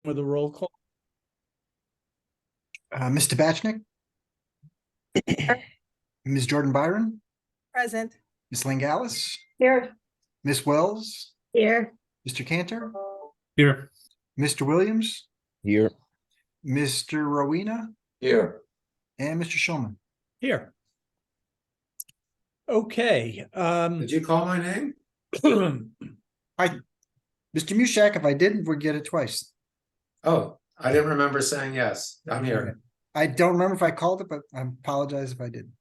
with a roll call. Mr. Batchnik, Ms. Jordan Byron, Present. Ms. Lingalis, Here. Ms. Wells, Here. Mr. Cantor, Here. Mr. Williams, Here. Mr. Rowena, Here. and Mr. Schulman. Here. Okay. Did you call my name? Mr. Mushak, if I didn't, we'll get it twice. Oh, I didn't remember saying yes. I'm here. I don't remember if I called it, but I apologize if I did.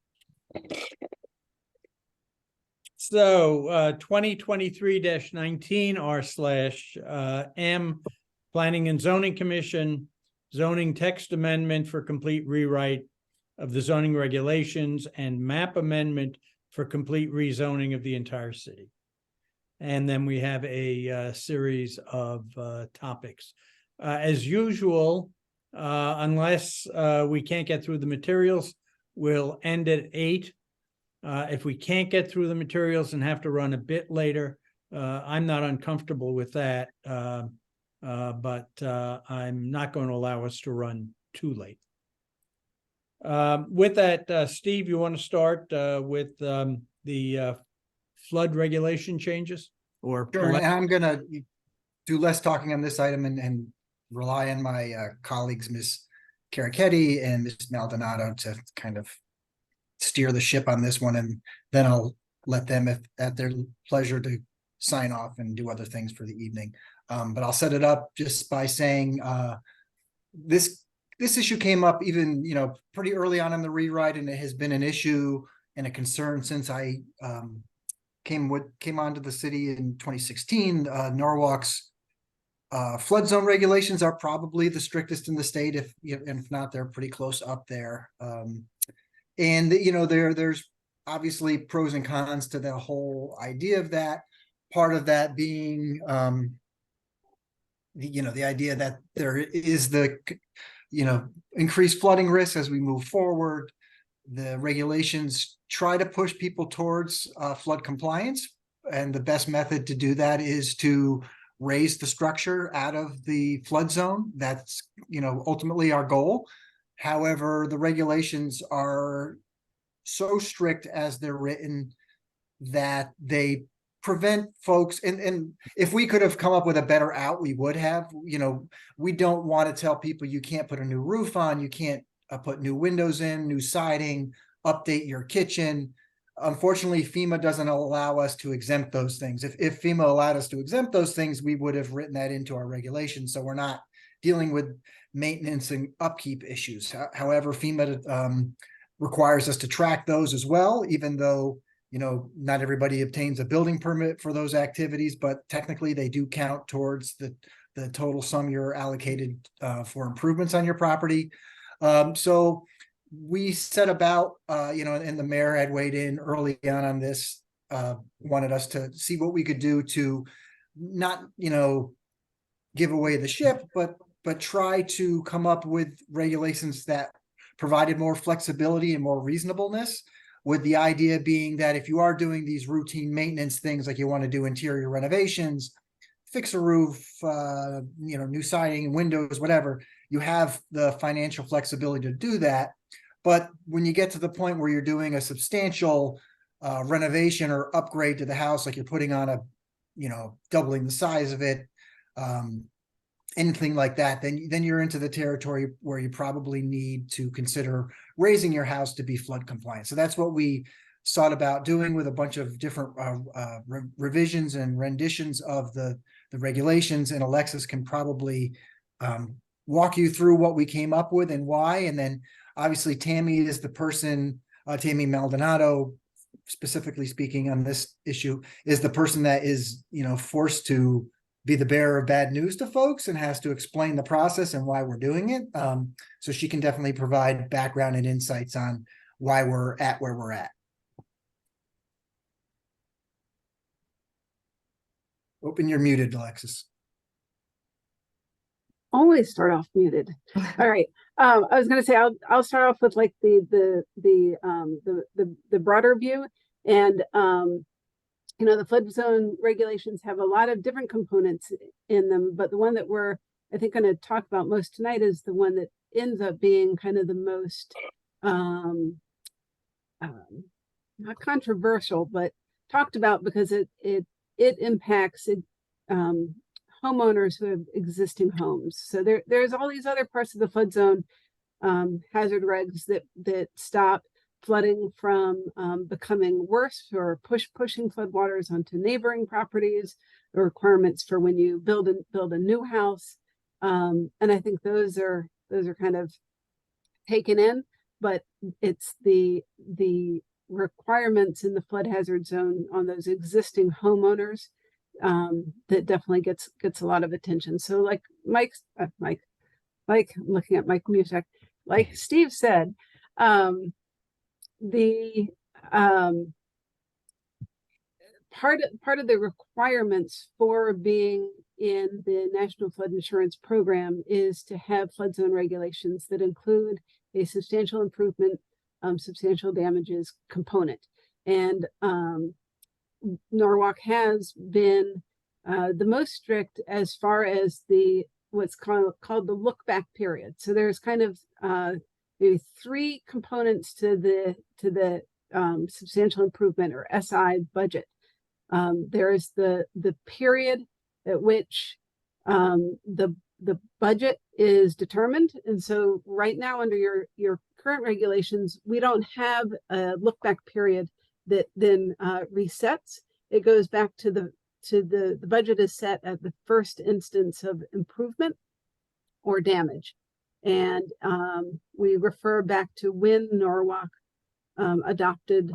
So 2023-19 R/M Planning and Zoning Commission zoning text amendment for complete rewrite of the zoning regulations and map amendment for complete rezoning of the entire city. And then we have a series of topics. As usual, unless we can't get through the materials, we'll end at 8. If we can't get through the materials and have to run a bit later, I'm not uncomfortable with that, but I'm not going to allow us to run too late. With that, Steve, you want to start with the flood regulation changes? Or Sure, and I'm going to do less talking on this item and rely on my colleagues, Ms. Carichetti and Ms. Maldonado, to kind of steer the ship on this one, and then I'll let them, if at their pleasure, to sign off and do other things for the evening. But I'll set it up just by saying this issue came up even pretty early on in the rewrite, and it has been an issue and a concern since I came onto the city in 2016. Norwalk's flood zone regulations are probably the strictest in the state, and if not, they're pretty close up there. And there's obviously pros and cons to the whole idea of that. Part of that being, the idea that there is the, increased flooding risk as we move forward. The regulations try to push people towards flood compliance, and the best method to do that is to raise the structure out of the flood zone. That's, ultimately our goal. However, the regulations are so strict as they're written that they prevent folks, and if we could have come up with a better out, we would have. We don't want to tell people you can't put a new roof on, you can't put new windows in, new siding, update your kitchen. Unfortunately, FEMA doesn't allow us to exempt those things. If FEMA allowed us to exempt those things, we would have written that into our regulations, so we're not dealing with maintenance and upkeep issues. However, FEMA requires us to track those as well, even though not everybody obtains a building permit for those activities, but technically they do count towards the total sum you're allocated for improvements on your property. So we set about, and the mayor had weighed in early on this, wanted us to see what we could do to not, give away the ship, but try to come up with regulations that provided more flexibility and more reasonableness, with the idea being that if you are doing these routine maintenance things, like you want to do interior renovations, fix a roof, new siding, windows, whatever, you have the financial flexibility to do that. But when you get to the point where you're doing a substantial renovation or upgrade to the house, like you're putting on doubling the size of it, anything like that, then you're into the territory where you probably need to consider raising your house to be flood compliant. So that's what we sought about doing with a bunch of different revisions and renditions of the regulations. And Alexis can probably walk you through what we came up with and why. And then obviously Tammy is the person, Tammy Maldonado, specifically speaking on this issue, is the person that is, forced to be the bearer of bad news to folks and has to explain the process and why we're doing it. So she can definitely provide background and insights on why we're at where we're at. Open, you're muted, Alexis. Always start off muted. All right. I was going to say I'll start off with like the broader view, and the flood zone regulations have a lot of different components in them, but the one that we're I think, going to talk about most tonight is the one that ends up being kind of the most not controversial, but talked about because it impacts homeowners who have existing homes. So there's all these other parts of the flood zone hazard regs that stop flooding from becoming worse or pushing floodwaters onto neighboring properties, the requirements for when you build a new house. And I think those are kind of taken in, but it's the requirements in the flood hazard zone on those existing homeowners that definitely gets a lot of attention. So like Mike, I'm looking at Mike Musak, like Steve said, the part of the requirements for being in the National Flood Insurance Program is to have flood zone regulations that include a substantial improvement, substantial damages component. And Norwalk has been the most strict as far as what's called the look back period. So there's kind of maybe three components to the substantial improvement or SI budget. There is the period at which the budget is determined. And so right now under your current regulations, we don't have a look back period that then resets. It goes back to the budget is set at the first instance of improvement or damage. And we refer back to when Norwalk adopted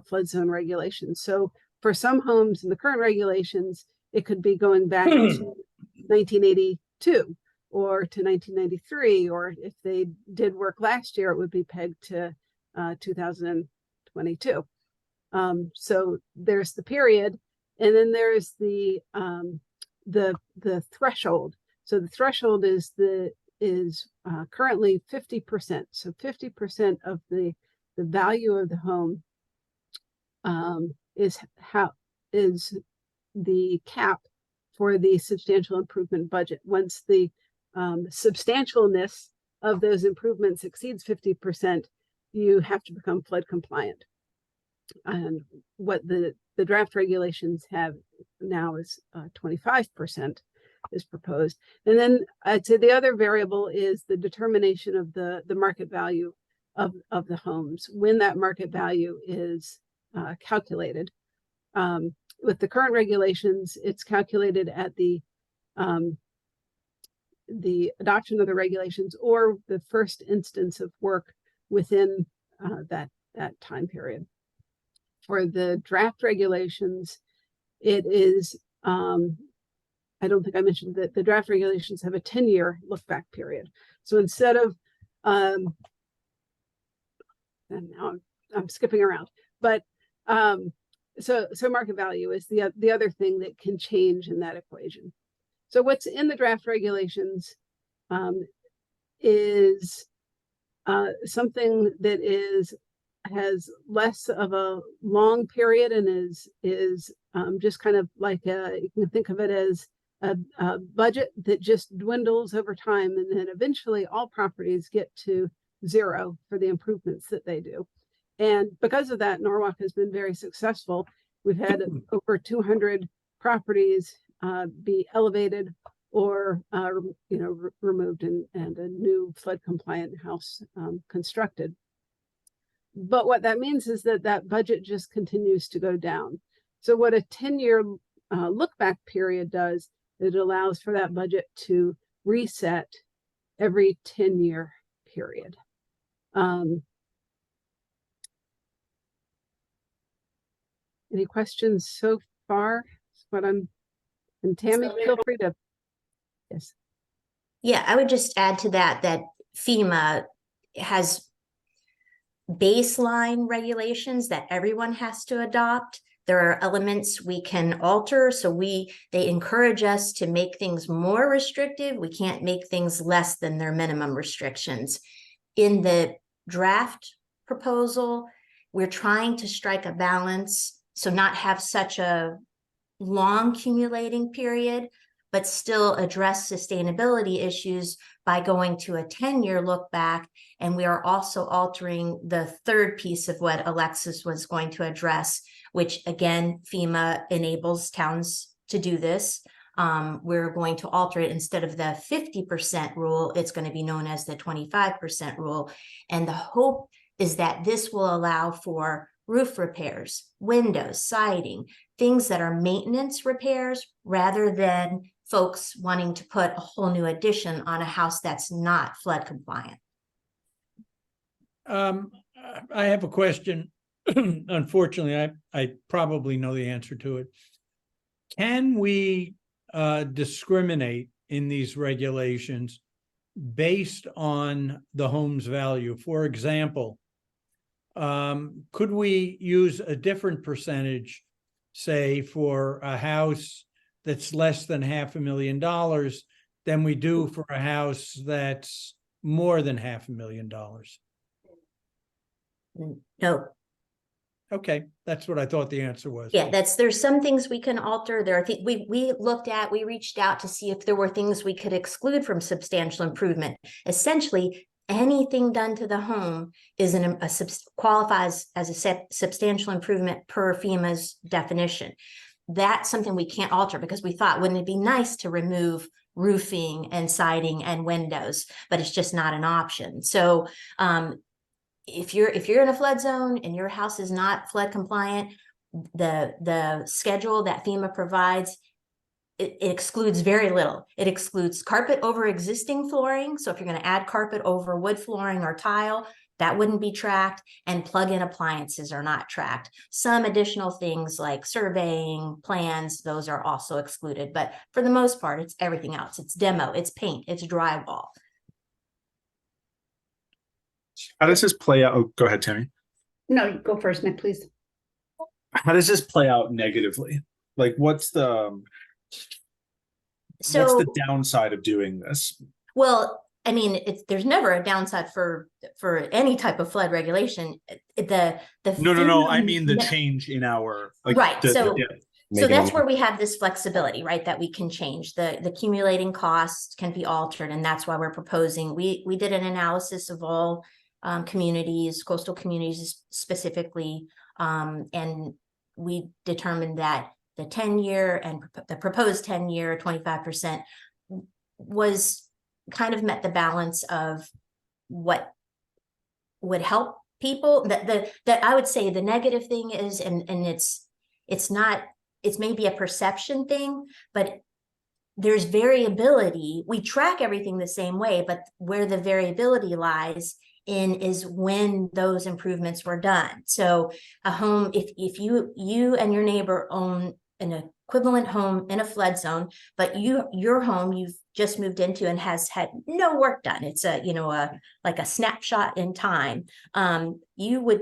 flood zone regulations. So for some homes in the current regulations, it could be going back to 1982 or to 1993, or if they did work last year, it would be pegged to 2022. So there's the period, and then there's the threshold. So the threshold is currently 50%. So 50% of the value of the home is the cap for the substantial improvement budget. Once the substantialness of those improvements exceeds 50%, you have to become flood compliant. And what the draft regulations have now is 25% is proposed. And then I'd say the other variable is the determination of the market value of the homes, when that market value is calculated. With the current regulations, it's calculated at the adoption of the regulations or the first instance of work within that time period. For the draft regulations, it is, I don't think I mentioned that the draft regulations have a 10-year look back period. So instead of, and now I'm skipping around, but so market value is the other thing that can change in that equation. So what's in the draft regulations is something that has less of a long period and is just kind of like you can think of it as a budget that just dwindles over time, and then eventually all properties get to zero for the improvements that they do. And because of that, Norwalk has been very successful. We've had over 200 properties be elevated or removed and a new flood compliant house constructed. But what that means is that budget just continues to go down. So what a 10-year look back period does, it allows for that budget to reset every 10-year period. Any questions so far? And Tammy, feel free to. Yes. Yeah, I would just add to that FEMA has baseline regulations that everyone has to adopt. There are elements we can alter. So they encourage us to make things more restrictive. We can't make things less than their minimum restrictions. In the draft proposal, we're trying to strike a balance, so not have such a long accumulating period, but still address sustainability issues by going to a 10-year look back. And we are also altering the third piece of what Alexis was going to address, which again, FEMA enables towns to do this. We're going to alter it. Instead of the 50% rule, it's going to be known as the 25% rule. And the hope is that this will allow for roof repairs, windows, siding, things that are maintenance repairs, rather than folks wanting to put a whole new addition on a house that's not flood compliant. I have a question. Unfortunately, I probably know the answer to it. Can we discriminate in these regulations based on the home's value? For example, could we use a different percentage, say, for a house that's less than $500,000 than we do for a house that's more than $500,000? No. Okay, that's what I thought the answer was. Yeah, there's some things we can alter. There are we reached out to see if there were things we could exclude from substantial improvement. Essentially, anything done to the home is qualifies as a substantial improvement per FEMA's definition. That's something we can't alter, because we thought, wouldn't it be nice to remove roofing and siding and windows, but it's just not an option. So if you're in a flood zone and your house is not flood compliant, the schedule that FEMA provides, it excludes very little. It excludes carpet over existing flooring. So if you're going to add carpet over wood flooring or tile, that wouldn't be tracked, and plug-in appliances are not tracked. Some additional things like surveying, plans, those are also excluded. But for the most part, it's everything else. It's demo, it's paint, it's drywall. How does this play out? Oh, go ahead, Tammy. No, you go first, Nick, please. How does this play out negatively? Like, what's the downside of doing this? Well, I mean, there's never a downside for any type of flood regulation. No. I mean the change in our right. So Maybe that's where we have this flexibility, right? That we can change the accumulating costs can be altered, and that's why we're proposing. We did an analysis of all communities, coastal communities specifically, and we determined that the 10-year and the proposed 10-year 25% was kind of met the balance of what would help people. That I would say the negative thing is, and it's maybe a perception thing, but there's variability. We track everything the same way, but where the variability lies in is when those improvements were done. So a home, if you and your neighbor own an equivalent home in a flood zone, but your home you've just moved into and has had no work done, it's like a snapshot in time, you would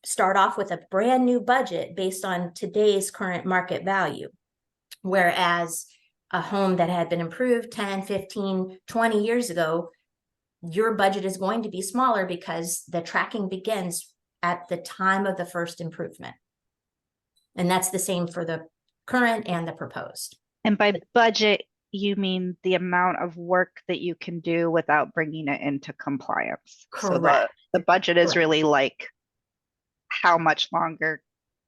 start off with a brand new budget based on today's current market value. Whereas a home that had been improved 10, 15, 20 years ago, your budget is going to be smaller because the tracking begins at the time of the first improvement. And that's the same for the current and the proposed. And by budget, you mean the amount of work that you can do without bringing it into compliance. Correct. So the budget is Correct. really like, how much longer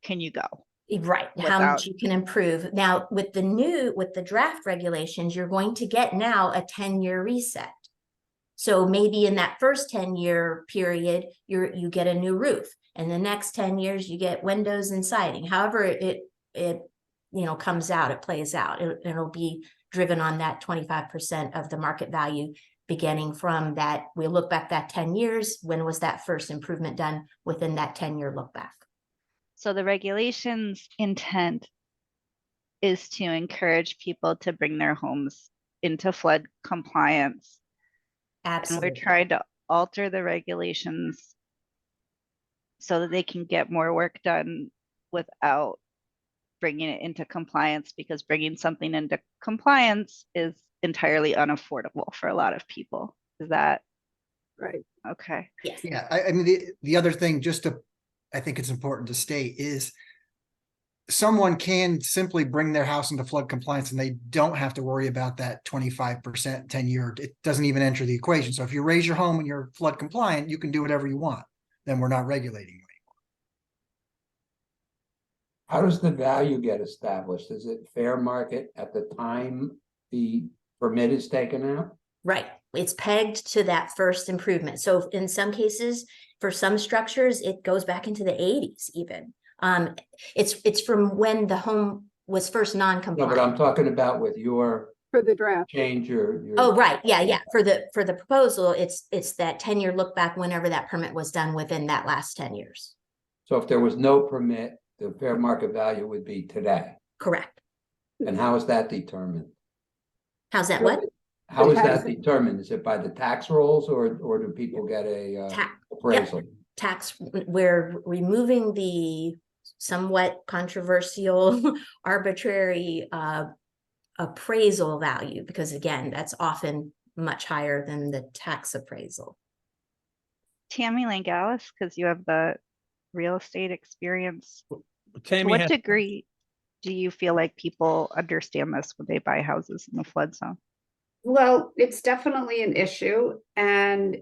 can you go? Right, how much you can improve. Now, with the draft regulations, you're going to get now a 10-year reset. So maybe in that first 10-year period, you get a new roof, and the next 10 years you get windows and siding. However it comes out, it plays out. It'll be driven on that 25% of the market value, beginning from that. We look back that 10 years. When was that first improvement done within that 10-year look back? So the regulations intent is to encourage people to bring their homes into flood compliance. Absolutely. And we're trying to alter the regulations so that they can get more work done without bringing it into compliance, because bringing something into compliance is entirely unaffordable for a lot of people. Is that right? Okay. Yes. Yeah, I mean, the other thing, I think it's important to state, is someone can simply bring their house into flood compliance and they don't have to worry about that 25% 10-year. It doesn't even enter the equation. So if you raise your home and you're flood compliant, you can do whatever you want. Then we're not regulating you. How does the value get established? Is it fair market at the time the permit is taken out? Right, it's pegged to that first improvement. So in some cases, for some structures, it goes back into the 80s even. It's from when the home was first No, but non-compliant. I'm talking about with your For the draft. change your. Oh, right, yeah. For the proposal, it's that 10-year look back whenever that permit was done within that last 10 years. So if there was no permit, the fair market value would be today. Correct. And how is that determined? How's that what? How is that tax- determined? Is it by the tax rolls or do people get a appraisal? Tax, we're removing the somewhat controversial arbitrary appraisal value, because again, that's often much higher than the tax appraisal. Tammy Langalis, because you have the real estate experience. To Tammy what has, degree do you feel like people understand this when they buy houses in the flood zone? Well, it's definitely an issue. And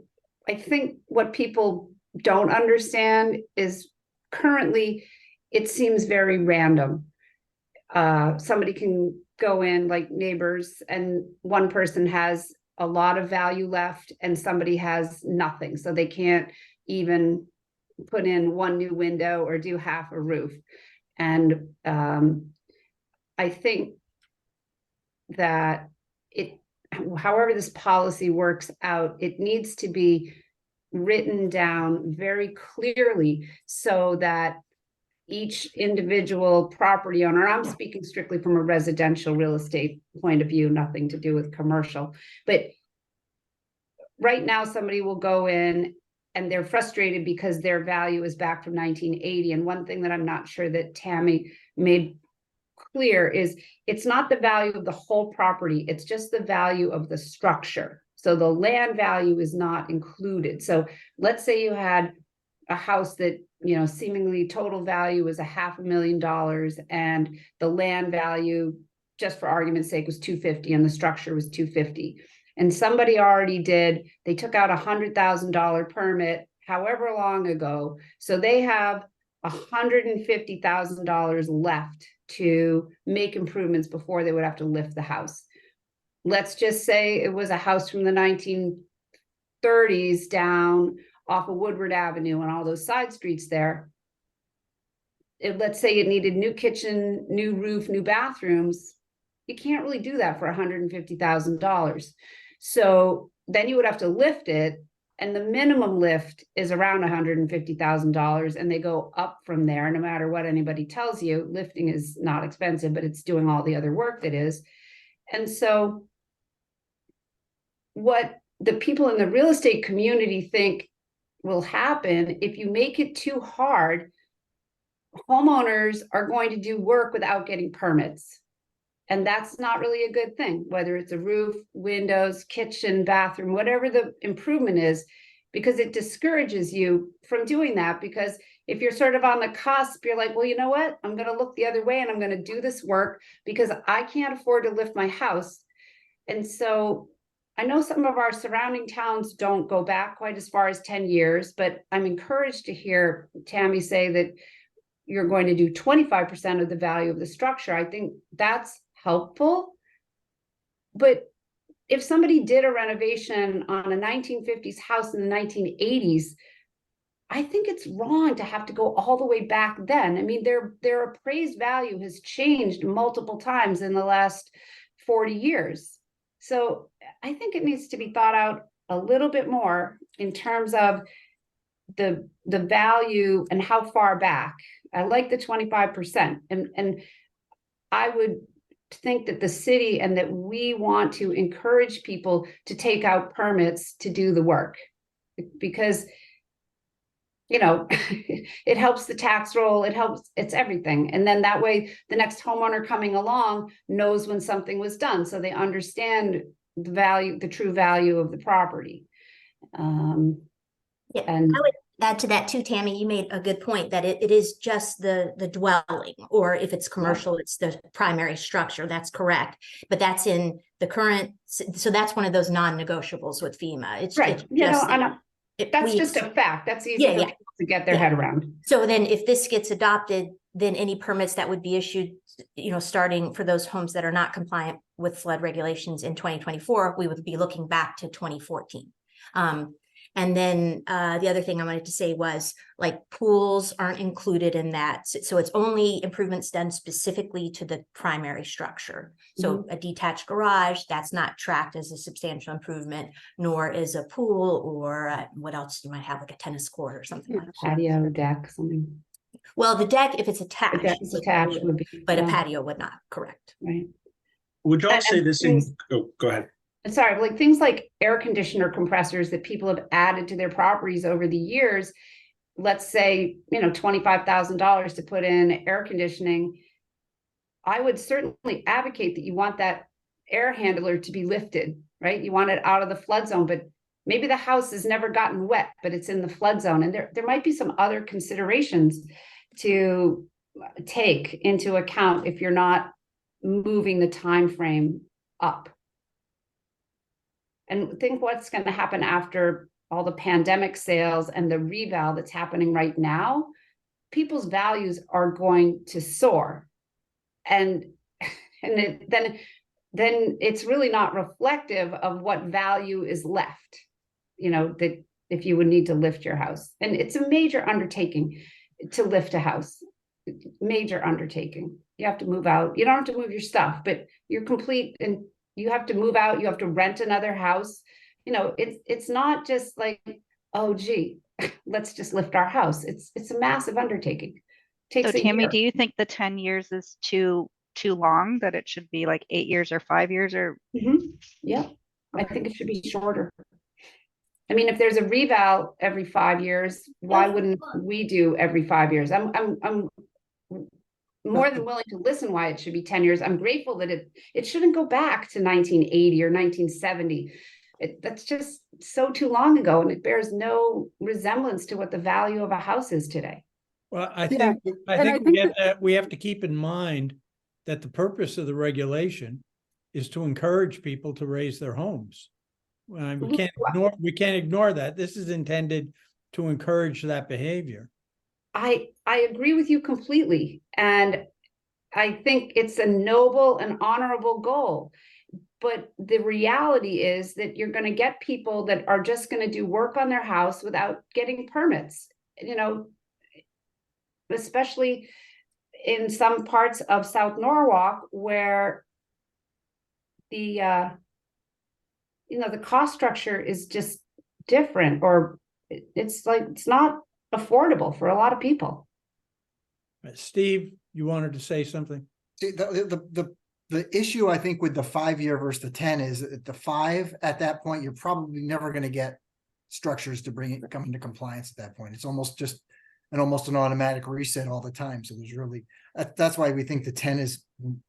I think what people don't understand is currently it seems very random. Somebody can go in like neighbors and one person has a lot of value left and somebody has nothing. So they can't even put in one new window or do half a roof. And I think that however this policy works out, it needs to be written down very clearly so that each individual property owner, I'm speaking strictly from a residential real estate point of view, nothing to do with commercial, but right now somebody will go in and they're frustrated because their value is back from 1980. And one thing that I'm not sure that Tammy made clear is it's not the value of the whole property, it's just the value of the structure. So the land value is not included. So let's say you had a house that, you know, seemingly total value is $500,000 and the land value, just for argument's sake, was 250 and the structure was 250. And somebody already they took out $100,000 permit however long ago. So they have $150,000 left to make improvements before they would have to lift the house. Let's just say it was a house from the 1930s down off of Woodward Avenue and all those side streets there. Let's say it needed new kitchen, new roof, new bathrooms. You can't really do that for $150,000. So then you would have to lift it, and the minimum lift is around $150,000, and they go up from there. No matter what anybody tells you, lifting is not expensive, but it's doing all the other work that is. And so what the people in the real estate community think will happen if you make it too hard, homeowners are going to do work without getting permits. And that's not really a good thing, whether it's a roof, windows, kitchen, bathroom, whatever the improvement is, because it discourages you from doing that. Because if you're sort of on the cusp, you're like, well, you know what? I'm going to look the other way and I'm going to do this work because I can't afford to lift my house. And so I know some of our surrounding towns don't go back quite as far as 10 years, but I'm encouraged to hear Tammy say that you're going to do 25% of the value of the structure. I think that's helpful. But if somebody did a renovation on a 1950s house in the 1980s, I think it's wrong to have to go all the way back then. I mean, their appraised value has changed multiple times in the last 40 years. So I think it needs to be thought out a little bit more in terms of the value and how far back. I like the 25%. And I would think that the city and that we want to encourage people to take out permits to do the work, because, you know, it helps the tax roll, it's everything. And then that way the next homeowner coming along knows when something was done, so they understand the value, the true value of the property. Yeah, And add to that too, Tammy, you made a good point that it is just the dwelling, or if it's commercial, it's the primary structure. That's correct. But that's in the current, so that's one of those non-negotiables with FEMA. It's Right, it's you know, just and that's we- just a fact. That's easy Yeah, for yeah. people to get their Yeah. head around. So then if this gets adopted, then any permits that would be issued, starting for those homes that are not compliant with flood regulations in 2024, we would be looking back to 2014. And then the other thing I wanted to say was, like, pools aren't included in that. So it's only improvements done specifically to the primary structure. So a detached garage, that's not tracked as a substantial improvement, nor is a pool, or what else you might have, like a tennis court or something like that. Patio, deck, something. Well, the deck, if it's The attached, deck is would attached be- would be. but a yeah, patio would not, correct? Right. Would y'all And- say and this in, things- oh, go ahead. Sorry, like things like air conditioner compressors that people have added to their properties over the years. Let's say, $25,000 to put in air conditioning. I would certainly advocate that you want that air handler to be lifted, right? You want it out of the flood zone, but maybe the house has never gotten wet, but it's in the flood zone. And there might be some other considerations to take into account if you're not moving the time frame up. And think what's going to happen after all the pandemic sales and the reval that's happening right now. People's values are going to soar, and then it's really not reflective of what value is left. That if you would need to lift your house, and it's a major undertaking to lift a house, major undertaking. You have to move out. You don't have to move your stuff, but you're complete, and you have to move out. You have to rent another house. It's not just like, oh, gee, let's just lift our house. It's a massive undertaking. Takes So a Tammy, year. do you think the 10 years is too long, that it should be like 8 years or 5 years, or? Yeah, I think it should be shorter. I mean, if there's a reval every 5 years, why wouldn't we do every 5 years? I'm more than willing to listen why it should be 10 years. I'm grateful that it shouldn't go back to 1980 or 1970. That's just so too long ago, and it bears no resemblance to what the value of a house is today. Well, I Yeah, think and I think we have to keep in mind that the purpose of the regulation is to encourage people to raise their homes. We can't ignore that. This is intended to encourage that behavior. I agree with you completely. And I think it's a noble and honorable goal. But the reality is that you're going to get people that are just going to do work on their house without getting permits, especially in some parts of South Norwalk where the cost structure is just different, or it's not affordable for a lot of people. Steve, you wanted to say something? See, the issue, I think, with the 5 year versus the 10 is that the 5, at that point, you're probably never going to get structures to come into compliance at that point. It's almost an automatic reset all the time. So there's really, that's why we think the 10 is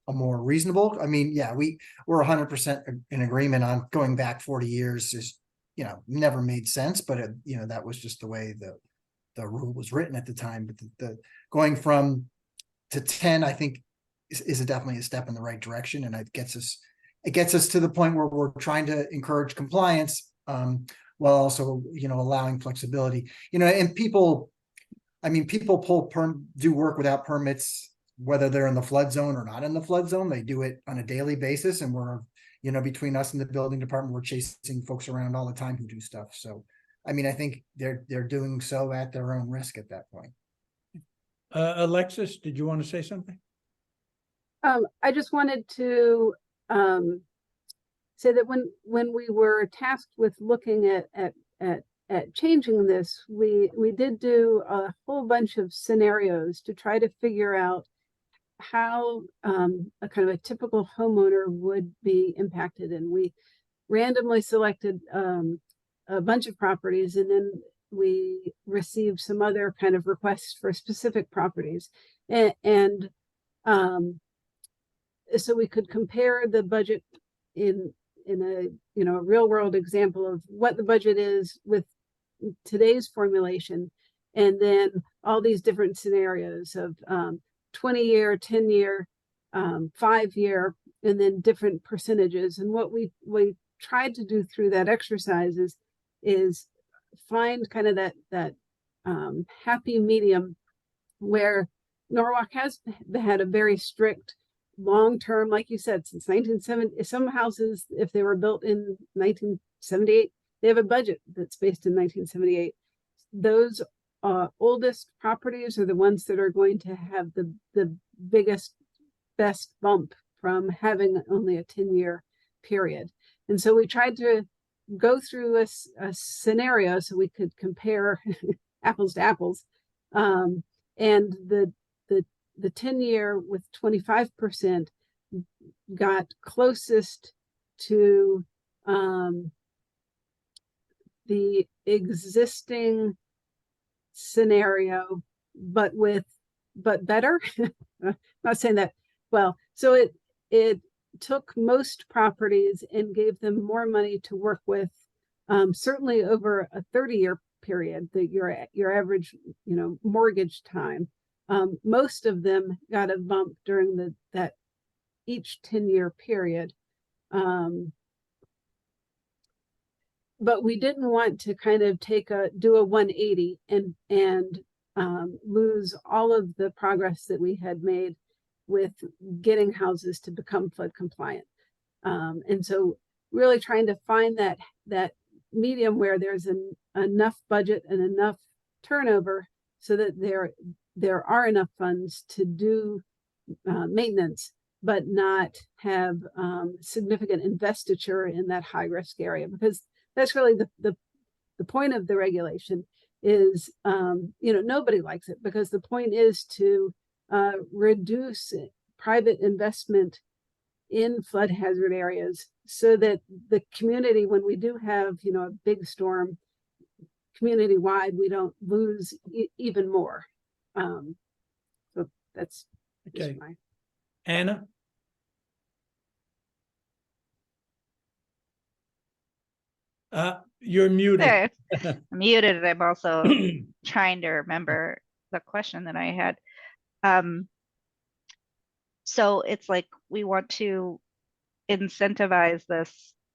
a more reasonable. I mean, yeah, we're 100% in agreement on going back 40 years is, never made sense, but that was just the way the rule was written at the time. But the going from to 10, I think, is definitely a step in the right direction, and it gets us to the point where we're trying to encourage compliance, while also allowing flexibility. And people do work without permits, whether they're in the flood zone or not in the flood zone. They do it on a daily basis, and we're between us and the building department, we're chasing folks around all the time who do stuff. So I think they're doing so at their own risk at that point. Alexis, did you want to say something? I just wanted to say that when we were tasked with looking at changing this, we did do a whole bunch of scenarios to try to figure out how a kind of a typical homeowner would be impacted, and we randomly selected a bunch of properties, and then we received some other kind of requests for specific properties, and so we could compare the budget in a real world example of what the budget is with today's formulation, and then all these different scenarios of 20-year, 10-year, 5-year, and then different percentages. And what we tried to do through that exercise is find kind of that happy medium where Norwalk has had a very strict long-term, like you said, since 1970. Some houses, if they were built in 1978, they have a budget that's based in 1978. Those oldest properties are the ones that are going to have the biggest, best bump from having only a 10-year period. And so we tried to go through a scenario so we could compare apples to apples. And the 10-year with 25% got closest to the existing scenario, but better. Not saying that well. So it took most properties and gave them more money to work with, certainly over a 30-year period, that your average, mortgage time. Most of them got a bump during that each 10-year period. But we didn't want to kind of do a 180 and lose all of the progress that we had made with getting houses to become flood compliant. And so really trying to find that medium where there's enough budget and enough turnover so that there are enough funds to do maintenance, but not have significant investiture in that high risk area, because that's really the point of the regulation is, nobody likes it, because the point is to reduce private investment in flood hazard areas so that the community, when we do have, a big storm community wide, we don't lose even more. So that's Okay. my. Anna? You're muted. There, I'm muted. I'm also trying to remember the question that I had. So it's like we want to incentivize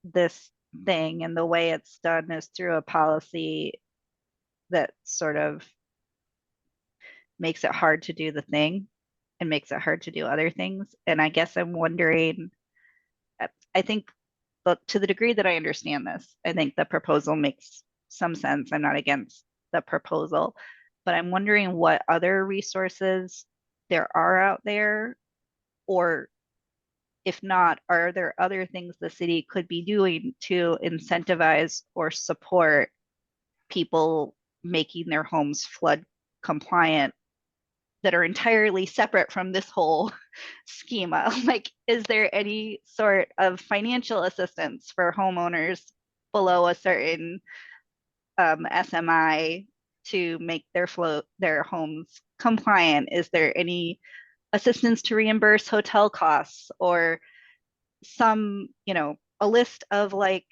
this thing, and the way it's done is through a policy that sort of makes it hard to do the thing and makes it hard to do other things. And I guess I'm wondering, I think, but to the degree that I understand this, I think the proposal makes some sense. I'm not against the proposal, but I'm wondering what other resources there are out there, or if not, are there other things the city could be doing to incentivize or support people making their homes flood compliant that are entirely separate from this whole schema? Like, is there any sort of financial assistance for homeowners below a certain SMI to make their homes compliant? Is there any assistance to reimburse hotel costs, or some, a list of like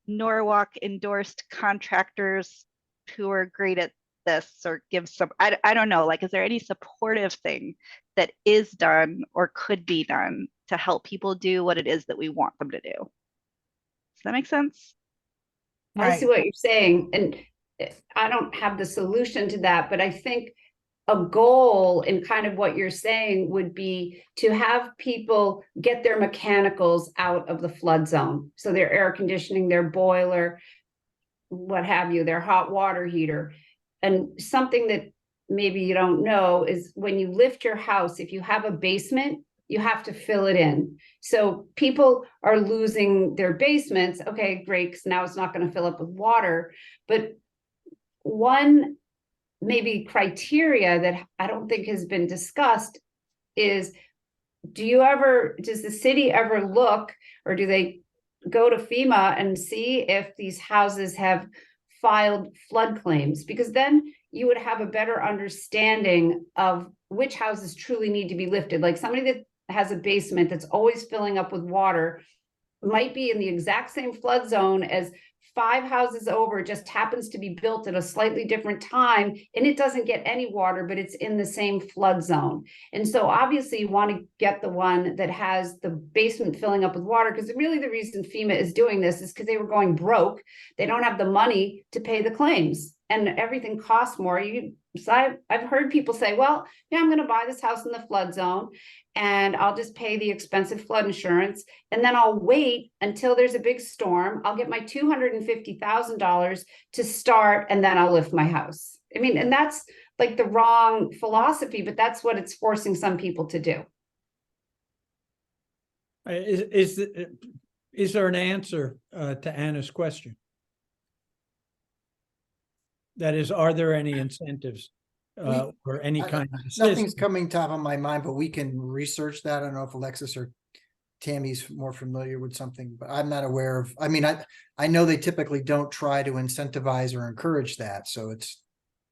Norwalk endorsed contractors who are great at this, or give some, I don't know, like, is there any supportive thing that is done or could be done to help people do what it is that we want them to do? Does that make sense? I see what you're saying, and I don't have the solution to that, but I think a goal in kind of what you're saying would be to have people get their mechanicals out of the flood zone. So their air conditioning, their boiler, what have you, their hot water heater. And something that maybe you don't know is when you lift your house, if you have a basement, you have to fill it in. So people are losing their basements. Okay, great, 'cause now it's not going to fill up with water. But one maybe criteria that I don't think has been discussed is, does the city ever look, or do they go to FEMA and see if these houses have filed flood claims? Because then you would have a better understanding of which houses truly need to be lifted. Like somebody that has a basement that's always filling up with water, might be in the exact same flood zone as 5 houses over, just happens to be built at a slightly different time, and it doesn't get any water, but it's in the same flood zone. And so obviously you want to get the one that has the basement filling up with water, because really the reason FEMA is doing this is because they were going broke. They don't have the money to pay the claims, and everything costs more. So I've heard people say, well, yeah, I'm going to buy this house in the flood zone and I'll just pay the expensive flood insurance. And then I'll wait until there's a big storm. I'll get my $250,000 to start, and then I'll lift my house. I mean, and that's like the wrong philosophy, but that's what it's forcing some people to do. Is there an answer to Anna's question? That is, are there any incentives or any kind of Nothing's assistance? coming top of my mind, but we can research that. I don't know if Alexis or Tammy's more familiar with something, but I'm not aware of, I mean, I know they typically don't try to incentivize or encourage that. So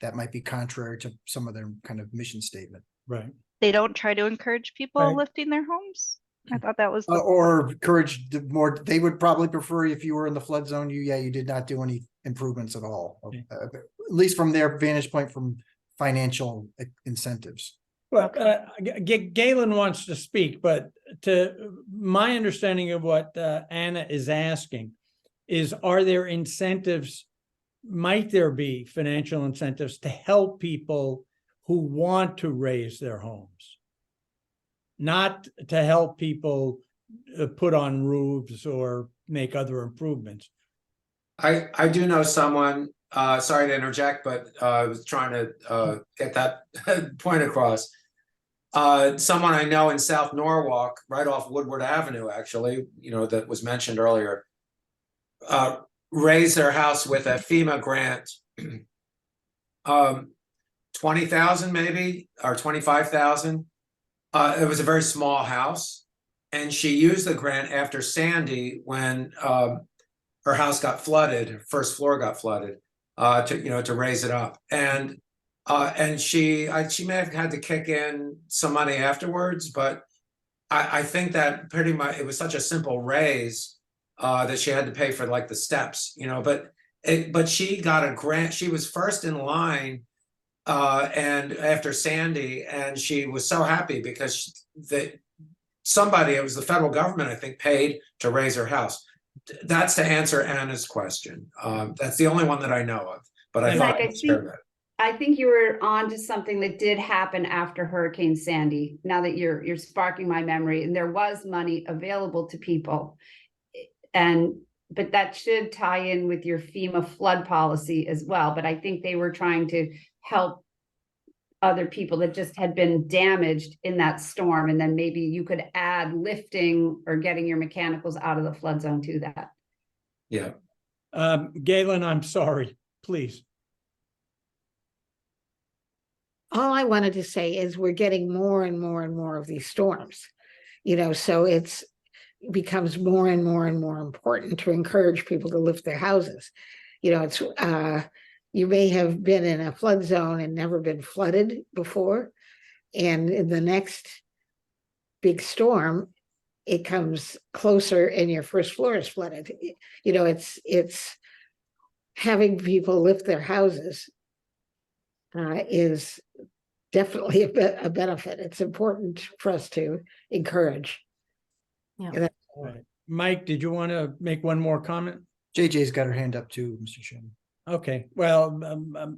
that might be contrary to some of their kind of mission statement. Right. They don't try to encourage people Right. lifting their homes? I thought that was the Or encourage more, they would probably prefer if you were in the flood zone, you did not do any improvements at all. Okay. At least from their vantage point from financial incentives. Well, Galen wants to speak, but to my understanding of what Anna is asking is, are there incentives, might there be financial incentives to help people who want to raise their homes? Not to help people put on roofs or make other improvements. I do know someone, sorry to interject, but I was trying to get that point across. Someone I know in South Norwalk, right off Woodward Avenue, actually, that was mentioned earlier, raised their house with a FEMA grant, 20,000 maybe, or 25,000. It was a very small house, and she used the grant after Sandy when her house got flooded, her first floor got flooded, to raise it up. And she may have had to kick in some money afterwards, but I think that pretty much it was such a simple raise that she had to pay for like the steps, but she got a grant. She was first in line and after Sandy, and she was so happy because it was the federal government, I think, paid to raise her house. That's to answer Anna's question. That's the only one that I know of, but I thought I'd share that. I think you were on to something that did happen after Hurricane Sandy. Now that you're sparking my memory, and there was money available to people, but that should tie in with your FEMA flood policy as well. But I think they were trying to help other people that just had been damaged in that storm, and then maybe you could add lifting or getting your mechanicals out of the flood zone to that. Yeah. Galen, I'm sorry, please. All I wanted to say is we're getting more and more and more of these storms, so it becomes more and more and more important to encourage people to lift their houses. It's you may have been in a flood zone and never been flooded before, and in the next big storm, it comes closer and your first floor is flooded. It's having people lift their houses is definitely a benefit. It's important for us to encourage. Yeah. Right. Mike, did you want to make one more comment? JJ's got her hand up too, Mr. Chairman. Okay, well,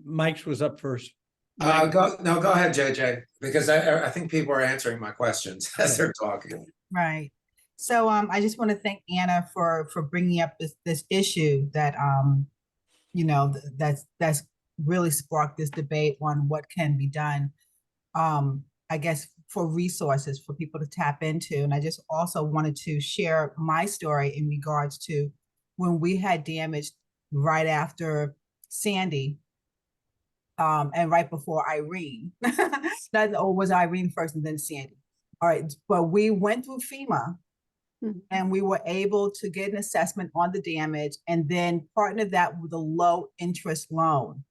Mike's was up first. Go ahead, JJ, because I think people are answering my questions as they're talking. Right. So I just want to thank Anna for bringing up this issue that that's really sparked this debate on what can be done. I guess for resources for people to tap into, and I just also wanted to share my story in regards to when we had damage right after Sandy, and right before Irene. Or was Irene first and then Sandy? All right, but we went through FEMA and we were able to get an assessment on the damage and then partner that with a low interest loan.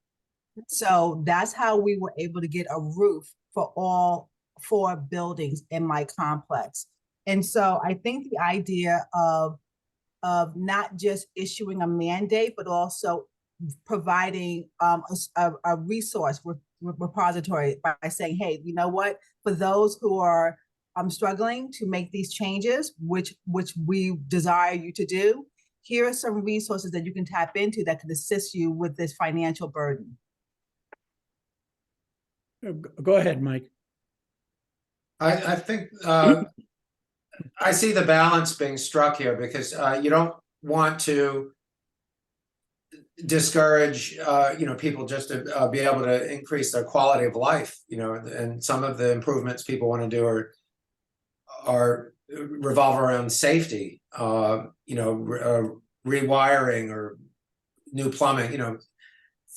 So that's how we were able to get a roof for all 4 buildings in my complex. And so I think the idea of of not just issuing a mandate, but also providing a resource repository by saying, hey, you know what, for those who are struggling to make these changes, which we desire you to do, here are some resources that you can tap into that can assist you with this financial burden. Go ahead, Mike. I think I see the balance being struck here because you don't want to discourage people just to be able to increase their quality of life, and some of the improvements people want to do are revolve around safety, rewiring or new plumbing,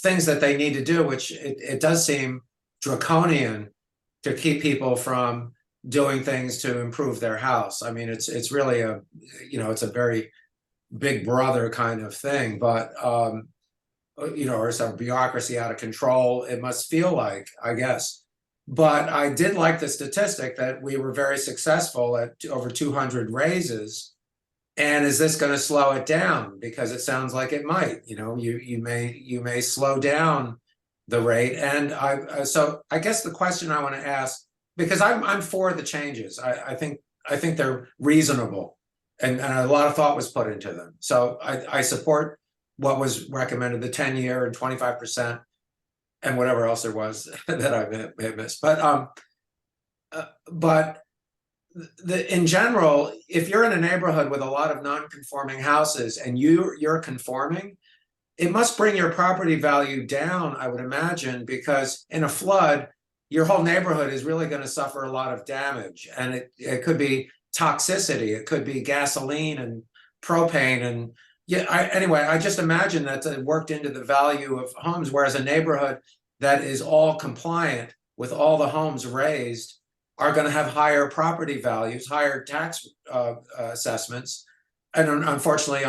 things that they need to do, which it does seem draconian to keep people from doing things to improve their house. I mean, it's really it's a very big brother kind of thing, but or some bureaucracy out of control, it must feel like, I guess. But I did like the statistic that we were very successful at over 200 raises. And is this going to slow it down? Because it sounds like it might. You may slow down the rate. And so I guess the question I want to ask, because I'm for the changes. I think they're reasonable, and a lot of thought was put into them. So I support what was recommended, the 10-year and 25%, and whatever else there was that I may have missed. But in general, if you're in a neighborhood with a lot of non-conforming houses and you're conforming, it must bring your property value down, I would imagine, because in a flood, your whole neighborhood is really going to suffer a lot of damage. And it could be toxicity, it could be gasoline and propane. And anyway, I just imagine that it worked into the value of homes, whereas a neighborhood that is all compliant with all the homes raised are going to have higher property values, higher tax assessments, and unfortunately,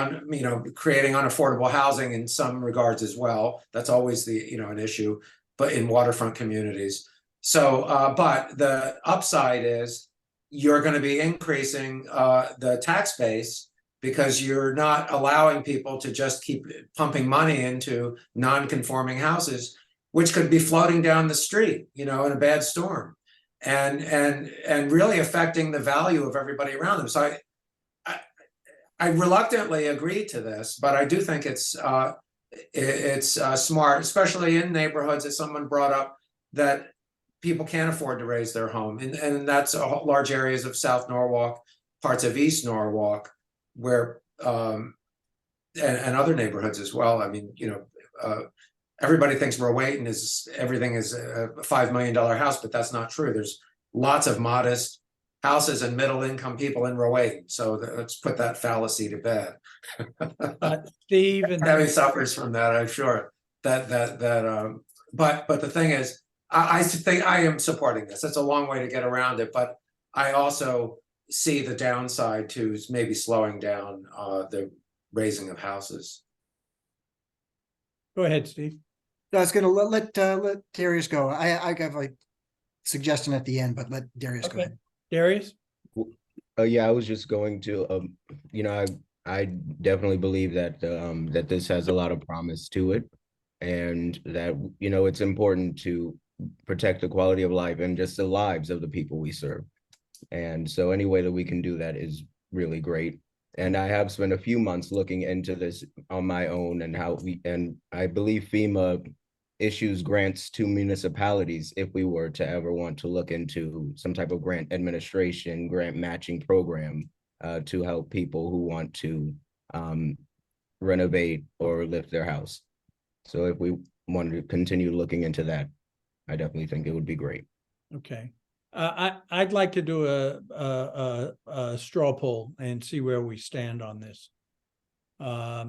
creating unaffordable housing in some regards as well. That's always an issue, but in waterfront communities. So, but the upside is you're going to be increasing the tax base because you're not allowing people to just keep pumping money into non-conforming houses, which could be floating down the street, in a bad storm, and really affecting the value of everybody around them. So I reluctantly agree to this, but I do think it's smart, especially in neighborhoods, as someone brought up, that people can't afford to raise their home, and that's large areas of South Norwalk, parts of East Norwalk, where and other neighborhoods as well. I mean, everybody thinks Rowayton everything is a $5 million house, but that's not true. There's lots of modest houses and middle income people in Rowayton. So let's put that fallacy to bed. Steve and Debbie suffers from that, I'm sure. But the thing is, I think I am supporting this. It's a long way to get around it, but I also see the downside to maybe slowing down the raising of houses. Go ahead, Steve. I was going to let Darius go. I got a suggestion at the end, but let Darius go ahead. Darius? Yeah, I was just going to, I definitely believe that that this has a lot of promise to it, and that it's important to protect the quality of life and just the lives of the people we serve. And so any way that we can do that is really great. And I have spent a few months looking into this on my own, and I believe FEMA issues grants to municipalities if we were to ever want to look into some type of grant administration, grant matching program to help people who want to renovate or lift their house. So if we wanted to continue looking into that, I definitely think it would be great. Okay. I'd like to do a straw poll and see where we stand on this. I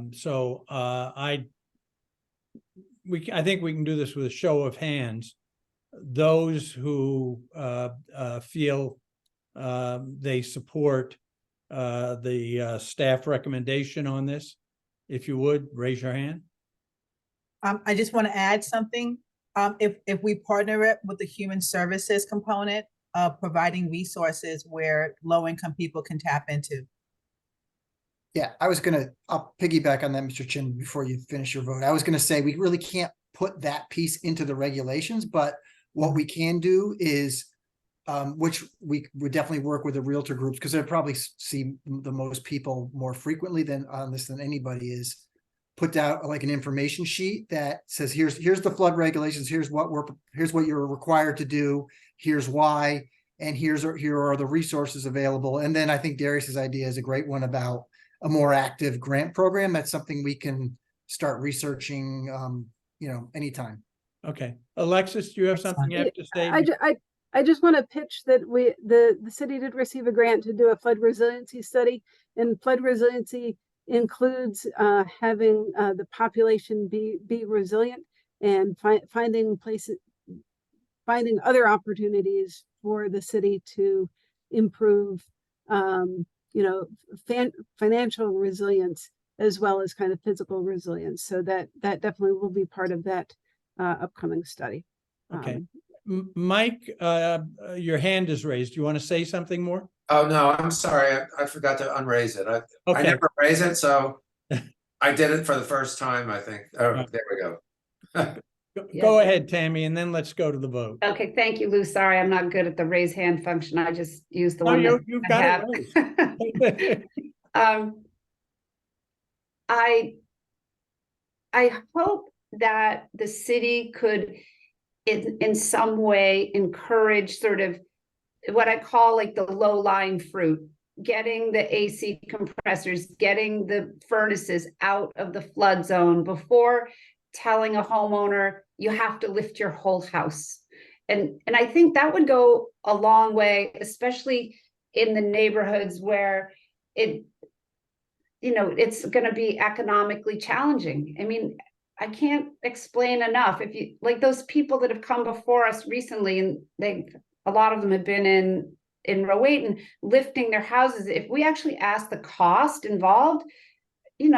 think we can do this with a show of hands. Those who feel they support the staff recommendation on this, if you would, raise your hand. I just want to add something. If we partner it with the human services component of providing resources where low-income people can tap into. Yeah, I'll piggyback on that, Mr. Chin, before you finish your vote. I was gonna say, we really can't put that piece into the regulations, but what we can do is, which we would definitely work with the realtor groups, because they probably see the most people more frequently than on this than anybody is, put out like an information sheet that says, here's the flood regulations, here's what you're required to do, here's why, and here are the resources available. And then I think Darius's idea is a great one about a more active grant program. That's something we can start researching, anytime. Okay, Alexis, do you have something you have to say? I just want to pitch that the city did receive a grant to do a flood resiliency study, and flood resiliency includes having the population be resilient and finding other opportunities for the city to improve, financial resilience as well as kind of physical resilience. So that definitely will be part of that upcoming study. Okay. Mike, your hand is raised. Do you want to say something more? Oh, no, I'm sorry. I forgot to unraise it. I Okay, never raise it, so I did it for the first time, I think. Oh, there we go. go ahead, Tammy, and then let's go to the vote. Okay, thank you, Lou. Sorry, I'm not good at the raise hand function. I just used the No, one that you've I got have. it raised. I hope that the city could in some way encourage sort of what I call like the low-lying fruit, getting the AC compressors, getting the furnaces out of the flood zone before telling a homeowner you have to lift your whole house. And I think that would go a long way, especially in the neighborhoods where it's going to be economically challenging. I mean, I can't explain enough. If you like those people that have come before us recently, and a lot of them have been in Rowayton lifting their houses. If we actually ask the cost involved, you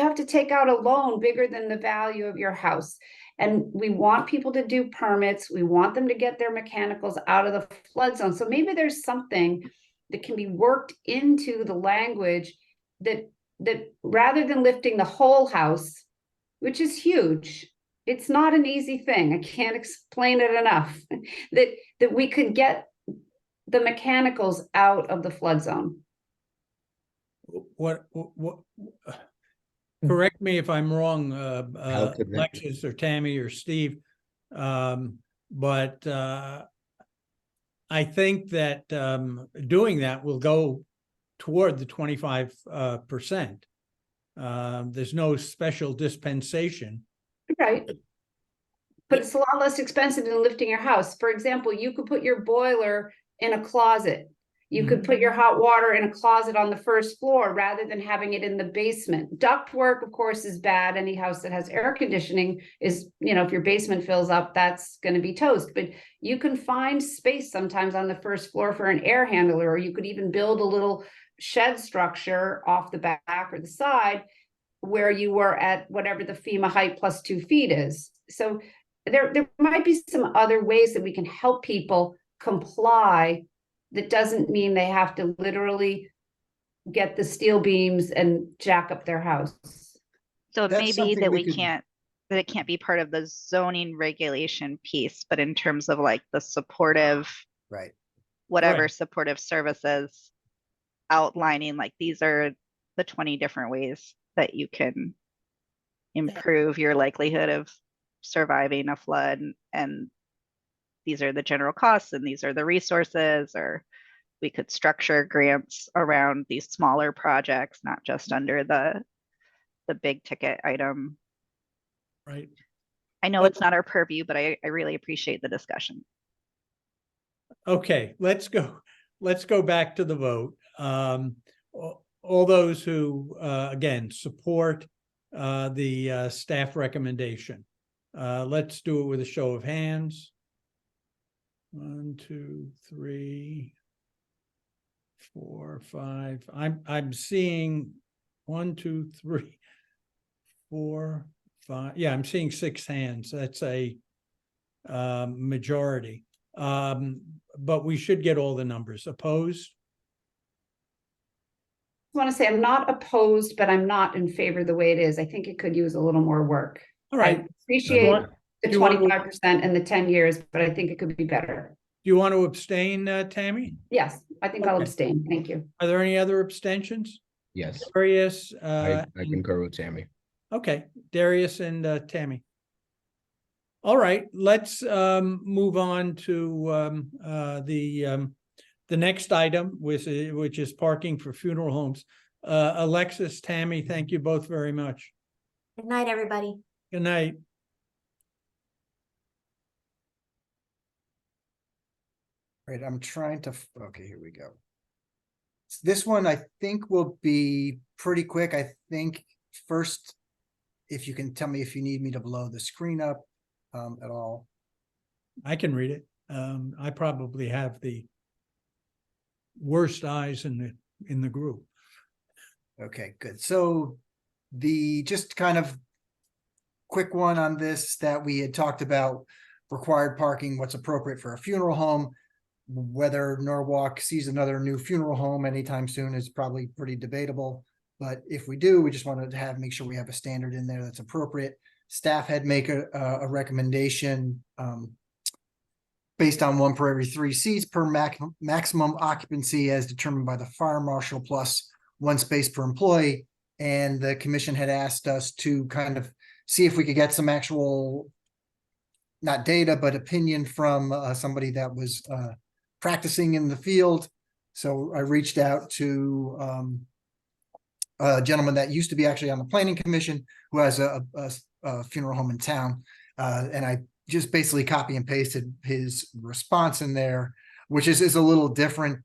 have to take out a loan bigger than the value of your house. And we want people to do permits. We want them to get their mechanicals out of the flood zone. So maybe there's something that can be worked into the language that rather than lifting the whole house, which is huge, it's not an easy thing. I can't explain it enough, that we could get the mechanicals out of the flood zone. What, correct me if I'm wrong, could that be? Alexis or Tammy or Steve. But I think that doing that will go toward the 25%. There's no special dispensation. Right. But it's a lot less expensive than lifting your house. For example, you could put your boiler in a closet. You could put your hot water in a closet on the first floor rather than having it in the basement. Ductwork, of course, is bad. Any house that has air conditioning is, if your basement fills up, that's going to be toast. But you can find space sometimes on the first floor for an air handler, or you could even build a little shed structure off the back or the side where you were at whatever the FEMA height plus 2 feet is. So there might be some other ways that we can help people comply. That doesn't mean they have to literally get the steel beams and jack up their house. So it may That's be something that we could- that it can't be part of the zoning regulation piece, but in terms of like the supportive, Right. whatever Right. supportive services, outlining like these are the 20 different ways that you can improve your likelihood of surviving a flood, and these are the general costs and these are the resources. Or we could structure grants around these smaller projects, not just under the big ticket item. Right. I know it's not our purview, but I really appreciate the discussion. Okay, let's go back to the vote. All those who, again, support the staff recommendation. Let's do it with a show of hands. 1, 2, 3, 4, 5. I'm seeing 1, 2, 3, 4, 5. Yeah, I'm seeing 6 hands. That's a majority. But we should get all the numbers. Opposed? want to say I'm not opposed, but I'm not in favor the way it is. I think it could use a little more work. All right. I appreciate want- the do you want to- 25% and the 10 years, but I think it could be better. Do you want to abstain, Tammy? Yes, I think I'll Okay. abstain. Thank you. Are there any other abstentions? Yes, Darius, I and- concur with Tammy. okay, Darius and Tammy. All right, let's move on to the next item, which is parking for funeral homes. Alexis, Tammy, thank you both very much. Good night, everybody. Good night. Right, I'm trying to, okay, here we go. This one I think will be pretty quick. I think first, if you can tell me if you need me to blow the screen up at all. I can read it. I probably have the worst eyes in the group. Okay, good. So the just kind of quick one on this that we had talked about required parking, what's appropriate for a funeral home. Whether Norwalk sees another new funeral home anytime soon is probably pretty debatable. But if we do, we just wanted to make sure we have a standard in there that's appropriate. Staff had make a recommendation based on 1 per every 3 seats per maximum occupancy as determined by the fire marshal plus 1 space per employee. And the commission had asked us to kind of see if we could get some actual, not data, but opinion from somebody that was practicing in the field. So I reached out to a gentleman that used to be actually on the planning commission who has a funeral home in town. And I just basically copy and pasted his response in there, which is a little different,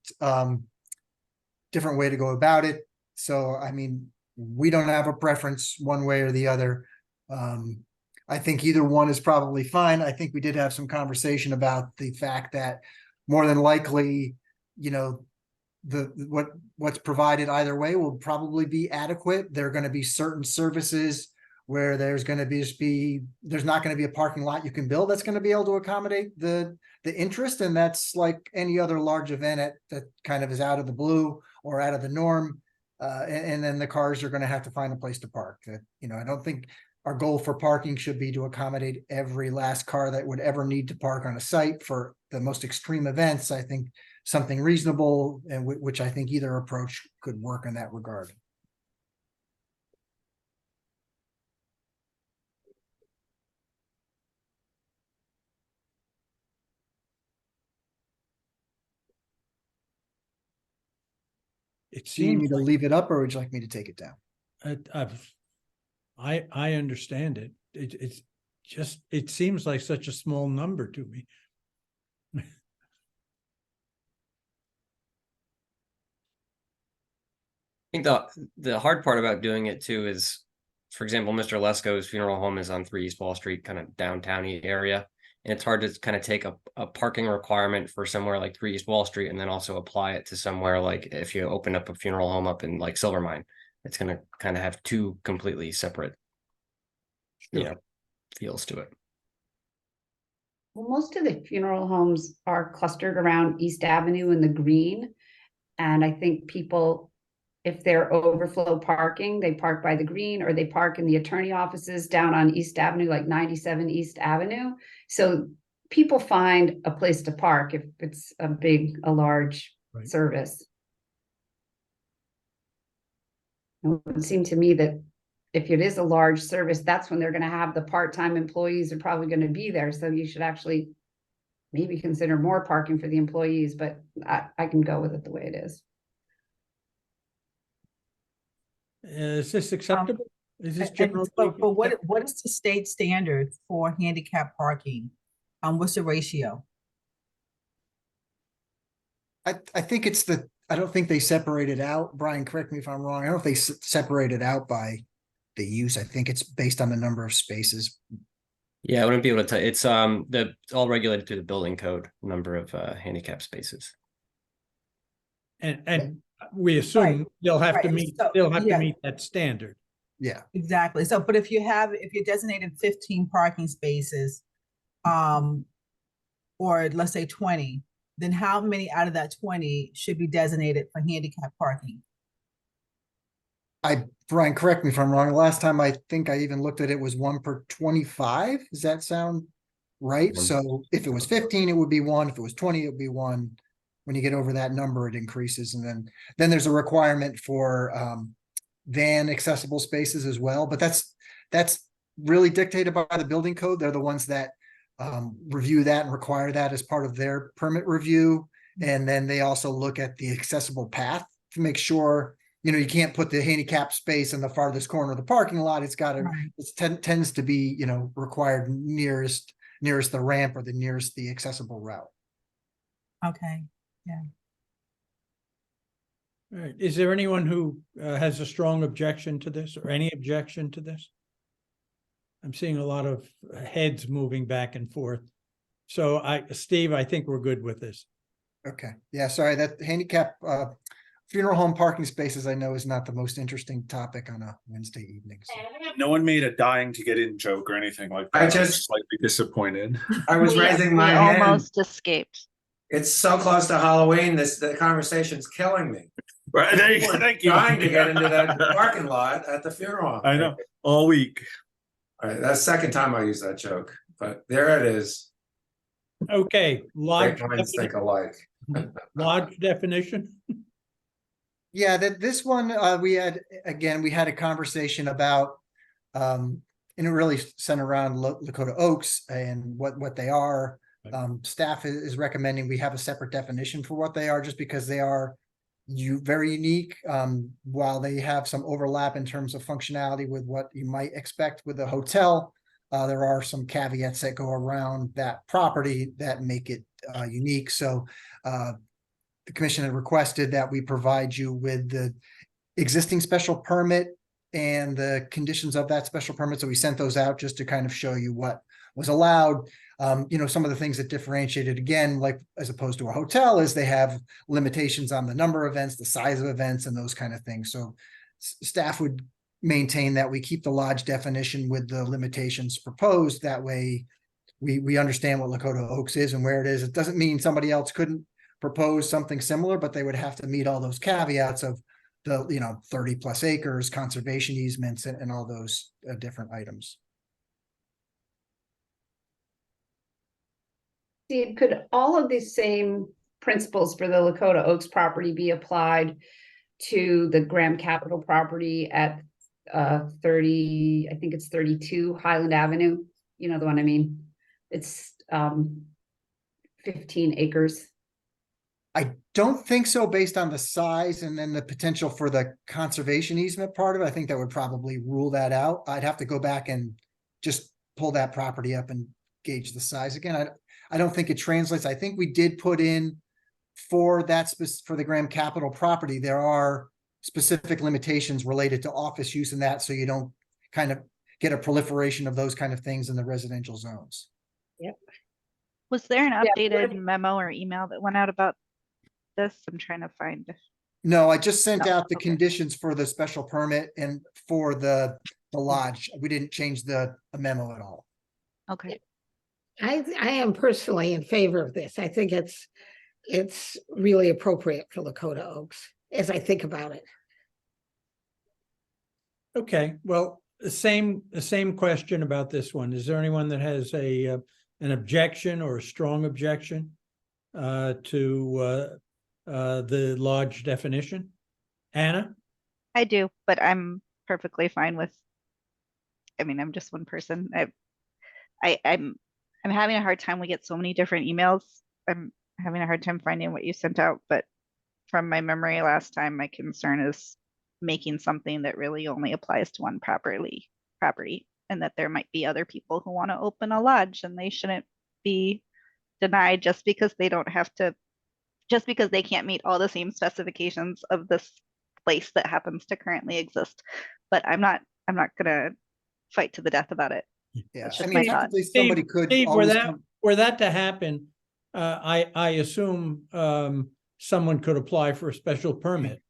different way to go about it. So, I mean, we don't have a preference one way or the other. I think either one is probably fine. I think we did have some conversation about the fact that more than likely, you know, what's provided either way will probably be adequate. There are going to be certain services where there's going to there's not going to be a parking lot you can build that's going to be able to accommodate the interest, and that's like any other large event that kind of is out of the blue or out of the norm. And then the cars are going to have to find a place to park. That, you know, I don't think our goal for parking should be to accommodate every last car that would ever need to park on a site for the most extreme events. I think something reasonable, and which I think either approach could work in that regard. It Do you need me seems to like leave it up, or would you like me to take it down? I understand it. It's just, it seems like such a small number to me. I think the hard part about doing it too is, for example, Mr. Lesko's funeral home is on 3 East Wall Street, kind of downtown-y area. And it's hard to kind of take a parking requirement for somewhere like 3 East Wall Street and then also apply it to somewhere like if you open up a funeral home up in like Silvermine, it's going to kind of have 2 completely separate, you know, feels to it. Well, most of the funeral homes are clustered around East Avenue and the Green. And I think people, if they're overflow parking, they park by the Green, or they park in the attorney offices down on East Avenue, like 97 East Avenue. So people find a place to park if it's a large Right. service. It would seem to me that if it is a large service, that's when they're going to have the part-time employees are probably going to be there. So you should actually maybe consider more parking for the employees, but I can go with it the way it is. Is this acceptable? Is this And- general? But what is the state standard for handicap parking? What's the ratio? I think it's I don't think they separate it out. Brian, correct me if I'm wrong. I don't think they separate it out by the use. I think it's based on the number of spaces. Yeah, I wouldn't be able to tell. It's it's all regulated through the building code, number of handicap spaces. And we assume Right, they'll have to right. meet, So, they'll have to yeah. meet that standard. Yeah. Exactly. So, but if you're designated 15 parking spaces, or let's say 20, then how many out of that 20 should be designated for handicap parking? Brian, correct me if I'm wrong. Last time I think I even looked at it was 1 per 25. Does that sound right? One. So if it was 15, it would be 1. If it was 20, it would be 1. When you get over that number, it increases. And then there's a requirement for van accessible spaces as well. But that's really dictated by the building code. They're the ones that review that and require that as part of their permit review. And then they also look at the accessible path to make sure, you can't put the handicap space in the farthest corner of the parking lot. It's got to, Right. it tends to be, required nearest the ramp or the nearest the accessible route. Okay. All right, is there anyone who has a strong objection to this or any objection to this? I'm seeing a lot of heads moving back and forth. So Steve, I think we're good with this. Okay, yeah, sorry, that handicap funeral home parking spaces I know is not the most interesting topic on a Wednesday evening. So. No one made a dying to get in joke or anything like that. I I'm just- slightly disappointed. I was raising We my hand. almost escaped. It's so close to Halloween, the conversation's killing me. Right, there you, We're thank you. Trying to get into that parking lot at the funeral home. I know, all week. All right, that's the second time I use that joke, but there it is. Okay, lodge, Great minds think alike. lodge definition. Yeah, this one we had a conversation about, and it really centered around Lakota Oaks and what they are. Staff is recommending we have a separate definition for what they are, just because they are very unique. While they have some overlap in terms of functionality with what you might expect with a hotel, there are some caveats that go around that property that make it unique. So the commission had requested that we provide you with the existing special permit and the conditions of that special permit. So we sent those out just to kind of show you what was allowed. Some of the things that differentiated, again, like as opposed to a hotel, is they have limitations on the number of events, the size of events, and those kind of things. So staff would maintain that we keep the lodge definition with the limitations proposed. That way we understand what Lakota Oaks is and where it is. It doesn't mean somebody else couldn't propose something similar, but they would have to meet all those caveats of the 30 plus acres, conservation easements, and all those different items. Steve, could all of these same principles for the Lakota Oaks property be applied to the Graham Capital property at 30, I think it's 32 Highland Avenue? You know the one I mean? It's 15 acres. I don't think so, based on the size and then the potential for the conservation easement part of it. I think that would probably rule that out. I'd have to go back and just pull that property up and gauge the size again. I don't think it translates. I think we did put in for the Graham Capital property, there are specific limitations related to office use and that, so you don't kind of get a proliferation of those kind of things in the residential zones. Yep. Was there an Yeah, updated what- memo or email that went out about this? I'm trying to find. No, I just sent No, out the okay. conditions for the special permit and for the lodge. We didn't change the memo at all. Okay. I am personally in favor of this. I think it's really appropriate for Lakota Oaks as I think about it. Okay, well, the same question about this one. Is there anyone that has an objection or a strong objection to the lodge definition? Anna? I do, but I'm perfectly fine with, I'm just one person. I'm having a hard time. We get so many different emails. I'm having a hard time finding what you sent out, but from my memory last time, my concern is making something that really only applies to one property, and that there might be other people who want to open a lodge and they shouldn't be denied just because they can't meet all the same specifications of this place that happens to currently exist. But I'm not gonna fight to the death about it. Yeah, That's I just mean, my thought. technically somebody could Steve, always were that to happen, I assume someone could apply for a special permit.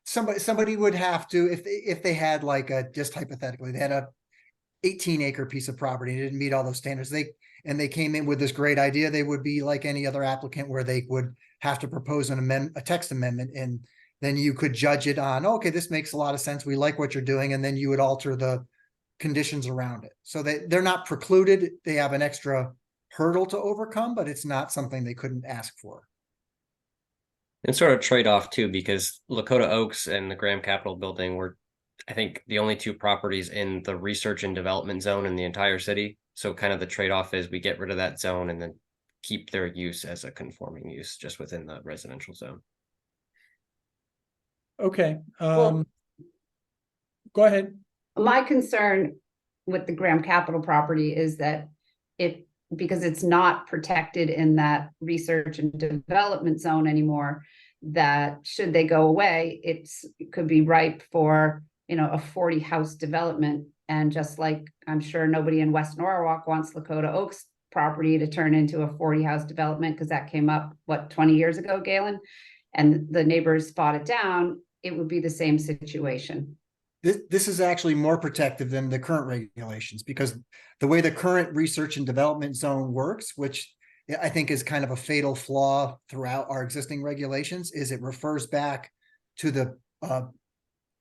somebody would have to, if they had like just hypothetically, they had a 18-acre piece of property, and didn't meet all those standards. They came in with this great idea, they would be like any other applicant where they would have to propose a text amendment, and then you could judge it on, okay, this makes a lot of sense. We like what you're doing. And then you would alter the conditions around it. So they're not precluded. They have an extra hurdle to overcome, but it's not something they couldn't ask for. And sort of trade-off too, because Lakota Oaks and the Graham Capitol Building were, I think, the only two properties in the research and development zone in the entire city. So kind of the trade-off is we get rid of that zone and then keep their use as a conforming use just within the residential zone. Okay, Well- go ahead. My concern with the Graham Capital property is that because it's not protected in that research and development zone anymore, that should they go away, it could be ripe for, a 40 house development. And just like, I'm sure nobody in West Norwalk wants Lakota Oaks property to turn into a 40 house development, because that came up, 20 years ago, Galen? And the neighbors fought it down. It would be the same situation. This is actually more protective than the current regulations, because the way the current research and development zone works, which I think is kind of a fatal flaw throughout our existing regulations, is it refers back to the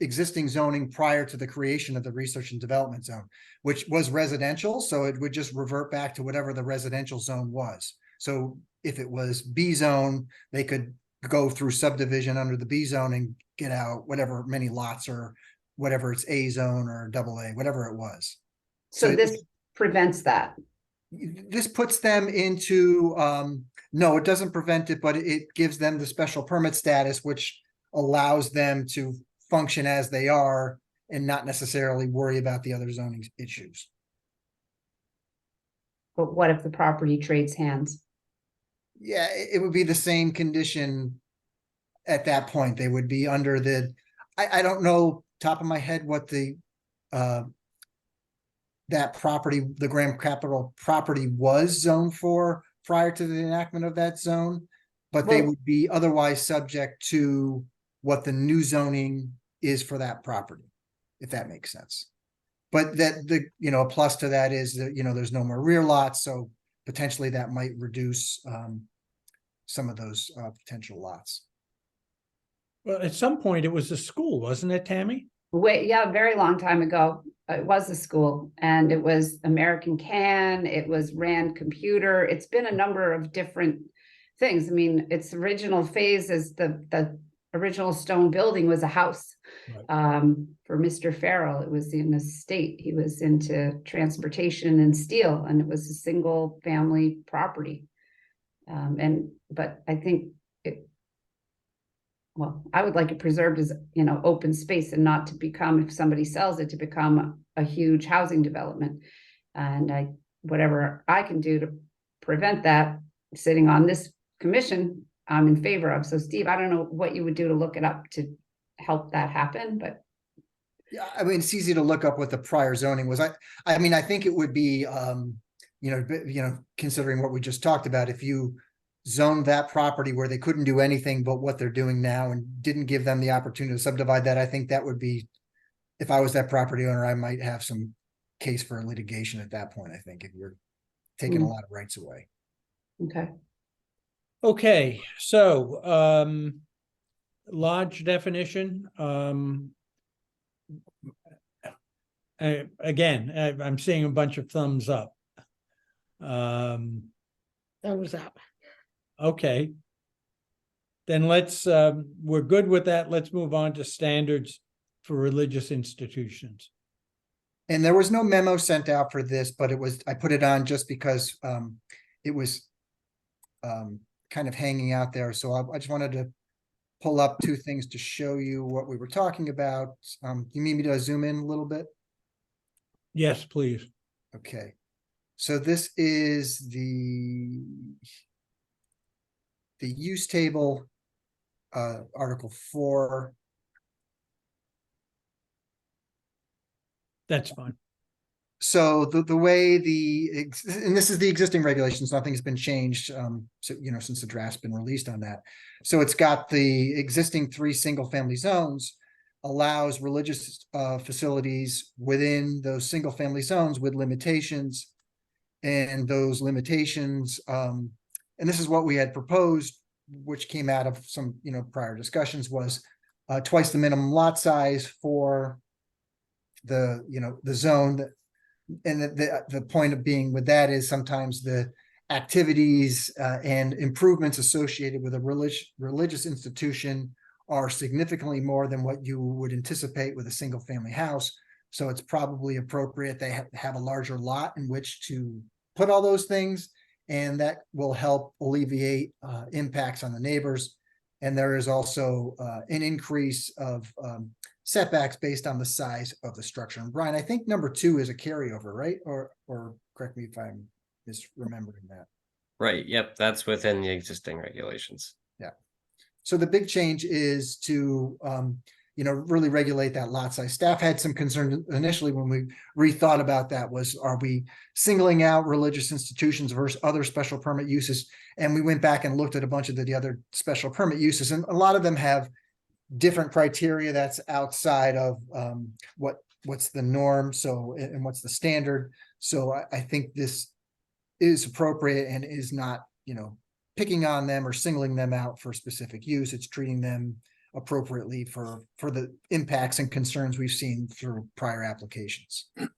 existing zoning prior to the creation of the research and development zone, which was residential. So it would just revert back to whatever the residential zone was. So if it was B zone, they could go through subdivision under the B zone and get out whatever many lots, or whatever it's A zone or double A, whatever it was. So this prevents that. This puts them into, no, it doesn't prevent it, but it gives them the special permit status, which allows them to function as they are and not necessarily worry about the other zoning issues. But what if the property trades hands? Yeah, it would be the same condition at that point. They would be under the, I don't know top of my head what the that property, the Graham Capital property, was zoned for prior to the enactment of that zone, but they Well- would be otherwise subject to what the new zoning is for that property, if that makes sense. But that a plus to that is that, there's no more rear lots, so potentially that might reduce some of those potential lots. Well, at some point it was a school, wasn't it, Tammy? A very long time ago, it was a school, and it was American Can, it was Rand Computer. It's been a number of different things. I mean, its original phase as the original stone building was a house. Right. For Mr. Farrell, it was in a state. He was into transportation and steel, and it was a single family property. But I think I would like it preserved as, open space, and not to become, if somebody sells it, to become a huge housing development. And whatever I can do to prevent that, sitting on this commission, I'm in favor of. So Steve, I don't know what you would do to look it up to help that happen, but. Yeah, I mean, it's easy to look up what the prior zoning was. I mean, I think it would be, considering what we just talked about, if you zoned that property where they couldn't do anything but what they're doing now and didn't give them the opportunity to subdivide that, I think that would be, if I was that property owner, I might have some case for litigation at that point, I think, if you're taking a lot of rights away. Okay. Okay, so lodge definition. Again, I'm seeing a bunch of thumbs up. Thumbs up. Okay. Then we're good with that. Let's move on to standards for religious institutions. And there was no memo sent out for this, but I put it on just because it was kind of hanging out there. So I just wanted to pull up two things to show you what we were talking about. You need me to zoom in a little bit? Yes, please. Okay. So this is the use table, Article 4. That's fine. So the way and this is the existing regulations, nothing's been changed, since the draft's been released on that. So it's got the existing 3 single family zones, allows religious facilities within those single family zones with limitations, and those limitations, and this is what we had proposed, which came out of some, prior discussions, was twice the minimum lot size for the, the zone that, and the point of being with that is sometimes the activities and improvements associated with a religious institution are significantly more than what you would anticipate with a single family house. So it's probably appropriate they have a larger lot in which to put all those things, and that will help alleviate impacts on the neighbors. And there is also an increase of setbacks based on the size of the structure. And Brian, I think number 2 is a carryover, right? Or correct me if I'm misremembering that. Right, yep, that's within the existing regulations. Yeah. So the big change is to, really regulate that lot size. Staff had some concern initially when we rethought about that was, are we singling out religious institutions versus other special permit uses? And we went back and looked at a bunch of the other special permit uses, and a lot of them have different criteria that's outside of what's the norm. So, and what's the standard. So I think this is appropriate and is not, picking on them or singling them out for specific use. It's treating them appropriately for the impacts and concerns we've seen through prior applications. And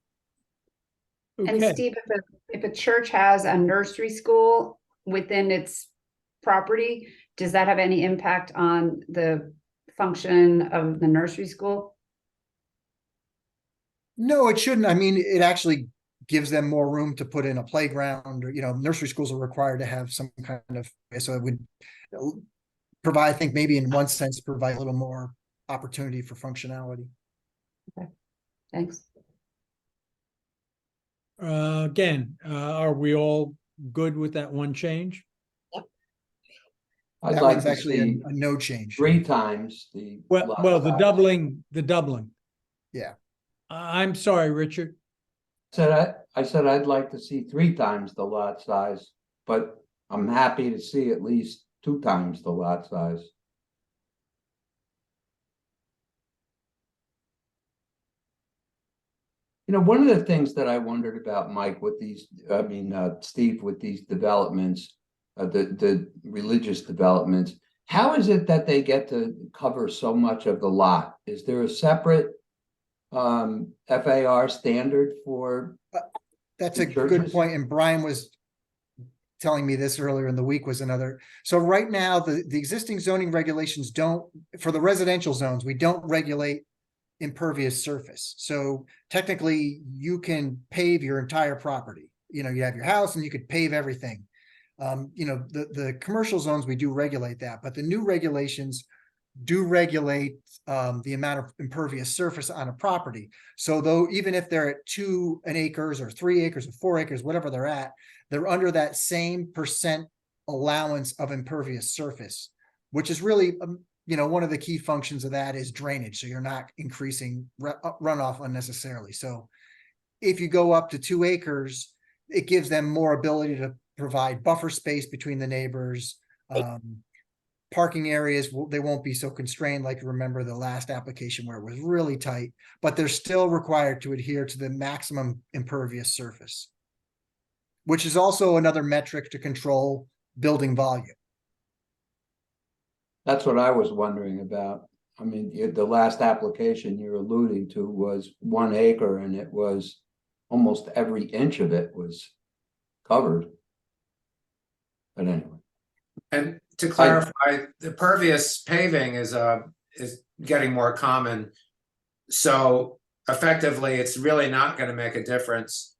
Okay, Steve, if a church has a nursery school within its property, does that have any impact on the function of the nursery school? No, it shouldn't. I mean, it actually gives them more room to put in a playground, or, nursery schools are required to have some kind of, so it would provide, I think maybe in one sense, provide a little more opportunity for functionality. Okay, thanks. again, are we all good with that one change? I'd That like one's to actually see a no change. 3 times the. Well, lot the size. doubling. Yeah. I'm sorry, Richard. I said I'd like to see 3 times the lot size, but I'm happy to see at least 2 times the lot size. One of the things that I wondered about, Mike, with these, Steve, with these developments, the religious developments, how is it that they get to cover so much of the lot? Is there a separate FAR standard for? That's a churches? good point. And Brian was telling me this earlier in the week was another. So right now, the existing zoning regulations don't, for the residential zones, we don't regulate impervious surface. So technically you can pave your entire property. You have your house and you could pave everything. The commercial zones, we do regulate that, but the new regulations do regulate the amount of impervious surface on a property. So though, even if they're at 2 acres or 3 acres or 4 acres, whatever they're at, they're under that same percent allowance of impervious surface, which is really, one of the key functions of that is drainage. So you're not increasing runoff unnecessarily. So if you go up to 2 acres, it gives them more ability to provide buffer space between the neighbors. Parking areas, they won't be so constrained like you remember the last application where it was really tight, but they're still required to adhere to the maximum impervious surface, which is also another metric to control building volume. That's what I was wondering about. I mean, the last application you're alluding to was 1 acre, and it was almost every inch of it was covered. But anyway. And to clarify, the pervious paving is getting more common. So effectively, it's really not going to make a difference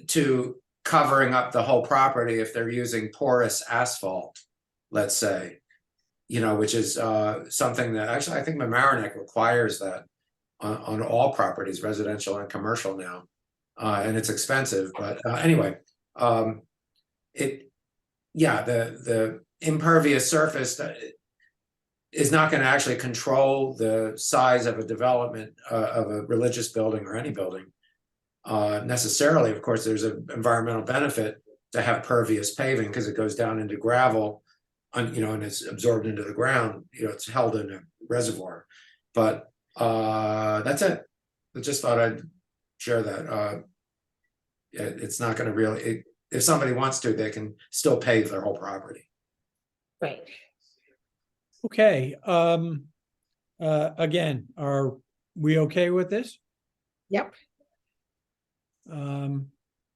to covering up the whole property if they're using porous asphalt, let's say, which is something that actually I think Mamaroneck requires that on all properties, residential and commercial now, and it's expensive. But anyway, the impervious surface that is not going to actually control the size of a development of a religious building or any building necessarily. Of course, there's an environmental benefit to have pervious paving because it goes down into gravel, and it's absorbed into the ground. It's held in a reservoir. But that's it. I just thought I'd share that. It's not going to really. If somebody wants to, they can still pave their whole property. Right. Okay, Again, are we okay with this? Yep. Can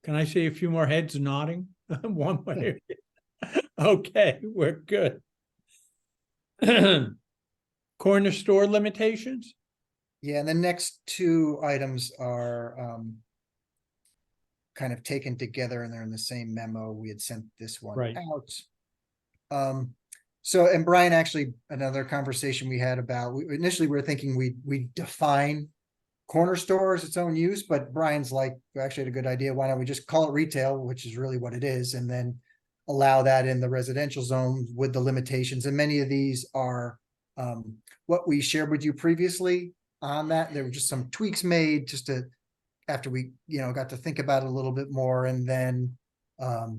I see a few more heads nodding one way? Okay, we're good. Corner store limitations? Yeah, and the next two items are kind of taken together and they're in the same memo. We had sent this one Right. out. So, and Brian, actually, another conversation we had about, initially we were thinking we define corner store as its own use, but Brian's like, we actually had a good idea. Why don't we just call it retail, which is really what it is, and then allow that in the residential zone with the limitations. And many of these are what we shared with you previously on that. There were just some tweaks made just to, after we, got to think about it a little bit more. And then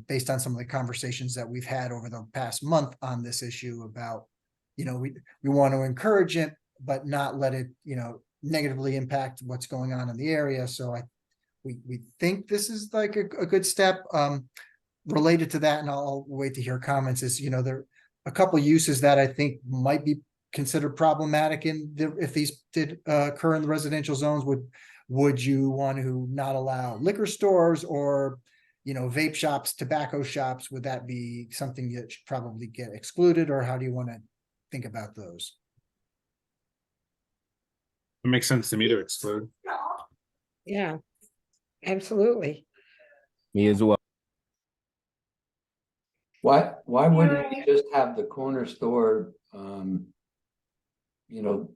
based on some of the conversations that we've had over the past month on this issue about, we want to encourage it, but not let it, negatively impact what's going on in the area. So we think this is like a good step. Related to that, and I'll wait to hear comments, is, there are a couple uses that I think might be considered problematic if these did occur in the residential zones. Would you want to not allow liquor stores or, vape shops, tobacco shops? Would that be something that should probably get excluded, or how do you want to think about those? It makes sense to me to exclude. Yeah, absolutely. Me as well. Why wouldn't we just have the corner store, the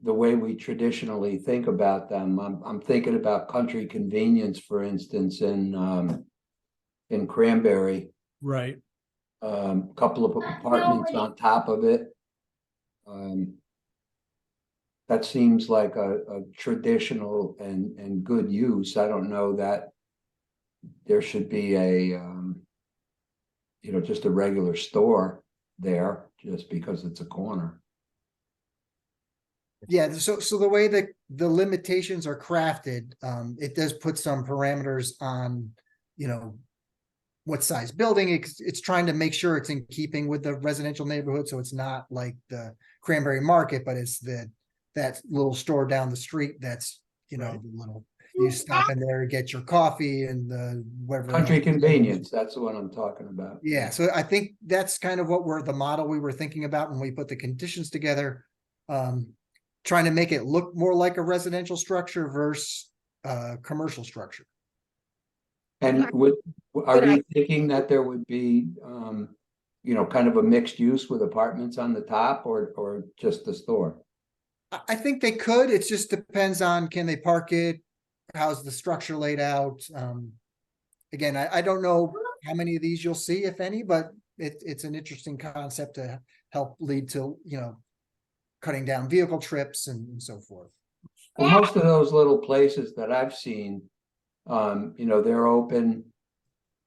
way we traditionally think about them? I'm thinking about Country Convenience, for instance, in Cranberry. Right. Couple of apartments on top of it. That seems like a traditional and good use. I don't know that there should be a just a regular store there just because it's a corner. Yeah, so the way that the limitations are crafted, it does put some parameters on, what size building. It's trying to make sure it's in keeping with the residential neighborhood. So it's not like the Cranberry Market, but it's that little store down the street that's, Right. the little, you stop in there, get your coffee and the whatever. Country else. Convenience, that's the one I'm talking about. Yeah, so I think that's kind of the model we were thinking about when we put the conditions together. Trying to make it look more like a residential structure versus commercial structure. And are we thinking that there would be, kind of a mixed use with apartments on the top or just the store? I think they could. It just depends on, can they park it? How's the structure laid out? Again, I don't know how many of these you'll see, if any, but it's an interesting concept to help lead to, cutting down vehicle trips and so forth. Well, most of those little places that I've seen, they're open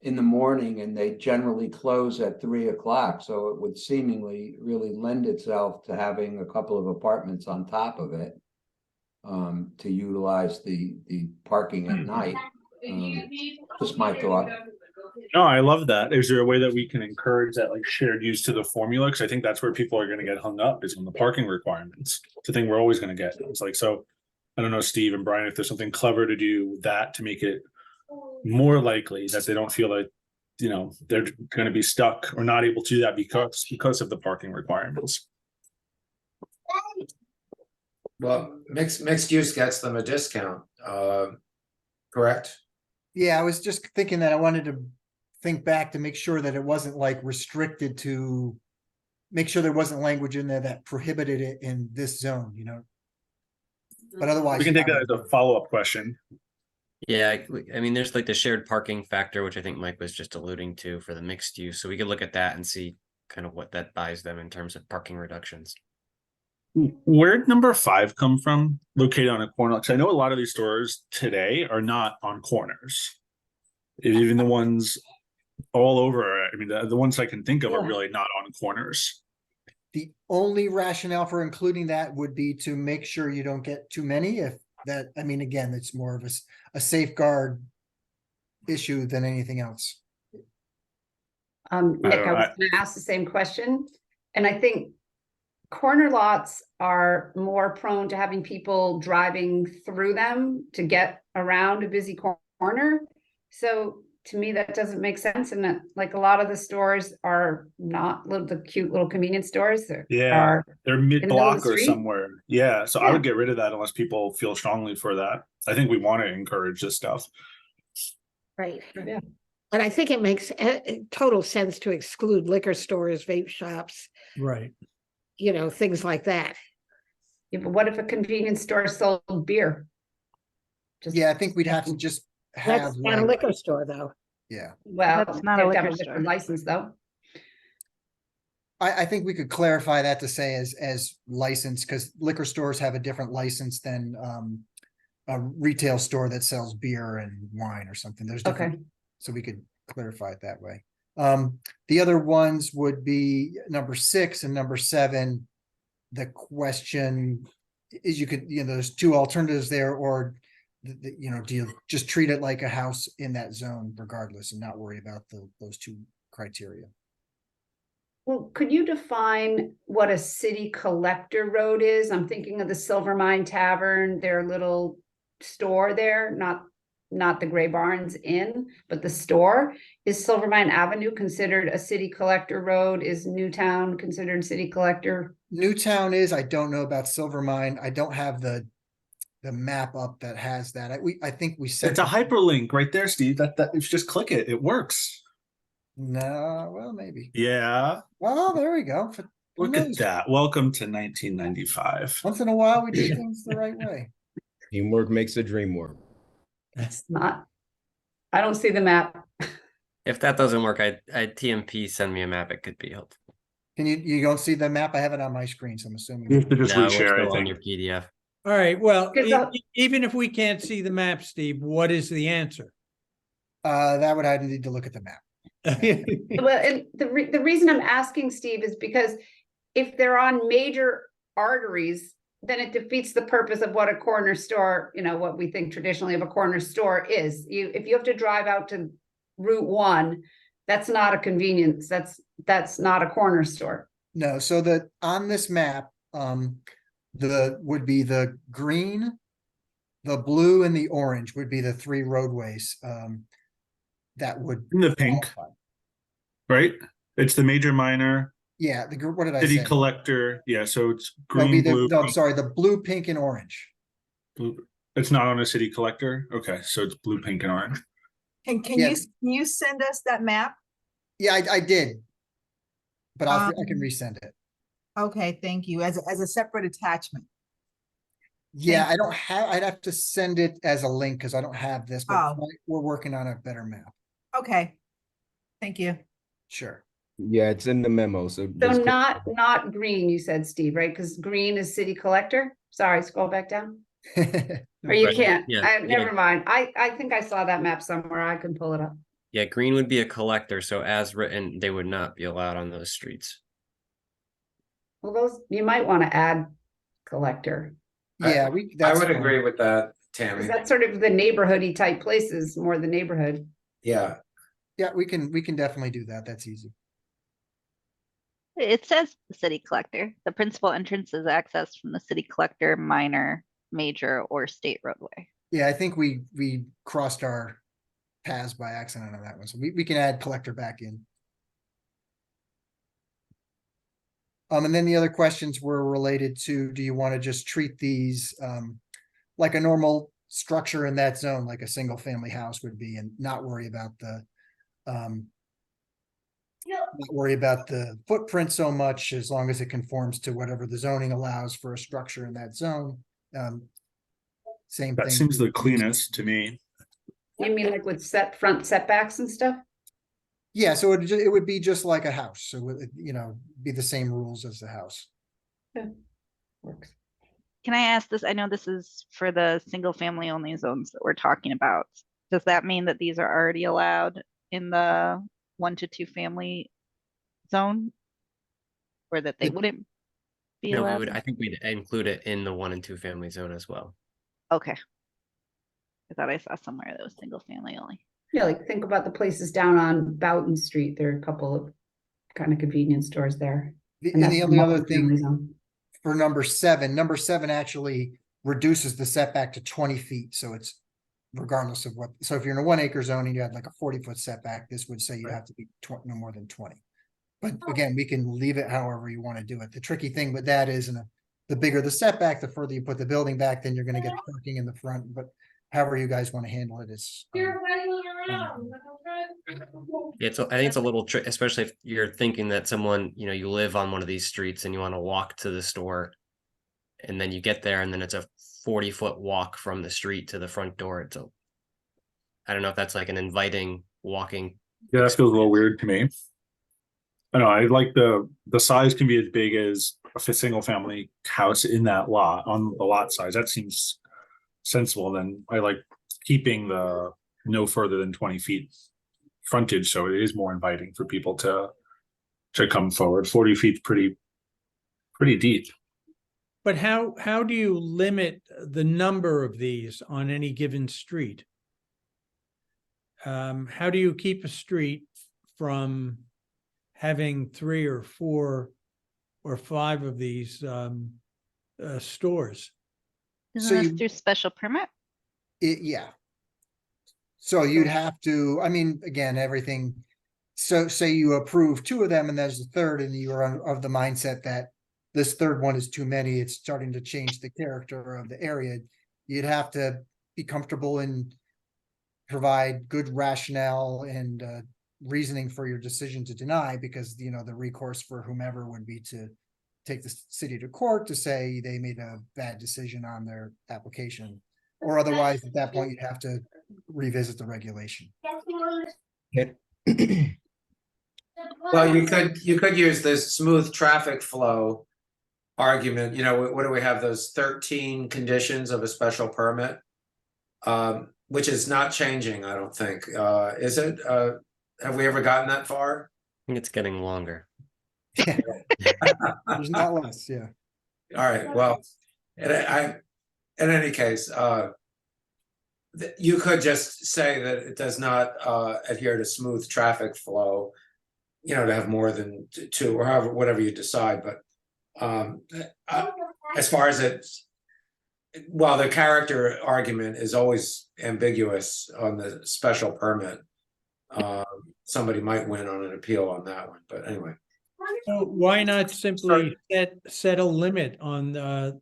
in the morning and they generally close at 3 o'clock. So it would seemingly really lend itself to having a couple of apartments on top of it to utilize the parking at night. Just my thought. No, I love that. Is there a way that we can encourage that like shared use to the formula? Because I think that's where people are going to get hung up, is on the parking requirements. It's the thing we're always going to get. It's like, so I don't know, Steve and Brian, if there's something clever to do with that to make it more likely that they don't feel like, they're going to be stuck or not able to do that because of the parking requirements. Well, mixed use gets them a discount, correct? Yeah, I was just thinking that I wanted to think back to make sure that it wasn't like restricted to, make sure there wasn't language in there that prohibited it in this zone, But otherwise. We can take that as a follow-up question. Yeah, I mean, there's like the shared parking factor, which I think Mike was just alluding to for the mixed use. So we could look at that and see kind of what that buys them in terms of parking reductions. Where'd number 5 come from? Located on a corner? Because I know a lot of these stores today are not on corners. Even the ones all over, I mean, the ones I can think of are really not on corners. The only rationale for including that would be to make sure you don't get too many. If that, I mean, again, it's more of a safeguard issue than anything else. Nick, I was gonna ask the same question, and I think corner lots are more prone to having people driving through them to get around a busy corner. So to me, that doesn't make sense. And that, like, a lot of the stores are not the cute little convenience stores. Yeah, they're the middle of mid-block the or street? somewhere. Yeah, so I Yeah. would get rid of that unless people feel strongly for that. I think we want to encourage this stuff. Right. Yeah. And I think it makes total sense to exclude liquor stores, vape shops, Right. you know, things like that. Yeah, but what if a convenience store sold beer? Just, Yeah, I think we'd have to just have That's not a like, liquor store, though. yeah. well, That's not a they'd have liquor liquor store. license though. I think we could clarify that to say as licensed, because liquor stores have a different license than a retail store that sells beer and wine or something. There's different, Okay. so we could clarify it that way. The other ones would be number 6 and number 7. The question is, you could, you know, there's 2 alternatives there, or you know, do you just treat it like a house in that zone regardless and not worry about those 2 criteria? Well, could you define what a city collector road is? I'm thinking of the Silver Mine Tavern, their little store there, not the Gray Barns Inn, but the store. Is Silver Mine Avenue considered a city collector road? Is Newtown considered city collector? Newtown is, I don't know about Silver Mine. I don't have the map up that has that. I think we said. It's a hyperlink right there, Steve. That if you just click it, it works. No, well, maybe. Yeah, Well, there we go. Who look at knows? that. Welcome to 1995. Once in a while, we do things the right way. Teamwork makes the dream work. That's not, I don't see the map. If that doesn't work, I TMP send me a map. It could be helpful. Can you don't see the map? I have it on my screen, so I'm assuming. You have to just No, we're reshare, I still on think. your PDF. All right, well, 'Cause, even if we can't see the map, Steve, what is the answer? That would, I'd need to look at the map. Well, and the reason I'm asking, Steve, is because if they're on major arteries, then it defeats the purpose of what a corner store, you know, what we think traditionally of a corner store is. If you have to drive out to Route 1, that's not a convenience. That's not a corner store. No, so on this map, would be the green, the blue, and the orange would be the 3 roadways. That would. In the pink, qualify. right? It's the major minor, Yeah, what did I city say? collector. Yeah, so it's That'd be green, blue, no, I'm pink, sorry, the blue, pink, and orange. blue. It's not on a city collector. Okay, so it's blue, pink, and orange. And can Yeah. you send us that map? Yeah, I did. But I can Um, resend it. Okay, thank you. As a separate attachment. Yeah, thank I don't have, I'd have to send it as a link because I don't have this, but Oh. we're working on a better map. Okay. Thank you. Sure. Yeah, it's in the memo, so. So just click- not green, you said, Steve, right? Because green is city collector. Sorry, scroll back down. Or you Right, can't. yeah, Never yeah. mind. I think I saw that map somewhere. I can pull it up. Yeah, green would be a collector, so as written, they would not be allowed on those streets. Well, those, you might want to add collector. Yeah, I that's would fine. agree with that, 'Cause Tammy. that's sort of the neighborhoody type places, more the neighborhood. Yeah, Yeah, we can definitely do that. That's easy. It says the city collector. The principal entrance is accessed from the city collector, minor, major, or state roadway. Yeah, I think we crossed our paths by accident on that one, so we can add collector back in. And then the other questions were related to, do you want to just treat these like a normal structure in that zone, like a single family house would be, and not worry about the not worry about the footprint so much, as long as it conforms to whatever the zoning allows for a structure in that zone. Same That thing. seems the cleanest to me. You mean like with front setbacks and stuff? Yeah, so it would be just like a house, so it, you know, be the same rules as the house. Works. Can I ask this? I know this is for the single family only zones that we're talking about. Does that mean that these are already allowed in the 1 to 2 family zone? Or that they It- wouldn't be No, we allowed? would, I think we'd include it in the 1 and 2 family zone as well. Okay. I thought I saw somewhere that was single family only. Yeah, like think about the places down on Boughton Street. There are a couple of kind of convenience stores there. The, And and that's the a only other multifamily thing, zone. for number 7. Number 7 actually reduces the setback to 20 feet, so it's regardless of what, so if you're in a 1 acre zone and you had like a 40-foot setback, this would say you have to be no more than 20. But again, we can leave it however you want to do it. The tricky thing with that is, the bigger the setback, the further you put the building back, then you're going to get parking in the front, but however you guys want to handle it is. It's, I think it's a little trick, especially if you're thinking that someone, you know, you live on one of these streets and you want to walk to the store. And then you get there and then it's a 40-foot walk from the street to the front door. It's I don't know if that's like an inviting walking. Yeah, that feels a little weird to me. I don't know, I like the size can be as big as a single family house in that lot, on the lot size. That seems sensible. Then I like keeping the no further than 20 feet frontage, so it is more inviting for people to come forward. 40 feet's pretty deep. But how do you limit the number of these on any given street? How do you keep a street from having 3 or 4 or 5 of these stores? Isn't this through special permit? Yeah. So you'd have to, I mean, again, everything. So say you approve 2 of them and there's a third and you're of the mindset that this third one is too many, it's starting to change the character of the area. You'd have to be comfortable and provide good rationale and reasoning for your decision to deny, because, you know, the recourse for whomever would be to take the city to court to say they made a bad decision on their application. Or otherwise, at that point, you'd have to revisit the regulation. Well, you could use this smooth traffic flow argument. You know, what do we have, those 13 conditions of a special permit? Which is not changing, I don't think. Is it? Have we ever gotten that far? I think it's getting longer. There's not less, yeah. All right, well, in any case, you could just say that it does not adhere to smooth traffic flow, you know, to have more than 2 or however, whatever you decide. But as far as it, well, the character argument is always ambiguous on the special permit. Somebody might win on an appeal on that one, but anyway. So why not simply set a limit on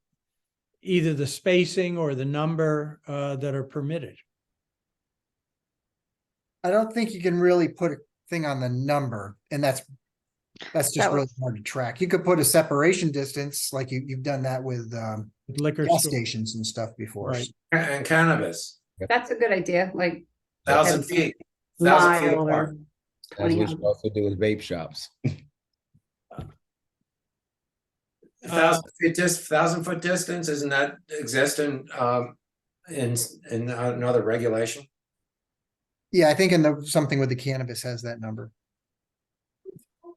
either the spacing or the number that are permitted? I don't think you can really put a thing on the number, and that's just really hard to track. You could put a separation distance, like you've done that with Liquor gas store. stations and stuff before. Right. And cannabis, That's a good idea, like 1,000 feet. 1,000 feet mile apart. or As we 20. should also do with vape shops. 1,000 foot distance, doesn't that exist in another regulation? Yeah, I think something with the cannabis has that number.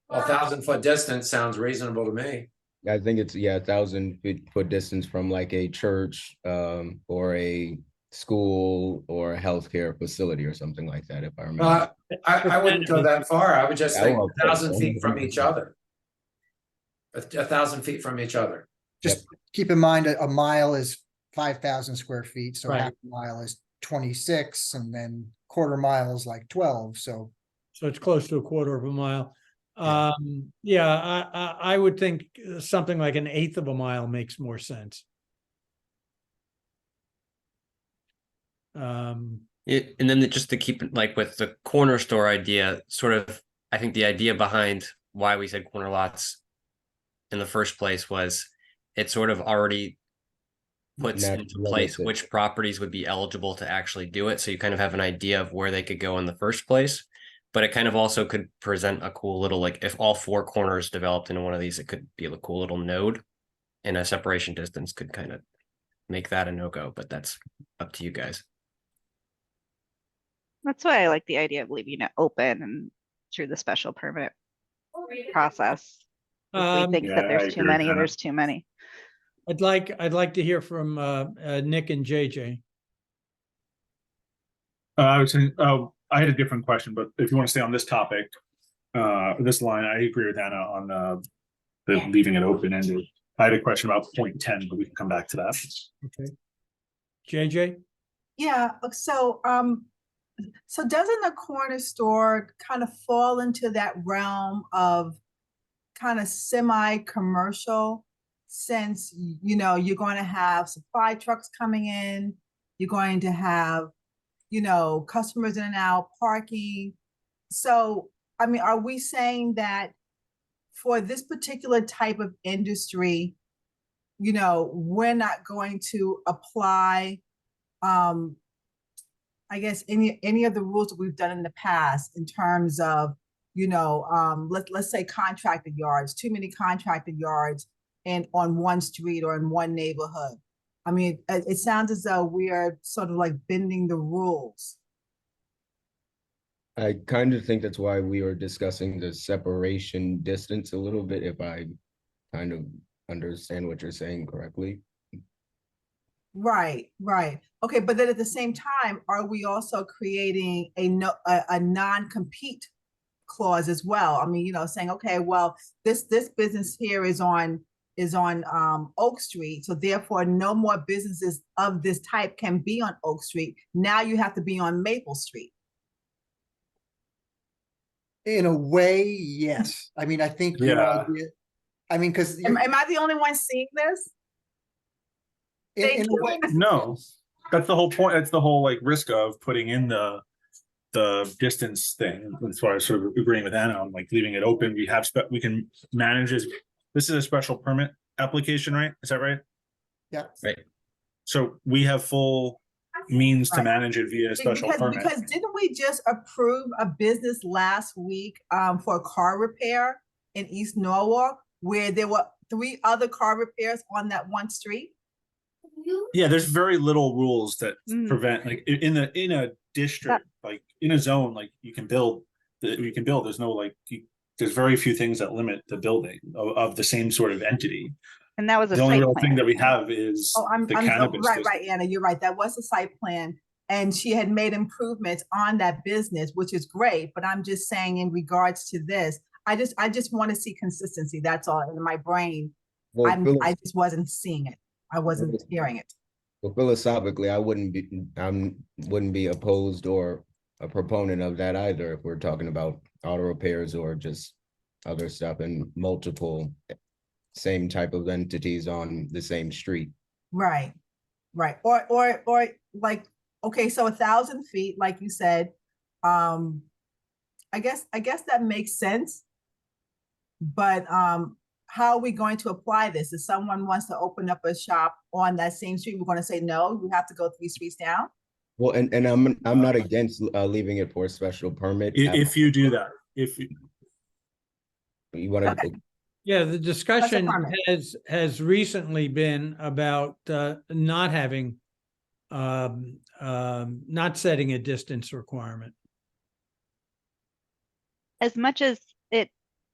1,000 foot distance sounds reasonable to me. I think it's 1,000 foot distance from like a church, or a school or a healthcare facility or something like that, if I remember. I wouldn't go that far. I would just Yeah, think well, 1,000 feet from each other. 1,000 feet from each other. Just keep in mind a mile is 5,000 square feet, so Right. half a mile is 26, and then quarter mile is like 12. So So it's close to a quarter of a mile. Yeah. I would think something like 1/8 of a mile makes more sense. And then just to keep it like with the corner store idea, sort of, I think the idea behind why we said corner lots in the first place was it sort of already puts Not into place limited. which properties would be eligible to actually do it. So you kind of have an idea of where they could go in the first place. But it kind of also could present a cool little, like if all 4 corners developed into one of these, it could be a cool little node. And a separation distance could kind of make that a no-go, but that's up to you guys. That's why I like the idea of leaving it open and through the special permit process. If we think Yeah, that I there's too agree with many, that. there's too many. I'd like to hear from Nick and JJ. I was saying, I had a different question, but if you want to stay on this topic, this line, I agree with Anna on the leaving it open ended. I had a question about 0.10, but we can come back to that. Okay. JJ? Yeah, so doesn't a corner store kind of fall into that realm of kind of semi-commercial, since, you know, you're going to have supply trucks coming in, you're going to have, you know, customers in and out, parking. So, I mean, are we saying that for this particular type of industry, you know, we're not going to apply, I guess, any of the rules that we've done in the past in terms of, you know, let's say contracted yards, too many contracted yards and on one street or in one neighborhood? I mean, it sounds as though we are sort of like bending the rules. I kind of think that's why we were discussing the separation distance a little bit, if I kind of understand what you're saying correctly. Right, right. Okay, but then at the same time, are we also creating a non-compete clause as well? I mean, you know, saying, okay, well, this business here is on Oak Street, so therefore no more businesses of this type can be on Oak Street. Now you have to be on Maple Street. In a way, yes. I mean, I think your Yeah. idea, I mean, because Am I the only one seeing this? in a way, No, that's the whole point. That's the whole like risk of putting in the distance thing. That's why I was sort of agreeing with Anna on like leaving it open. We can manage this. This is a special permit application, right? Is that right? yeah. Right. So we have full means to Right. manage it via a special permit. Because didn't we just approve a business last week for a car repair in East Norwalk, where there were 3 other car repairs on that one street? Yeah, there's very little rules that Mm. prevent, like in a district, like in a zone, like you can build. There's no like there's very few things that limit the building of the same sort of entity. And that was a The only site real thing plan. that we have is Oh, the cannabis. right, district. right, Anna, you're right. That was the site plan. And she had made improvements on that business, which is great, but I'm just saying in regards to this, I just want to see consistency. That's all. In my brain, Well, I just wasn't seeing it. I wasn't hearing it. well, philosophically, I wouldn't be opposed or a proponent of that either, if we're talking about auto repairs or just other stuff and multiple same type of entities on the same street. Right, right. Or like, okay, so 1,000 feet, like you said, I guess that makes sense. But how are we going to apply this? If someone wants to open up a shop on that same street, we're going to say, no, you have to go 3 streets down? Well, and I'm not against leaving it for a special permit. If you do that, if you, You want to, Okay. Yeah, the discussion permit. has recently been about not having not setting a distance requirement. As much as it,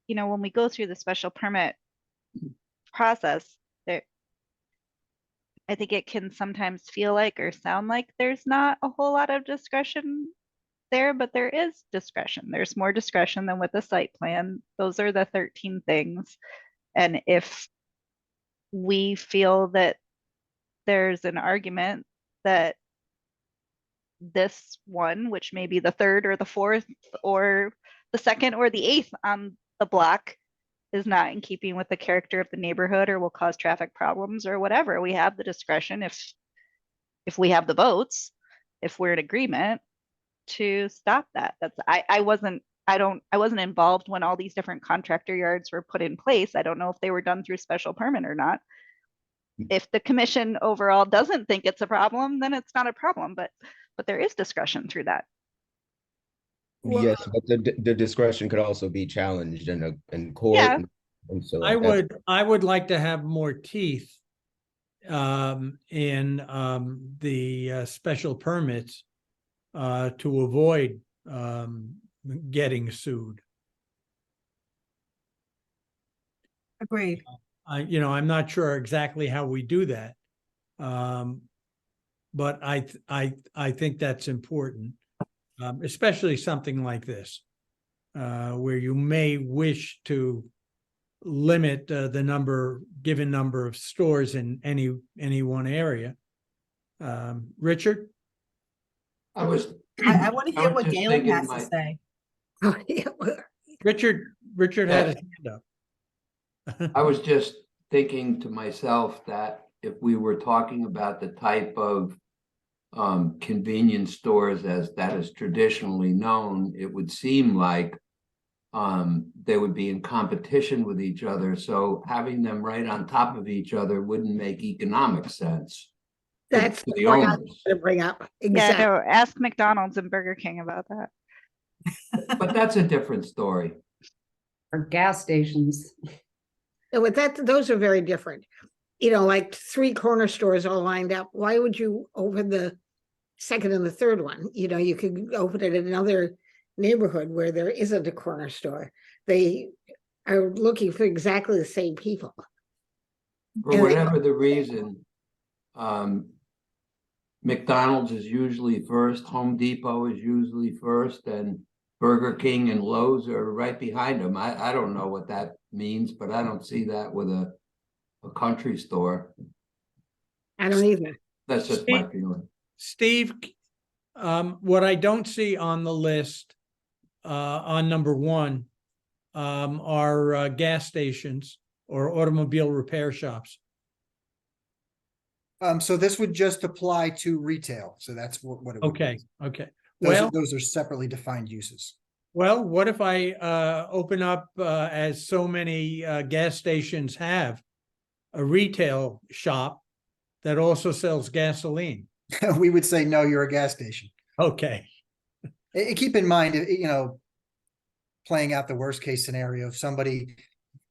you know, when we go through the special permit process, there, I think it can sometimes feel like or sound like there's not a whole lot of discretion there, but there is discretion. There's more discretion than with the site plan. Those are the 13 things. And if we feel that there's an argument that this one, which may be the 3rd or the 4th or the 2nd or the 8th on the block, is not in keeping with the character of the neighborhood or will cause traffic problems or whatever, we have the discretion if we have the votes, if we're in agreement, to stop that. I wasn't involved when all these different contractor yards were put in place. I don't know if they were done through special permit or not. If the commission overall doesn't think it's a problem, then it's not a problem, but there is discretion through that. yes, but the discretion could also be challenged in court. Yeah. And so I that's- would like to have more teeth in the special permits to avoid getting sued. Agreed. I'm not sure exactly how we do that. But I think that's important, especially something like this, where you may wish to limit the given number of stores in any one area. Richard? I was. I want to I hear was what just Galen thinking has to my- say. Oh, yeah, well, Richard had his hand up. I was just thinking to myself that if we were talking about the type of convenience stores as that is traditionally known, it would seem like they would be in competition with each other. So having them right on top of each other wouldn't make economic sense. that's to the the point I was owners. gonna bring up. Yeah, Exactly. no, ask McDonald's and Burger King about that. But that's a different story. Or gas stations. No, but those are very different. You know, like 3 corner stores all lined up. Why would you open the second and the third one? You know, you could open it in another neighborhood where there isn't a corner store. They are looking for exactly the same people. For And- whatever the reason, McDonald's is usually first, Home Depot is usually first, and Burger King and Lowe's are right behind them. I don't know what that means, but I don't see that with a country store. I don't either. That's just my feeling. Steve, what I don't see on the list on number 1 are gas stations or automobile repair shops. So this would just apply to retail. So that's what it would be. Okay, okay. Those, Well, those are separately defined uses. well, what if I open up, as so many gas stations have, a retail shop that also sells gasoline? We would say, no, you're a gas station. Okay, And keep in mind, you know, playing out the worst case scenario, if somebody,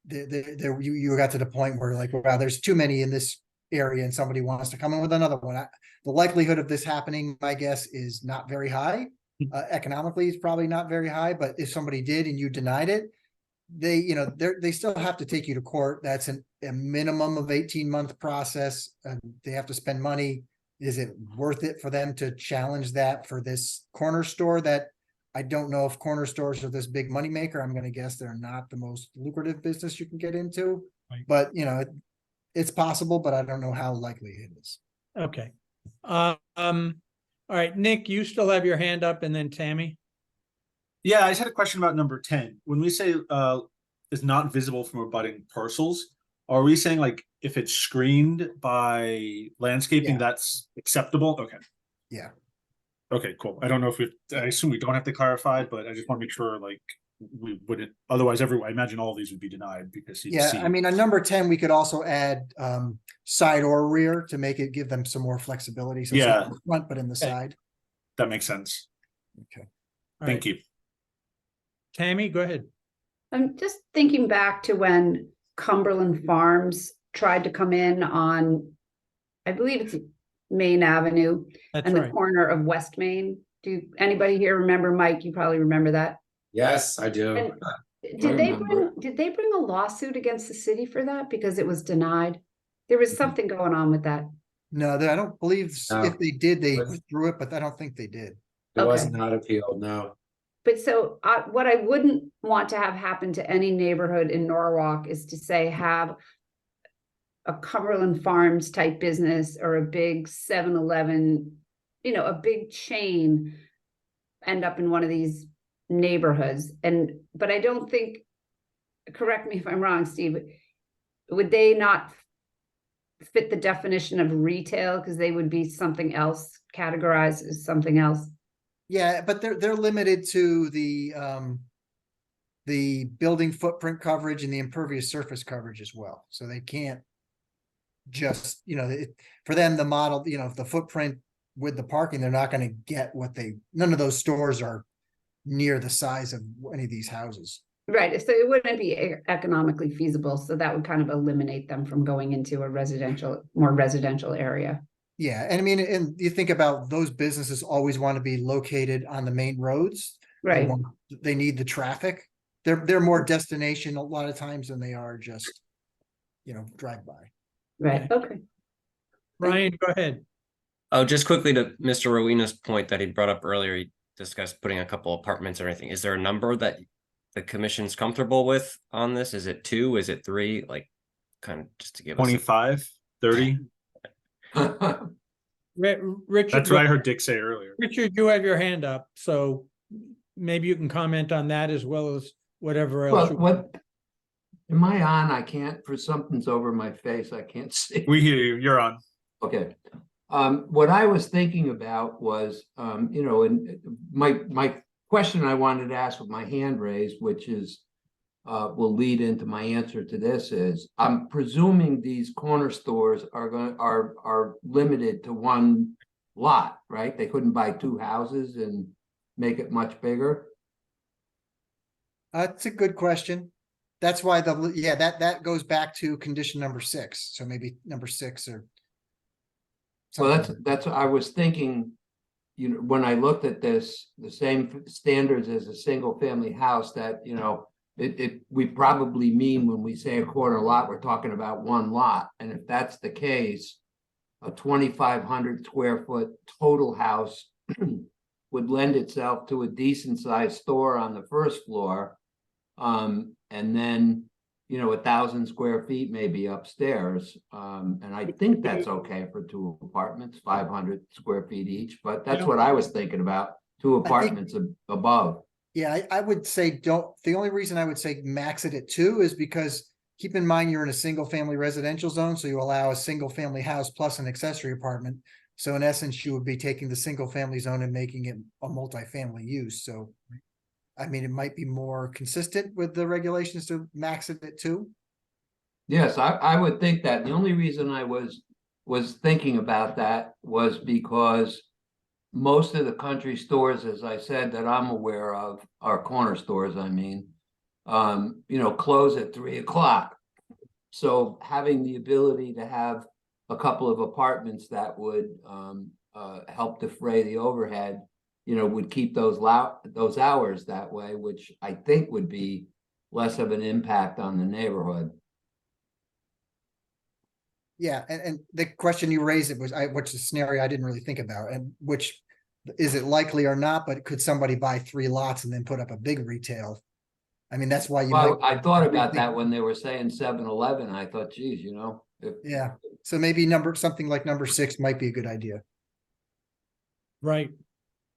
you got to the point where like, wow, there's too many in this area and somebody wants to come in with another one. The likelihood of this happening, my guess, is not very high. Economically, it's probably not very high, but if somebody did and you denied it, they still have to take you to court. That's a minimum of 18-month process. They have to spend money. Is it worth it for them to challenge that for this corner store that I don't know if corner stores are this big moneymaker? I'm going to guess they're not the most lucrative business you can get into, Right. but it's possible, but I don't know how likely it is. okay. All right, Nick, you still have your hand up, and then Tammy? Yeah, I just had a question about number 10. When we say is not visible from abutting parcels, are we saying like if it's screened by landscaping, Yeah. that's acceptable? Okay. Yeah. Okay, cool. I don't know if I assume we don't have to clarify, but I just want to make sure like we wouldn't, otherwise I imagine all of these would be denied because Yeah, I mean, on number 10, we could also add side or rear to give them some more flexibility. So it's not Yeah. in the front, but in the Okay. side. that makes sense. Okay. All Thank right. you. Tammy, go ahead. I'm just thinking back to when Cumberland Farms tried to come in on, I believe it's Main Avenue That's and the right. corner of West Main. Do anybody here remember, Mike? You probably remember that. Yes, I do. And remember. did they bring a lawsuit against the city for that because it was denied? There was something going on with that. No, I don't believe No. if they did, they Was- withdrew it, but I don't think they did. It was Okay. not appealed, no. But so what I wouldn't want to have happen to any neighborhood in Norwalk is to say have a Cumberland Farms type business or a big 7-Eleven, a big chain end up in one of these neighborhoods. But I don't think, correct me if I'm wrong, Steve, would they not fit the definition of retail because they would be something else, categorized as something else? Yeah, but they're limited to the building footprint coverage and the impervious surface coverage as well. So they can't just, for them, the model, the footprint with the parking, they're not going to get none of those stores are near the size of any of these houses. Right, so it wouldn't be economically feasible, so that would kind of eliminate them from going into a more residential area. Yeah, and I mean, and you think about those businesses always want to be located on the main roads. Right, They need the traffic. They're more destination a lot of times than they are just, drive by. right, okay. Brian, go ahead. Oh, just quickly to Mr. Rowena's point that he brought up earlier, he discussed putting a couple apartments or anything. Is there a number that the commission's comfortable with on this? Is it 2? Is it 3? Like, kind of just to give us. 25, 30. Richard. That's what I heard Dick say earlier. Richard, you have your hand up, so maybe you can comment on that as well as whatever else. Well, what, am I on? I can't, for something's over my face, I can't see. We hear you. You're on. Okay. What I was thinking about was, you know, and my question I wanted to ask with my hand raised, which is, will lead into my answer to this is, I'm presuming these corner stores are limited to one lot, right? They couldn't buy 2 houses and make it much bigger. That's a good question. That's why that goes back to condition number 6. So maybe number 6 or. Well, something. that's what I was thinking, you know, when I looked at this, the same standards as a single family house that, you know, we probably mean when we say a corner lot, we're talking about one lot. And if that's the case, a 2,500 square foot total house would lend itself to a decent sized store on the first floor. And then, you know, 1,000 square feet maybe upstairs. And I think that's okay for 2 apartments, 500 square feet each, but that's what I was thinking about, 2 apartments above. Yeah, I would say the only reason I would say max it at 2 is because keep in mind you're in a single family residential zone, so you allow a single family house plus an accessory apartment. So in essence, you would be taking the single family zone and making it a multifamily use. So I mean, it might be more consistent with the regulations to max it at 2. Yes, I would think that. The only reason I was thinking about that was because most of the country stores, as I said, that I'm aware of, are corner stores, I mean, you know, close at 3 o'clock. So having the ability to have a couple of apartments that would help defray the overhead, you know, would keep those hours that way, which I think would be less of an impact on the neighborhood. Yeah, and the question you raised it was, which the scenario I didn't really think about, and which is it likely or not, but could somebody buy 3 lots and then put up a big retail? I mean, that's why you Well, might. I thought about that when they were saying 7-Eleven. I thought, geez, you know. Yeah, so maybe something like number 6 might be a good idea. Right.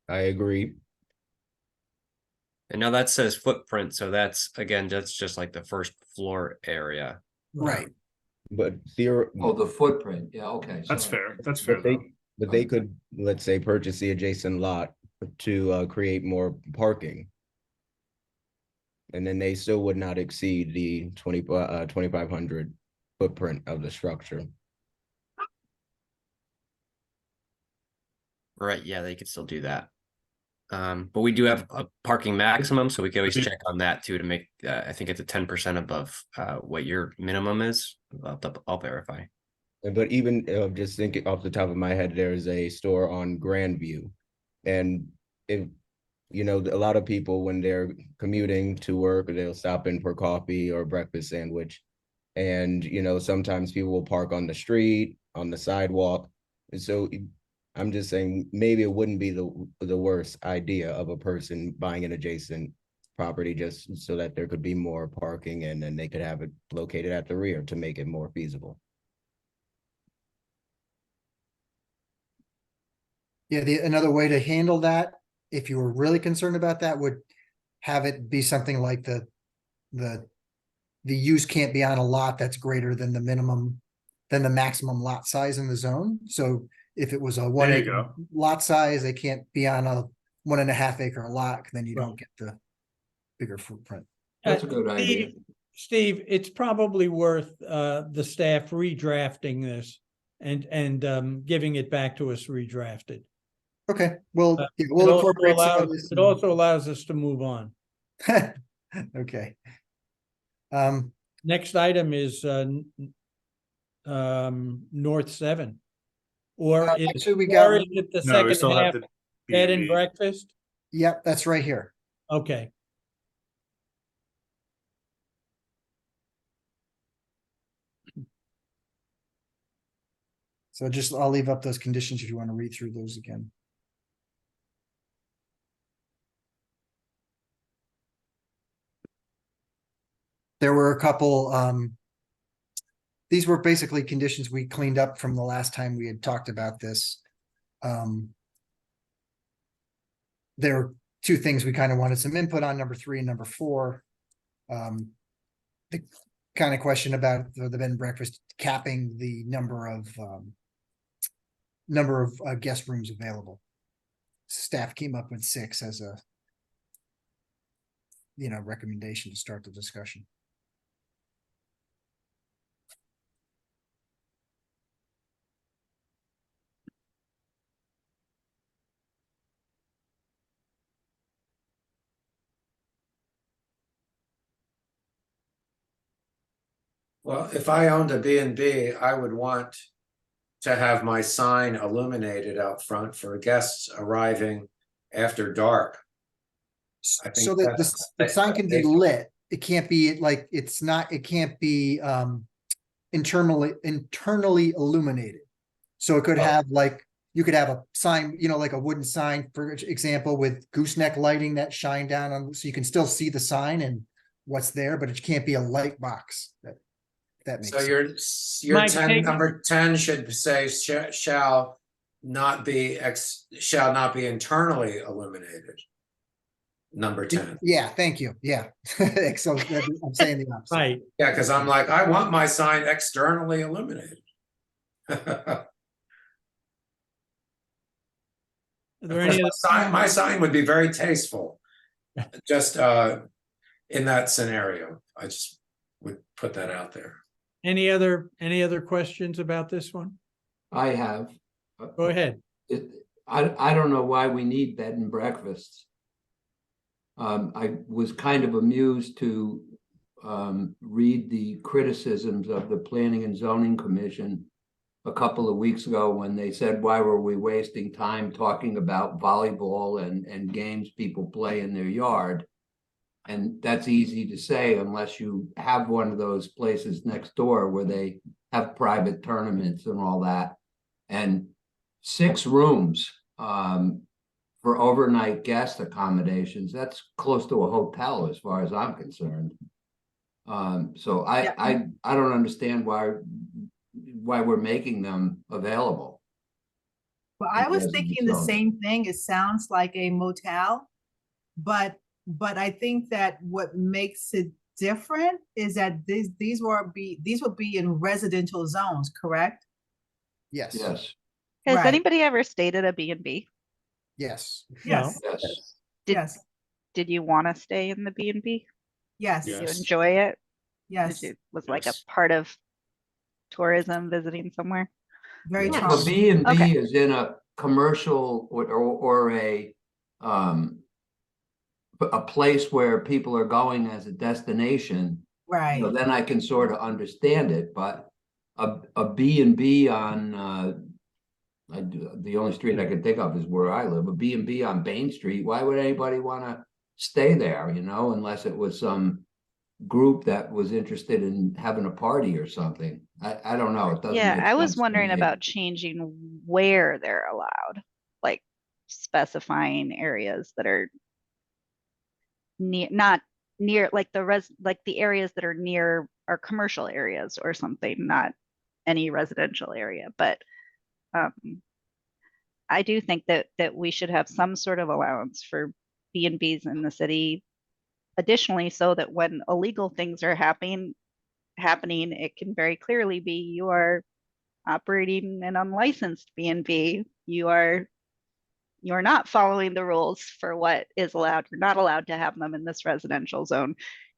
I agree. And now that says footprint, so that's just like the first floor area. Right. But Oh, the footprint. Yeah, okay. That's sorry. fair. That's fair. but they could, let's say, purchase the adjacent lot to create more parking. And then they still would not exceed the 2,500 footprint of the structure. Right, yeah, they could still do that. But we do have a parking maximum, so we can always check on that too to make, I think it's a 10% above what your minimum is. I'll verify. But even just thinking off the top of my head, there's a store on Grandview. And if, you know, a lot of people, when they're commuting to work, they'll stop in for coffee or breakfast sandwich. And, you know, sometimes people will park on the street, on the sidewalk. And so I'm just saying, maybe it wouldn't be the worst idea of a person buying an adjacent property just so that there could be more parking, and then they could have it located at the rear to make it more feasible. Yeah, another way to handle that, if you were really concerned about that, would have it be something like the use can't be on a lot that's greater than the maximum lot size in the zone. So if it was a 1 acre lot size, they can't be on a 1.5 acre lot, then you don't get the bigger footprint. That's a good idea. Steve, it's probably worth the staff redrafting this and giving it back to us redrafted. Okay, well, we'll incorporate some of this. It also allows us to move on. Okay. Next item is North 7. Or actually, we got. or is it the No, we second still half, have the bed and B&B. breakfast? Yep, that's right here. Okay. So I'll leave up those conditions if you want to read through those again. There were a couple, these were basically conditions we cleaned up from the last time we had talked about this. There were two things we kind of wanted some input on, number 3 and number 4. The kind of question about the bed and breakfast capping the number of guest rooms available. Staff came up with 6 as a recommendation to start the discussion. Well, if I owned a B&B, I would want to have my sign illuminated out front for guests arriving after dark. I think So that the sign can be lit. It can't be like, it can't be internally illuminated. So it could have like, you could have a sign, like a wooden sign, for example, with gooseneck lighting that shine down on, so you can still see the sign and what's there, but it can't be a light box. That makes So sense. your Mike, 10, number 10 should say shall not be internally illuminated. Number 10. Yeah, thank you. Yeah. So I'm saying the opposite. Right. Yeah, because I'm like, I want my sign externally illuminated. Are there any other? My sign would be very tasteful. Just in that scenario, I just would put that out there. Any other questions about this one? I have. Go ahead. I don't know why we need bed and breakfasts. I was kind of amused to read the criticisms of the Planning and Zoning Commission a couple of weeks ago when they said, why were we wasting time talking about volleyball and games people play in their yard? And that's easy to say unless you have one of those places next door where they have private tournaments and all that. And 6 rooms for overnight guest accommodations, that's close to a hotel as far as I'm concerned. So I don't understand why we're making them available. Well, I was Because of thinking the zoning. same thing. It sounds like a motel, but I think that what makes it different is that these will be in residential zones, correct? Yes. Yes, Has Right. anybody ever stayed at a B&B? Yes. Yes, yes. Did- yes, Did you want to stay in the B&B? yes, Did you Yes. enjoy it? yes. Did you, was like a Yes. part of tourism visiting somewhere? Very Yeah. A charming. B&B Okay. is in a commercial or a place where people are going as a destination. Right. So then I can sort of understand it, but a B&B on the only street I can think of is where I live, a B&B on Bain Street. Why would anybody want to stay there, unless it was some group that was interested in having a party or something? I don't know. It doesn't Yeah, make I was sense to wondering me. about changing where they're allowed, like specifying areas that are not near, like the areas that are near our commercial areas or something, not any residential area. But I do think that we should have some sort of allowance for B&Bs in the city. Additionally, so that when illegal things are happening, it can very clearly be you are operating an unlicensed B&B. You're not following the rules for what is allowed. You're not allowed to have them in this residential zone.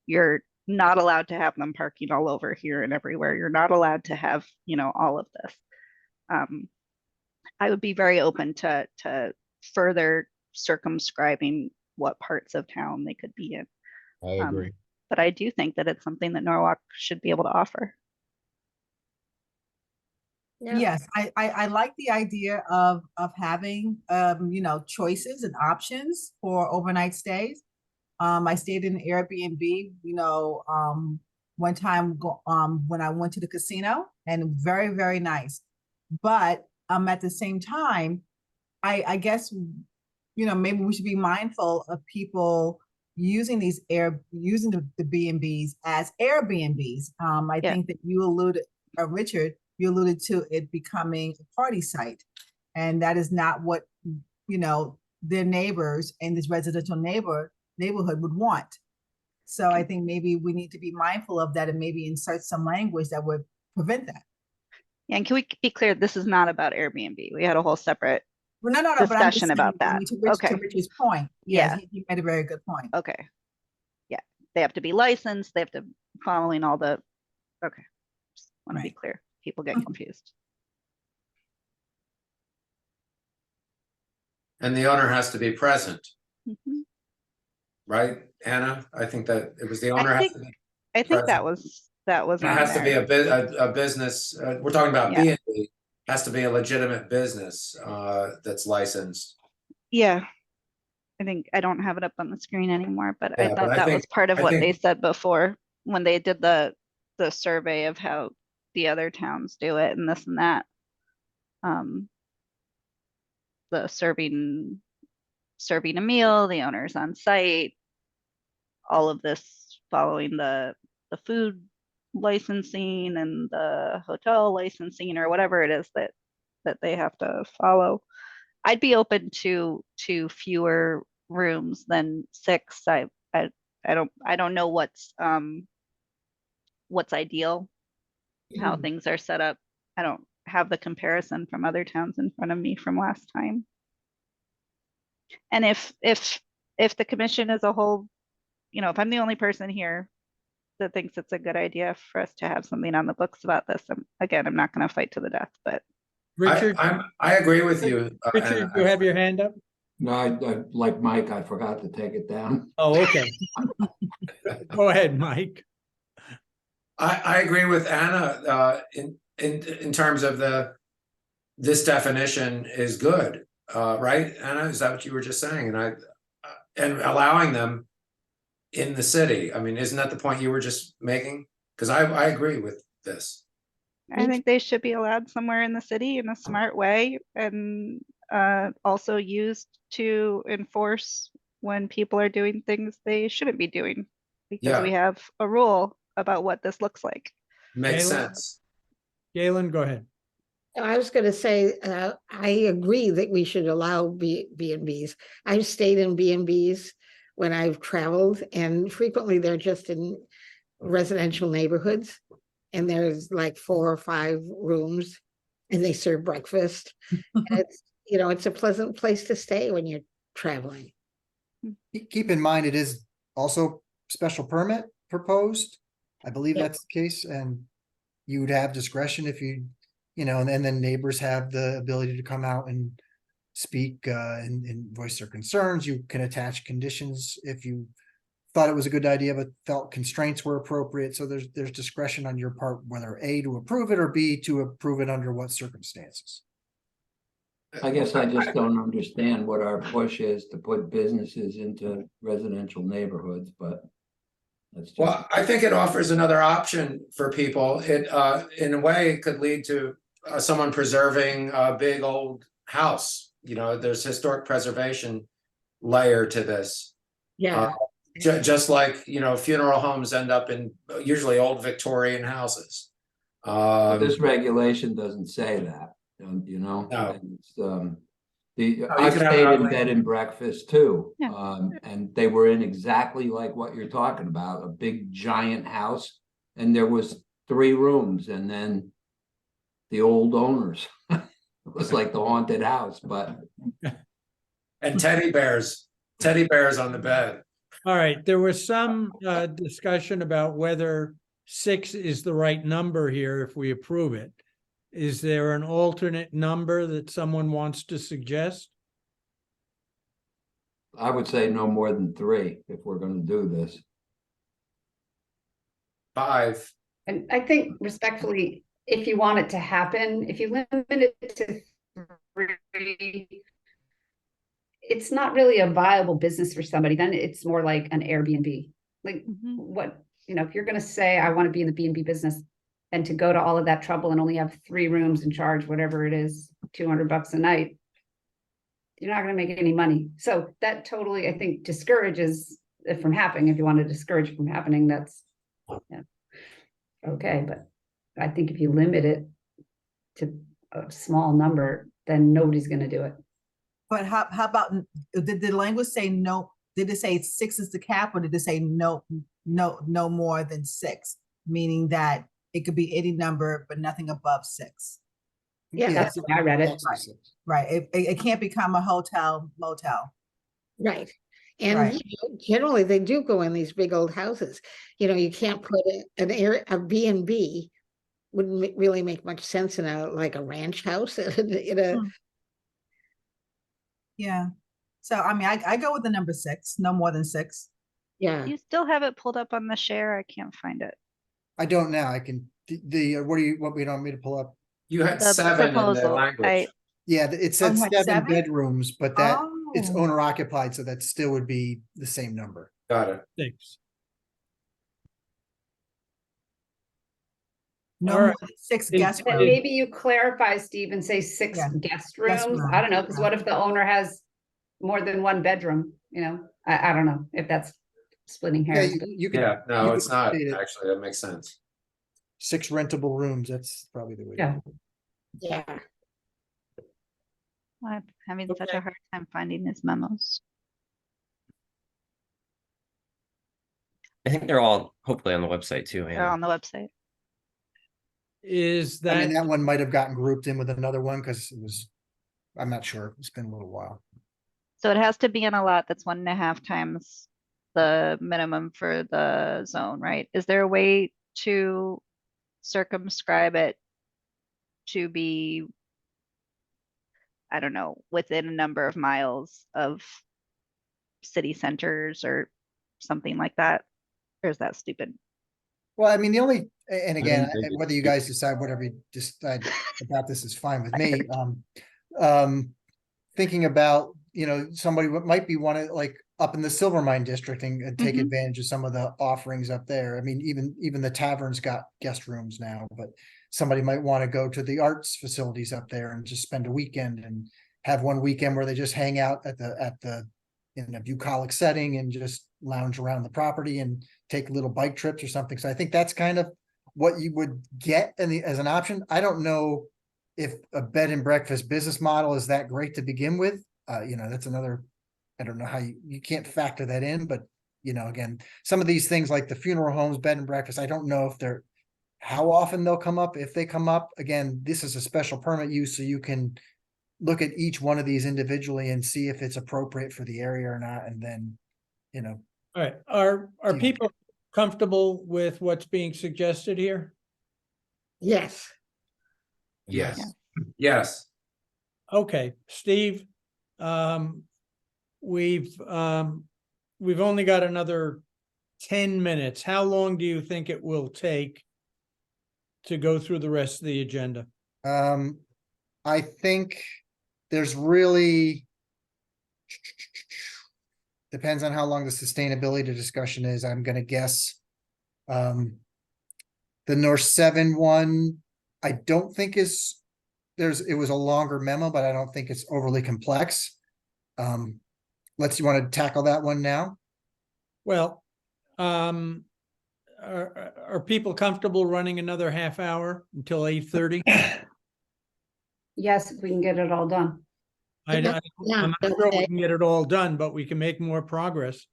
You're not allowed to have them parking all over here and everywhere. You're not allowed to have, all of this. I would be very open to further circumscribing what parts of town they could be in. I agree. But I do think that it's something that Norwalk should be able to offer. No. Yes, I like the idea of having choices and options for overnight stays. I stayed in an Airbnb, one time when I went to the casino, and very, very nice. But at the same time, I guess maybe we should be mindful of people using using the B&Bs as Airbnbs. I Yeah. think that you alluded, Richard, you alluded to it becoming a party site. And that is not what, their neighbors in this residential neighborhood would want. So I think maybe we need to be mindful of that and maybe insert some language that would prevent that. Yeah, and can we be clear, this is not about Airbnb. We had a whole separate, Well, no, but I'm just discussion saying, about I mean, that. to Okay. Richard's point. Yeah. Yes, he made a very good point. okay. Yeah, they have to be licensed, they have to following all the, okay. Just want to be Right. clear. People get confused. And the owner has to be present, Mhm. right, Anna? I think that it was the I owner has think- to be. I think that Present. was It on has to be there. a business, we're talking about Yeah. B&B, has to be a legitimate business, that's licensed. Yeah. I think I don't have it up on the screen anymore, but I Yeah, but thought I that think- was part of I what think- they said before when they did the survey of how the other towns do it and this and that. The serving a meal, the owners on site, all of this following the food licensing and the hotel licensing or whatever it is that they have to follow. I'd be open to fewer rooms than 6. I don't know what's ideal, how things are set up. I don't have the comparison from other towns in front of me from last time. And if the commission as a whole, if I'm the only person here that thinks it's a good idea for us to have something on the books about this, I'm not going to fight to the death, but Richard, I agree with you. Richard, Anna. you have your hand up? No, I like Mike, I forgot to take it down. Oh, okay. Go ahead, Mike. I agree with Anna, in terms of this definition is good, right? Anna, is that what you were just saying? And allowing them in the city. I mean, isn't that the point you were just making? Because I agree with this. I think they should be allowed somewhere in the city in a smart way and also used to enforce when people are doing things they shouldn't be doing because Yeah. we have a rule about what this looks like. Makes Galen? sense. Galen, go ahead. I was going to say, I agree that we should allow B&Bs. I've stayed in B&Bs when I've traveled, and frequently they're just in residential neighborhoods. And there's like 4 or 5 rooms, and they serve breakfast. And it's a pleasant place to stay when you're traveling. Keep in mind, it is also special permit proposed. I believe Yep. that's the case, and you would have discretion if and then neighbors have the ability to come out and speak and voice their concerns. You can attach conditions if you thought it was a good idea, but felt constraints were appropriate. So there's discretion on your part, whether A, to approve it, or B, to approve it under what circumstances. I guess I just don't understand what our push is to put businesses into residential neighborhoods, but that's just. Well, I think it offers another option for people. It, in a way, it could lead to someone preserving a big old house. There's historic preservation layer to this. Yeah. Just like, funeral homes end up in usually old Victorian houses. This regulation doesn't say that, No. It's, you I've could have stayed an in ugly- bed and breakfast too. Yeah. And they were in exactly like what you're talking about, a big giant house. And there was 3 rooms, and then the old owners. It was like the haunted house, but And teddy bears on the bed. All right, there was some discussion about whether 6 is the right number here if we approve it. Is there an alternate number that someone wants to suggest? I would say no more than 3 if we're gonna do this. 5. And I think respectfully, if you want it to happen, if you limit it to 3, it's not really a viable business for somebody. Then it's more like an Airbnb. Like what, if you're going to say, I want to be in the B&B business, and to go to all of that trouble and only have 3 rooms and charge whatever it is, $200 a night, you're not going to make any money. So that totally, I think, discourages it from happening. If you want to discourage it from happening, that's, yeah. Okay, but I think if you limit it to a small number, then nobody's gonna do it. But how about, did the language say no, did it say 6 is the cap, or did it say no more than 6? Meaning that it could be any number, but nothing above 6. Yeah, That's the way I read it. Right, it can't become a hotel motel. right. And Right. you know, generally, they do go in these big old houses. You know, you can't put a B and B wouldn't really make much sense in like a ranch house in a, Hmm. Yeah, so I mean, I go with the number 6, no more than 6. yeah. You still have it pulled up on the share? I can't find it. I don't now, I can, what do you want me to pull up? You had The 7 in the proposal, language. Yeah, it said you had 7 7? bedrooms, but that it's Oh. owner occupied, so that still would be the same number. Got it. 6. No All more right. than 6 Is- guest And rooms. maybe you clarify, Steve, and say 6 Yeah, guest guest rooms. room, I don't know, because yeah. what if the owner has more than one bedroom, you know? I don't know if that's splitting Yeah, hairs. but- you could. Yeah, no, you it's could not, state it. actually, that makes sense. 6 rentable rooms, that's probably the way. to Yeah. do it. Yeah. I'm having such Okay. a hard time finding these memos. I think they're all hopefully on the website too, They're Anna. on the website. Is I mean, that, that one might have gotten grouped in with another one because it was, I'm not sure, it's been a little while. So it has to be in a lot that's 1.5 times the minimum for the zone, right? Is there a way to circumscribe it to be, I don't know, within a number of miles of city centers or something like that? Or is that stupid? Well, I mean, the only, and I again, don't think it's whether you guys decide whatever you decide about this is fine with me. Thinking about, you know, somebody might be wanting, like, up in the Silvermine district and take Mhm. advantage of some of the offerings up there. I mean, even the tavern's got guest rooms now, but somebody might want to go to the arts facilities up there and just spend a weekend and have one weekend where they just hang out at the in a bucolic setting and just lounge around the property and take little bike trips or something. So I think that's kind of what you would get as an option. I don't know if a bed and breakfast business model is that great to begin with. You know, that's another, I don't know how you can't factor that in, but you know, again, some of these things like the funeral homes, bed and breakfast, I don't know if they're, how often they'll come up. If they come up, again, this is a special permit use, so you can look at each one of these individually and see if it's appropriate for the area or not. And then, you know, all right, are Yeah. people comfortable with what's being suggested here? Yes. Yes. Yes. Okay, Steve, we've only got another 10 minutes. How long do you think it will take to go through the rest of the agenda? I think there's really depends on how long the sustainability discussion is. I'm gonna guess the North 7 one, I don't think is it was a longer memo, but I don't think it's overly complex. You want to tackle that one now? Well, are people comfortable running another half hour until 8:30? Yes, if we can get it all done. I'm Yeah, not sure we okay. can get it all done, but we can make more progress.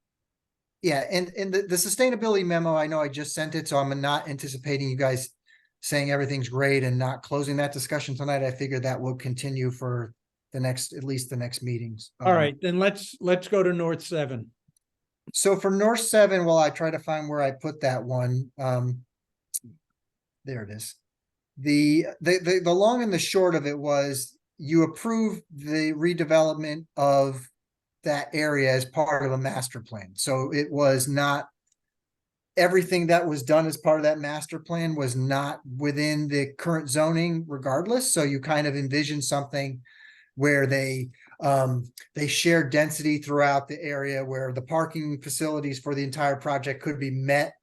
Yeah, and the sustainability memo, I know I just sent it, so I'm not anticipating you guys saying everything's great and not closing that discussion tonight. I figured that will continue for at least the next meetings. All right, then let's go to North 7. So for North 7, while I try to find where I put that one, there it is. The long and the short of it was you approved the redevelopment of that area as part of a master plan. So it was not everything that was done as part of that master plan was not within the current zoning regardless. So you kind of envision something where they share density throughout the area, where the parking facilities for the entire project could be met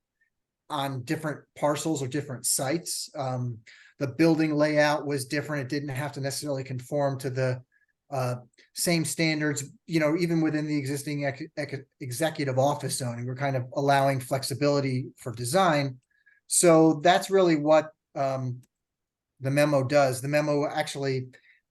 on different parcels or different sites. The building layout was different. It didn't have to necessarily conform to the same standards, even within the existing executive office zoning, we're kind of allowing flexibility for design. So that's really what the memo does. The memo actually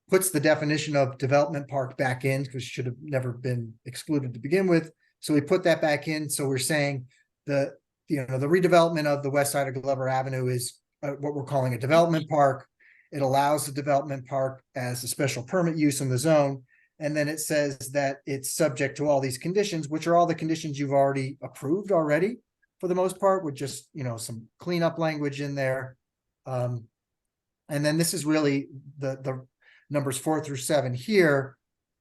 puts the definition of development park back in, because it should have never been excluded to begin with. So we put that back in. So we're saying the redevelopment of the west side of Glover Avenue is what we're calling a development park. It allows the development park as a special permit use in the zone. And then it says that it's subject to all these conditions, which are all the conditions you've already approved already, for the most part, with just, some cleanup language in there. And then this is really the numbers 4 through 7 here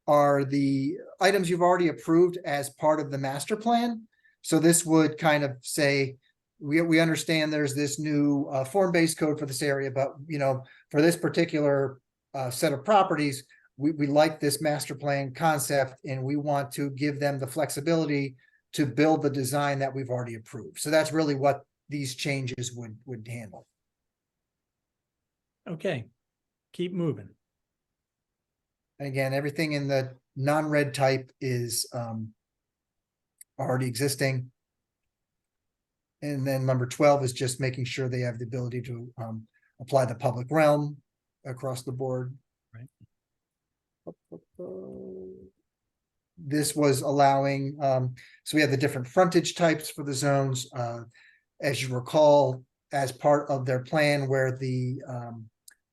are the items you've already approved as part of the master plan. So this would kind of say, we understand there's this new form-based code for this area, but for this particular set of properties, we like this master plan concept, and we want to give them the flexibility to build the design that we've already approved. So that's really what these changes would handle. Okay, keep moving. And again, everything in the non-red type is already existing. And then number 12 is just making sure they have the ability to apply the public realm across the board. Right. This was allowing, so we have the different frontage types for the zones. As you recall, as part of their plan where the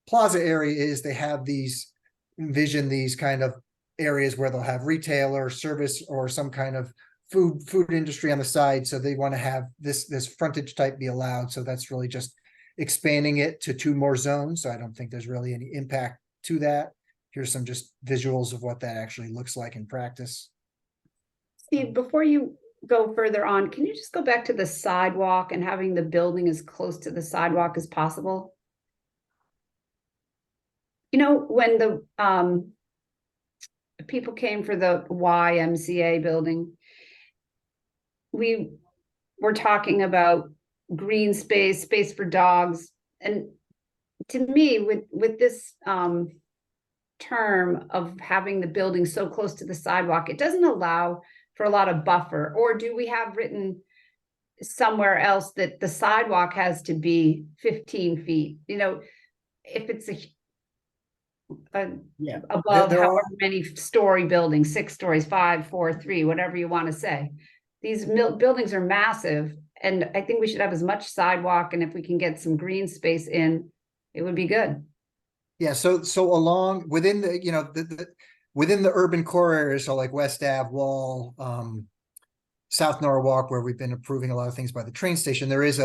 plaza area is, they have envision these kind of areas where they'll have retail or service or some kind of food industry on the side. So they want to have this frontage type be allowed. So that's really just expanding it to 2 more zones. So I don't think there's really any impact to that. Here's some just visuals of what that actually looks like in practice. Steve, before you go further on, can you just go back to the sidewalk and having the building as close to the sidewalk as possible? When the people came for the YMCA building, we were talking about green space for dogs. And to me, with this term of having the building so close to the sidewalk, it doesn't allow for a lot of buffer. Or do we have written somewhere else that the sidewalk has to be 15 feet? If it's above however many story building, 6 stories, 5, 4, 3, whatever you want to say. These buildings are massive, and I think we should have as much sidewalk, and if we can get some green space in, it would be good. Yeah, so along within the within the urban core areas, so like West Ave, Wall, South Norwalk, where we've been approving a lot of things by the train station, there is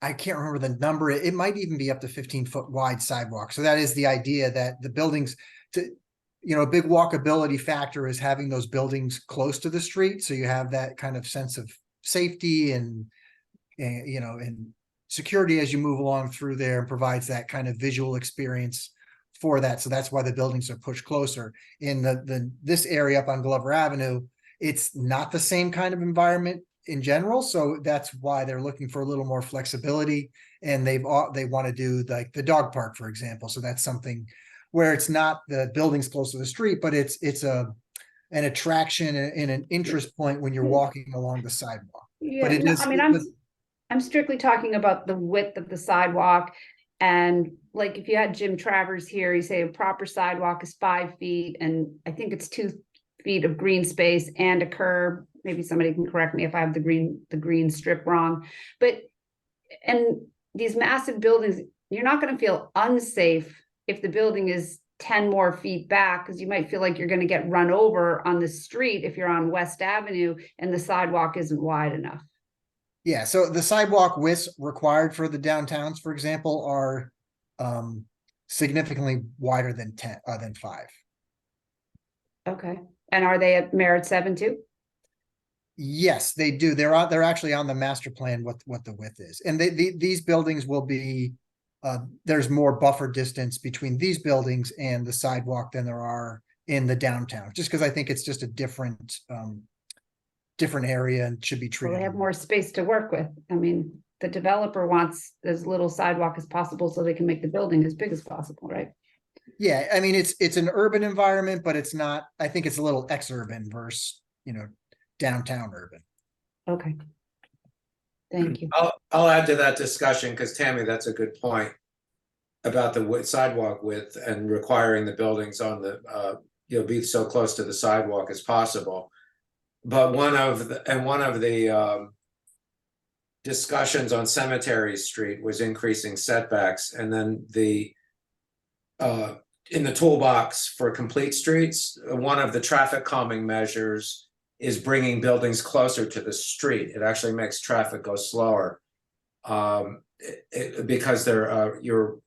I can't remember the number. It might even be up to 15-foot wide sidewalk. So that is the idea that the buildings, a big walkability factor is having those buildings close to the street. So you have that kind of sense of safety and security as you move along through there, and provides that kind of visual experience for that. So that's why the buildings are pushed closer. In this area up on Glover Avenue, it's not the same kind of environment in general. So that's why they're looking for a little more flexibility, and they want to do like the dog park, for example. So that's something where it's not the buildings close to the street, but it's an attraction and an interest point when you're walking along the sidewalk. Yeah, But it is, I'm strictly talking about the width of the sidewalk. And like if you had Jim Travers here, you say a proper sidewalk is 5 feet, and I think it's 2 feet of green space and a curb. Maybe somebody can correct me if I have the green strip wrong. And these massive buildings, you're not going to feel unsafe if the building is 10 more feet back, because you might feel like you're going to get run over on the street if you're on West Avenue and the sidewalk isn't wide enough. yeah. So the sidewalk widths required for the downtowns, for example, are significantly wider than 5. Okay. And are they at Merit 7 too? Yes, they do. They're actually on the master plan what the width is, and these buildings will be. There's more buffer distance between these buildings and the sidewalk than there are in the downtown, just because I think it's just a different area and should be Well, treated. they have more space to work with. I mean, the developer wants as little sidewalk as possible so they can make the building as big as possible, right? Yeah, I mean, it's an urban environment, but it's not, I think it's a little ex-urban versus, downtown urban. Okay. Thank you. I'll add to that discussion, because Tammy, that's a good point about the sidewalk width and requiring the buildings on the, be so close to the sidewalk as possible. But one of the discussions on Cemetery Street was increasing setbacks, and then in the toolbox for complete streets, one of the traffic calming measures is bringing buildings closer to the street. It actually makes traffic go slower. Because your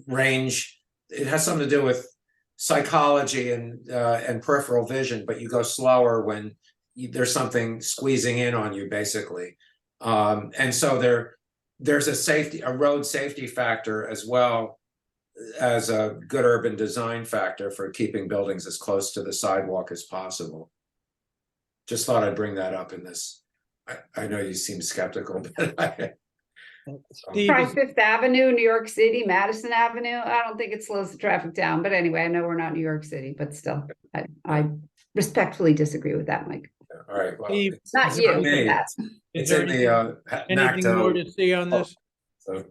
range, it has something to do with psychology and peripheral vision, but you go slower when there's something squeezing in on you, basically. And so there's a road safety factor as well as a good urban design factor for keeping buildings as close to the sidewalk as possible. Just thought I'd bring that up in this. I know you seem skeptical, but Steve, Try Fifth Avenue, New York City, Madison Avenue. I don't think it slows the traffic down, but anyway, I know we're not New York City, but still, I respectfully disagree with that, Mike. all right. Well, Steve, it's Not not you, me. but that. is It's there in the anything more NACTO. to see on this? So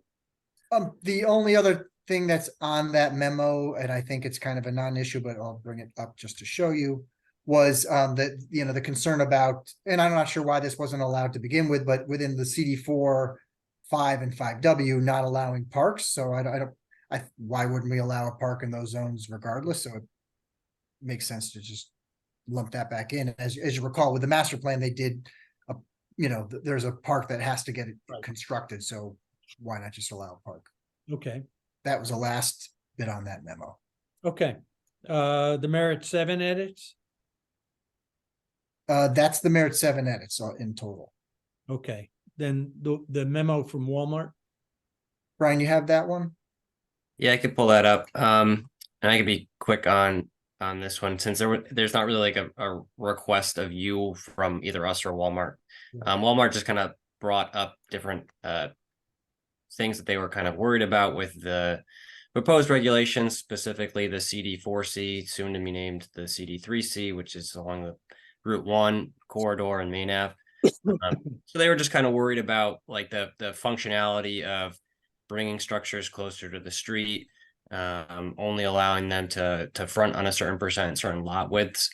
The only other thing that's on that memo, and I think it's kind of a non-issue, but I'll bring it up just to show you, was that, the concern about, and I'm not sure why this wasn't allowed to begin with, but within the CD4, 5 and 5W, not allowing parks. So why wouldn't we allow a park in those zones regardless? So it makes sense to just lump that back in. As you recall, with the master plan, they did, there's a park that has to get constructed. So why not just allow a park? Okay, That was the last bit on that memo. okay. The Merit 7 edits? That's the Merit 7 edits in total. Okay, then the memo from Walmart? Brian, you have that one? Yeah, I could pull that up. And I could be quick on this one, since there's not really like a request of you from either us or Walmart. Walmart just kind of brought up different things that they were kind of worried about with the proposed regulations, specifically the CD4C, soon to be named the CD3C, which is along the Route 1 corridor and Main Ave. So they were just kind of worried about like the functionality of bringing structures closer to the street, only allowing them to front on a certain percent, certain lot widths.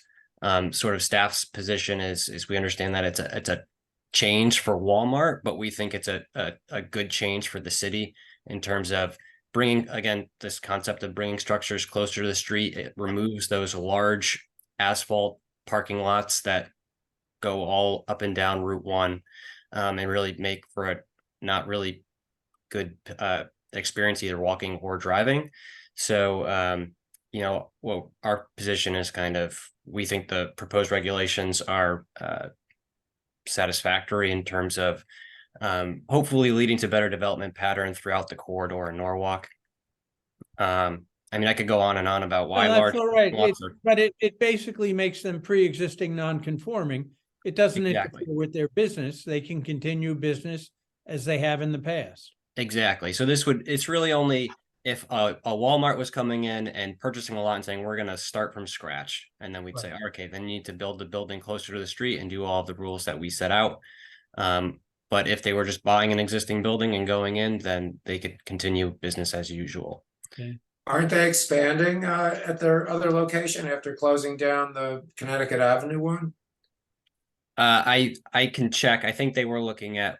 Sort of staff's position is we understand that it's a change for Walmart, but we think it's a good change for the city in terms of bringing, again, this concept of bringing structures closer to the street. It removes those large asphalt parking lots that go all up and down Route 1, and really make for a not really good experience either walking or driving. So well, our position is kind of, we think the proposed regulations are satisfactory in terms of hopefully leading to better development patterns throughout the corridor in Norwalk. I mean, I could go on and on about why Well, large. that's all right, lots are- but it basically makes them pre-existing non-conforming. It doesn't Exactly. interfere with their business. They can continue business as they have in the past. Exactly. So it's really only if a Walmart was coming in and purchasing a lot and saying, we're going to start from scratch. And then we'd say, okay, then you need to build the building closer to the street and do all of the rules that we set out. But if they were just buying an existing building and going in, then they could continue business as usual. aren't they expanding at their other location after closing down the Connecticut Avenue one? I can check. I think they were looking at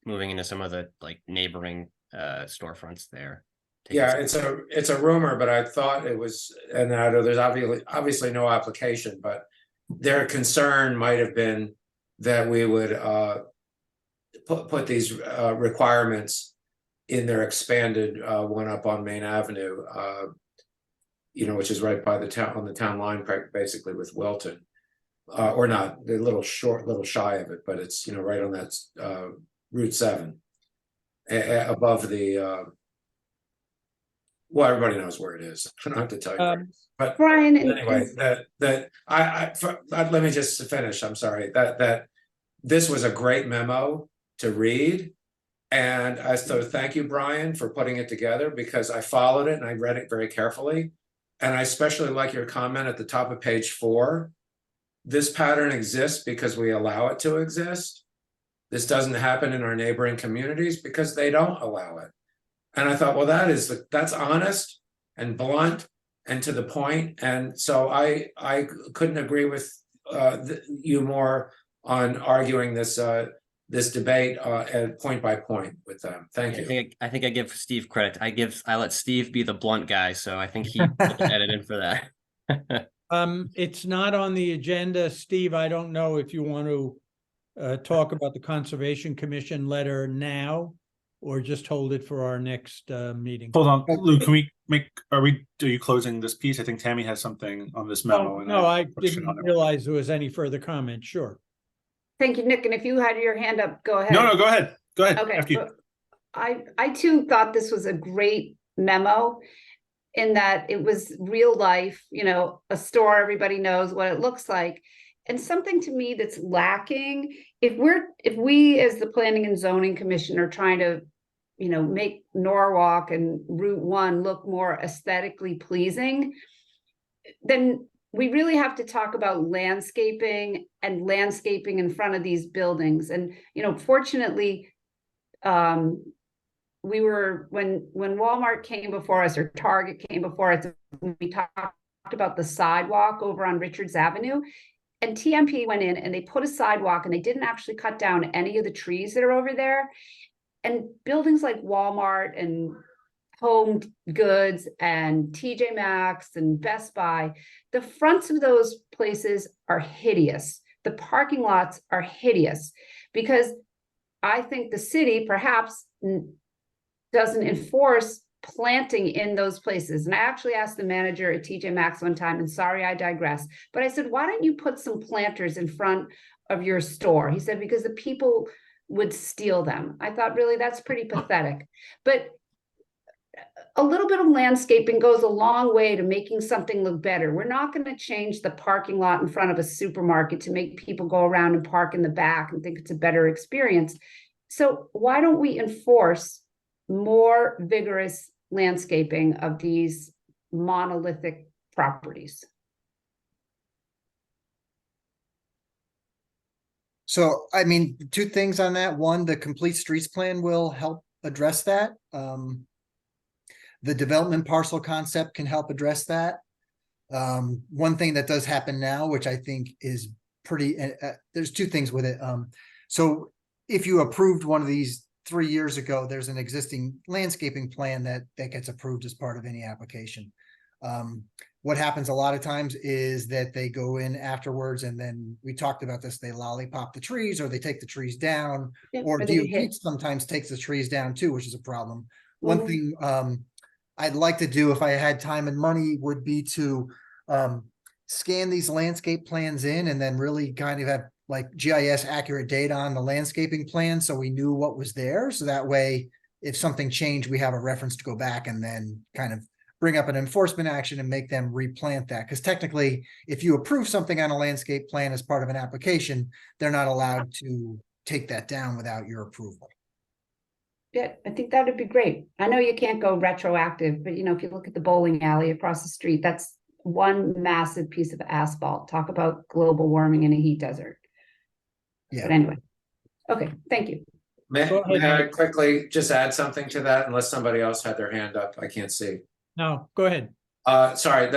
moving into some of the like neighboring storefronts there. Yeah, it's a rumor, but I thought it was, and I know there's obviously no application, but their concern might have been that we would put these requirements in their expanded one up on Main Avenue, which is right by the town, on the town line, basically with Wilton, or not, a little shy of it, but it's right on that Route 7, above the. Well, everybody knows where it is. I don't have to tell you. Where it is. But Brian, anyway, let me just finish. I'm sorry that this was a great memo to read, And so thank you, Brian, for putting it together, because I followed it and I read it very carefully. And I especially like your comment at the top of page 4. This pattern exists because we allow it to exist. This doesn't happen in our neighboring communities because they don't allow it. And I thought, well, that's honest and blunt and to the point. And so I couldn't agree with you more on arguing this this debate at point by point with them. Thank you. I think I give Steve credit. I let Steve be the blunt guy, so I think he added in for that. It's not on the agenda. Steve, I don't know if you want to talk about the Conservation Commission letter now or just hold it for our next meeting. Hold on, Lou, are you closing this piece? I think Tammy has something on this memo. No, I didn't realize there was any further comment. Sure. Thank you, Nick. And if you had your hand up, go ahead. No, go ahead. Go ahead. Okay. After you. So I too thought this was a great memo in that it was real life, a store, everybody knows what it looks like. And something to me that's lacking, if we as the Planning and Zoning Commission are trying to, make Norwalk and Route 1 look more aesthetically pleasing, then we really have to talk about landscaping and landscaping in front of these buildings. And, fortunately, we were, when Walmart came before us or Target came before us, we talked about the sidewalk over on Richards Avenue. And TMP went in and they put a sidewalk and they didn't actually cut down any of the trees that are over there. And buildings like Walmart and Home Goods and TJ Maxx and Best Buy, the fronts of those places are hideous. The parking lots are hideous because I think the city perhaps doesn't enforce planting in those places. And I actually asked the manager at TJ Maxx one time, and sorry, I digress, but I said, why don't you put some planters in front of your store? He said, because the people would steal them. I thought, really, that's pretty pathetic. But a little bit of landscaping goes a long way to making something look better. We're not going to change the parking lot in front of a supermarket to make people go around and park in the back and think it's a better experience. So why don't we enforce more vigorous landscaping of these monolithic properties? So, I mean, 2 things on that. One, the complete streets plan will help address that. The development parcel concept can help address that. One thing that does happen now, which I think is pretty, there's 2 things with it. So if you approved one of these 3 years ago, there's an existing landscaping plan that gets approved as part of any application. What happens a lot of times is that they go in afterwards, and then we talked about this, they lollipop the trees or they take the trees down, or DOT sometimes takes the trees down too, which is a problem. One thing I'd like to do if I had time and money would be to scan these landscape plans in and then really kind of have like GIS accurate data on the landscaping plan so we knew what was there. So that way, if something changed, we have a reference to go back and then kind of bring up an enforcement action and make them replant that. Because technically, if you approve something on a landscape plan as part of an application, they're not allowed to take that down without your approval. Yeah, I think that would be great. I know you can't go retroactive, but if you look at the bowling alley across the street, that's one massive piece of asphalt. Talk about global warming in a heat desert. Yeah. But anyway, okay, thank you. May I quickly just add something to that, unless somebody else had their hand up? I can't see. No, go ahead. Sorry,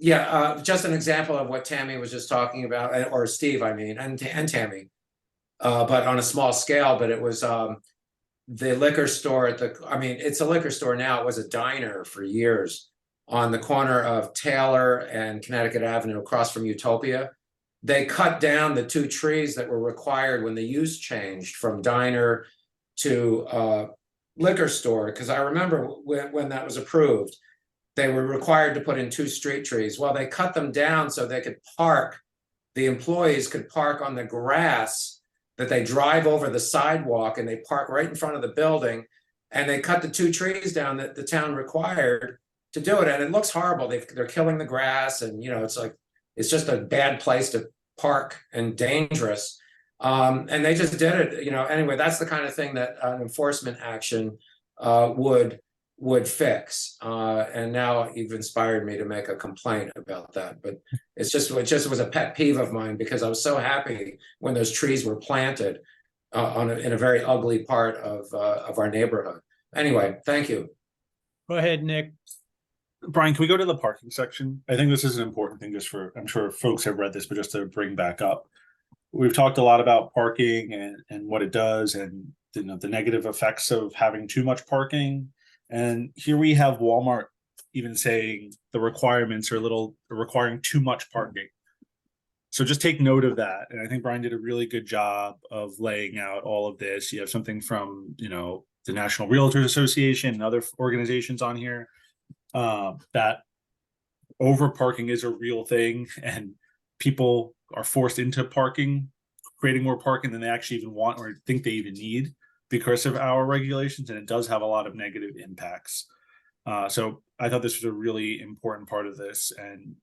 just an example of what Tammy was just talking about, or Steve, I mean, and Tammy, but on a small scale. But it was the liquor store it's a liquor store now. It was a diner for years on the corner of Taylor and Connecticut Avenue across from Utopia. They cut down the 2 trees that were required when the use changed from diner to liquor store, because I remember when that was approved, they were required to put in 2 street trees. Well, they cut them down so they could park, the employees could park on the grass that they drive over the sidewalk, and they park right in front of the building, and they cut the 2 trees down that the town required to do it. And it looks horrible. They're killing the grass, and it's just a bad place to park and dangerous. And they just did it, you know, anyway, that's the kind of thing that an enforcement action would fix. And now you've inspired me to make a complaint about that, but it just was a pet peeve of mine because I was so happy when those trees were planted in a very ugly part of our neighborhood. Anyway, thank you. Go ahead, Nick. Brian, can we go to the parking section? I think this is an important thing just for, I'm sure folks have read this, but just to bring back up. We've talked a lot about parking and what it does and you know, the negative effects of having too much parking. And here we have Walmart even saying the requirements are requiring too much parking. So just take note of that. And I think Brian did a really good job of laying out all of this. You have something from, you know, the National Realtors Association and other organizations on here that over parking is a real thing and people are forced into parking, creating more parking than they actually even want or think they even need because of our regulations, and it does have a lot of negative impacts. So I thought this was a really important part of this, and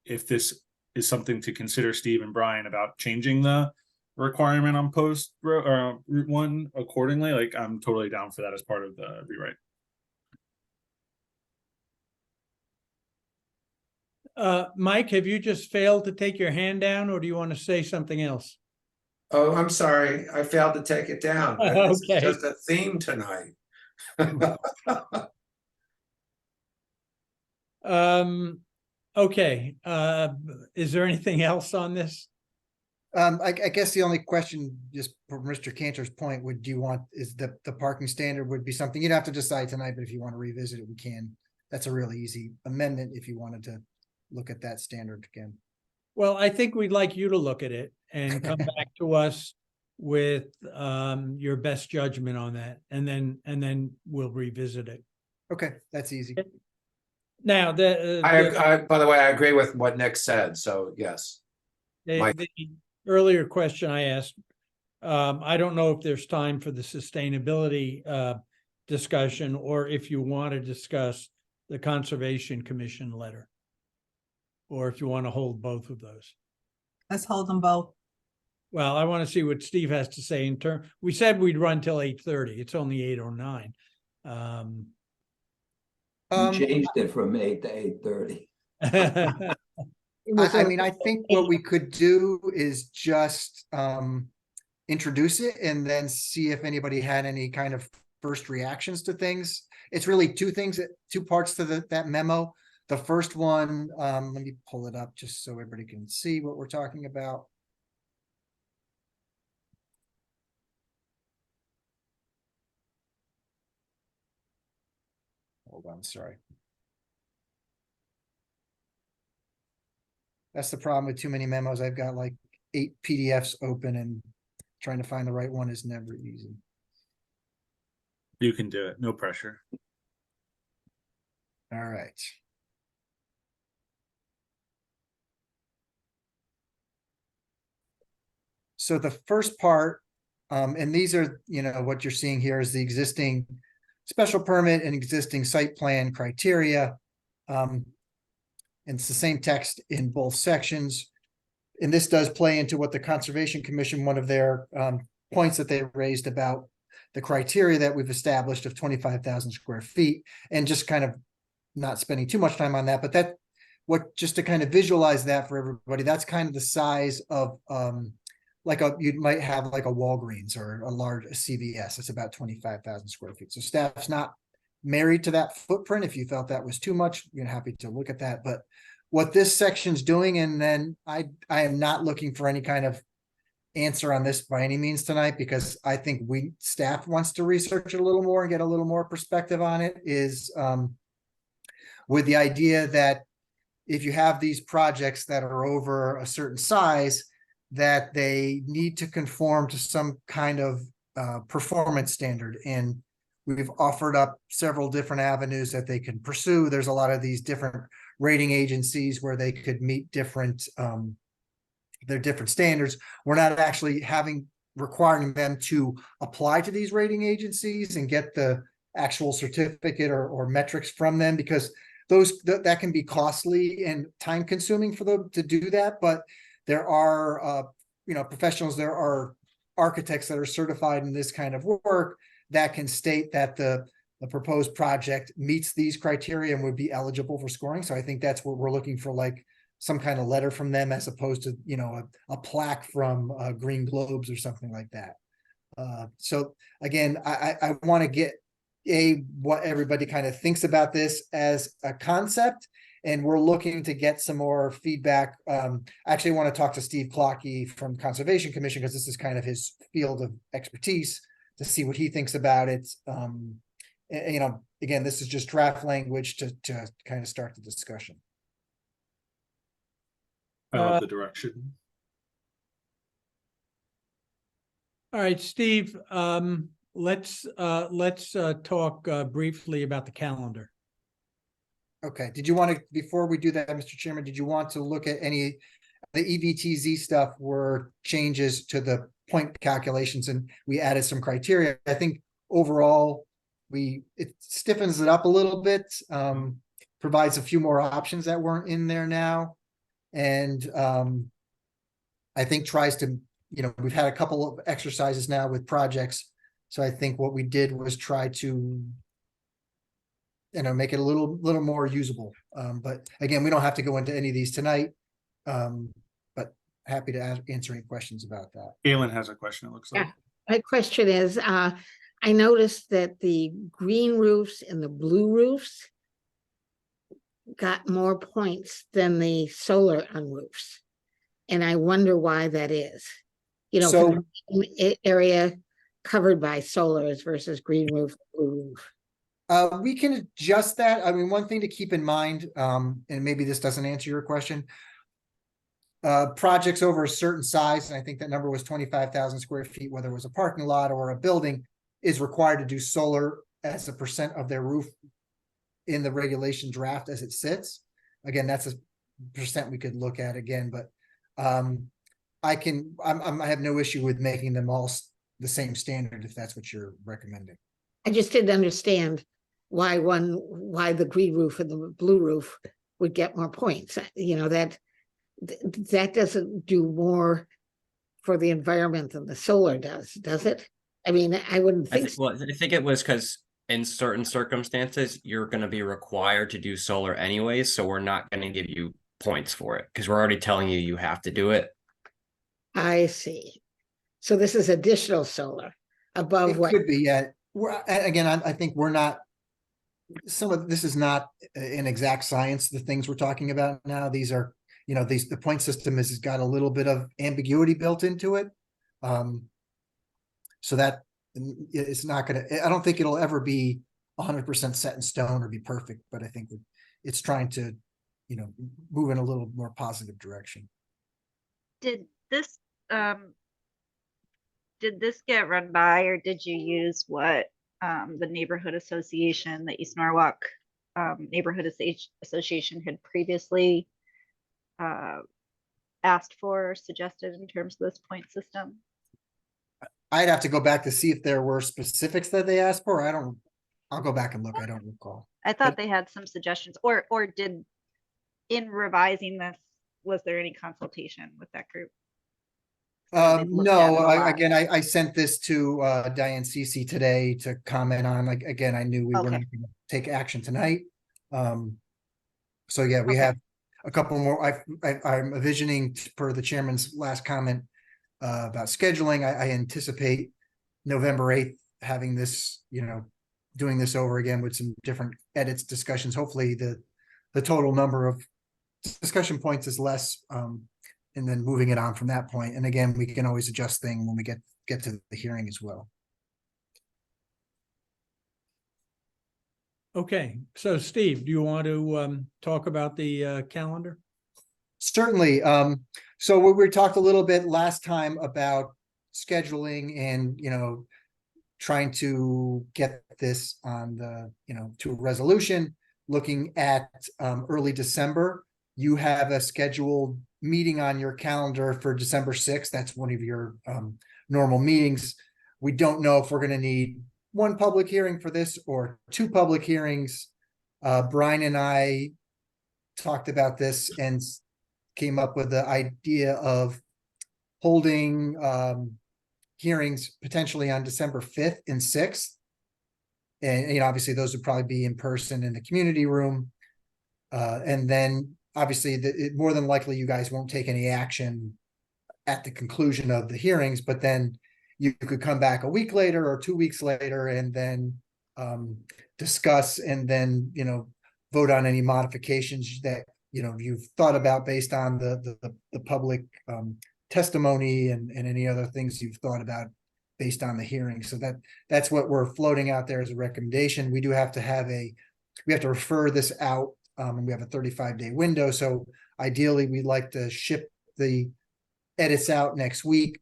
if this is something to consider, Steve and Brian, about changing the requirement on Route 1 accordingly, like I'm totally down for that as part of the rewrite. Mike, have you just failed to take your hand down, or do you want to say something else? Oh, I'm sorry, I failed to take it down. It's Okay. just a theme tonight. Okay, is there anything else on this? I guess the only question, just for Mr. Cantor's point, would you want, is the parking standard would be something you'd have to decide tonight, but if you want to revisit it, we can. That's a really easy amendment if you wanted to look at that standard again. Well, I think we'd like you to look at it and come back to us with your best judgment on that, and then we'll revisit it. Okay, that's easy. Now, by the way, I agree with what Nick said, so yes. Mike. the earlier question I asked, I don't know if there's time for the sustainability discussion, or if you want to discuss the Conservation Commission letter, or if you want to hold both of those. Let's hold them both. Well, I want to see what Steve has to say in turn. We said we'd run till 8:30. It's only 8:09. You changed it from 8 to 8:30. I mean, I think what we could do is just introduce it and then see if anybody had any kind of first reactions to things. It's really two parts to that memo. The first one, let me pull it up just so everybody can see what we're talking about. Hold on, sorry. That's the problem with too many memos. I've got like 8 PDFs open and trying to find the right one is never easy. You can do it, no pressure. All right. So the first part, and these are, you know, what you're seeing here is the existing special permit and existing site plan criteria. And it's the same text in both sections. And this does play into what the Conservation Commission, one of their points that they raised about the criteria that we've established of 25,000 square feet, and just kind of not spending too much time on that, but just to kind of visualize that for everybody, that's kind of the size of you might have like a Walgreens or a large CVS. It's about 25,000 square feet. So staff's not married to that footprint. If you felt that was too much, you're happy to look at that. But what this section's doing, and then I am not looking for any kind of answer on this by any means tonight, because I think staff wants to research it a little more and get a little more perspective on it, is with the idea that if you have these projects that are over a certain size, that they need to conform to some kind of performance standard. And we've offered up several different avenues that they can pursue. There's a lot of these different rating agencies where they could meet different their different standards. We're not actually requiring them to apply to these rating agencies and get the actual certificate or metrics from them, because that can be costly and time consuming for them to do that. But there are professionals, there are architects that are certified in this kind of work that can state that the proposed project meets these criteria and would be eligible for scoring. So I think that's what we're looking for, like some kind of letter from them as opposed to, you know, a plaque from Green Globes or something like that. So again, I want to get what everybody kind of thinks about this as a concept, and we're looking to get some more feedback. I actually want to talk to Steve Clockey from Conservation Commission, because this is kind of his field of expertise, to see what he thinks about it. You know, again, this is just draft language to kind of start the discussion. I love the direction. All right, Steve, let's talk briefly about the calendar. Okay, did you want to, before we do that, Mr. Chairman, did you want to look at any, the EVTZ stuff were changes to the point calculations, and we added some criteria. I think overall, it stiffens it up a little bit, provides a few more options that weren't in there now. And I think tries to, you know, we've had a couple of exercises now with projects. So I think what we did was try to, you know, make it a little more usable. But again, we don't have to go into any of these tonight. But happy to answer any questions about that. Galen has a question, it looks like. Yeah. My question is, I noticed that the green roofs and the blue roofs got more points than the solar on roofs. And I wonder why that is. You know, So- for the area covered by solars versus green roof, blue roof. We can adjust that. I mean, one thing to keep in mind, and maybe this doesn't answer your question. Projects over a certain size, and I think that number was 25,000 square feet, whether it was a parking lot or a building, is required to do solar as a percent of their roof in the regulation draft as it sits. Again, that's a percent we could look at again, but I have no issue with making them all the same standard if that's what you're recommending. I just didn't understand why the green roof and the blue roof would get more points. You know, that doesn't do more for the environment than the solar does it? I mean, I wouldn't think so. Well, I think it was because in certain circumstances, you're going to be required to do solar anyways. So we're not going to give you points for it because we're already telling you you have to do it. I see. So this is additional solar above It what? could be, yeah. Again, I think we're not, some of this is not an exact science, the things we're talking about now. These are, you know, the point system has got a little bit of ambiguity built into it. So that it's not gonna, I don't think it'll ever be 100% set in stone or be perfect, but I think it's trying to, you know, move in a little more positive direction. Did this get run by, or did you use what the neighborhood association, the East Norwalk neighborhood association had previously asked for or suggested in terms of this point system? I'd have to go back to see if there were specifics that they asked for. I'll go back and look. I don't recall. I thought they had some suggestions, or did, in revising this, was there any consultation with that group? They've looked at it a No, lot. again, I sent this to Diane Cece today to comment on. Like, again, I knew we were Okay. not going to take action tonight. So yeah, we Okay. have a couple more. I'm envisioning, per the chairman's last comment about scheduling, I anticipate November 8th having this, you know, doing this over again with some different edits, discussions. Hopefully the total number of discussion points is less, and then moving it on from that point. And again, we can always adjust things when we get to the hearing as well. Okay, so Steve, do you want to talk about the calendar? Certainly. So we talked a little bit last time about scheduling and, you know, trying to get this on the, you know, to a resolution, looking at early December. You have a scheduled meeting on your calendar for December 6th. That's one of your normal meetings. We don't know if we're going to need one public hearing for this or two public hearings. Brian and I talked about this and came up with the idea of holding hearings potentially on December 5th and 6th. And, obviously those would probably be in person in the community room. And then obviously more than likely you guys won't take any action at the conclusion of the hearings, but then you could come back a week later or 2 weeks later and then discuss and then, vote on any modifications that, you've thought about based on the public testimony and any other things you've thought about based on the hearing. So that's what we're floating out there as a recommendation. We do have to we have to refer this out, and we have a 35-day window. So ideally we'd like to ship the edits out next week.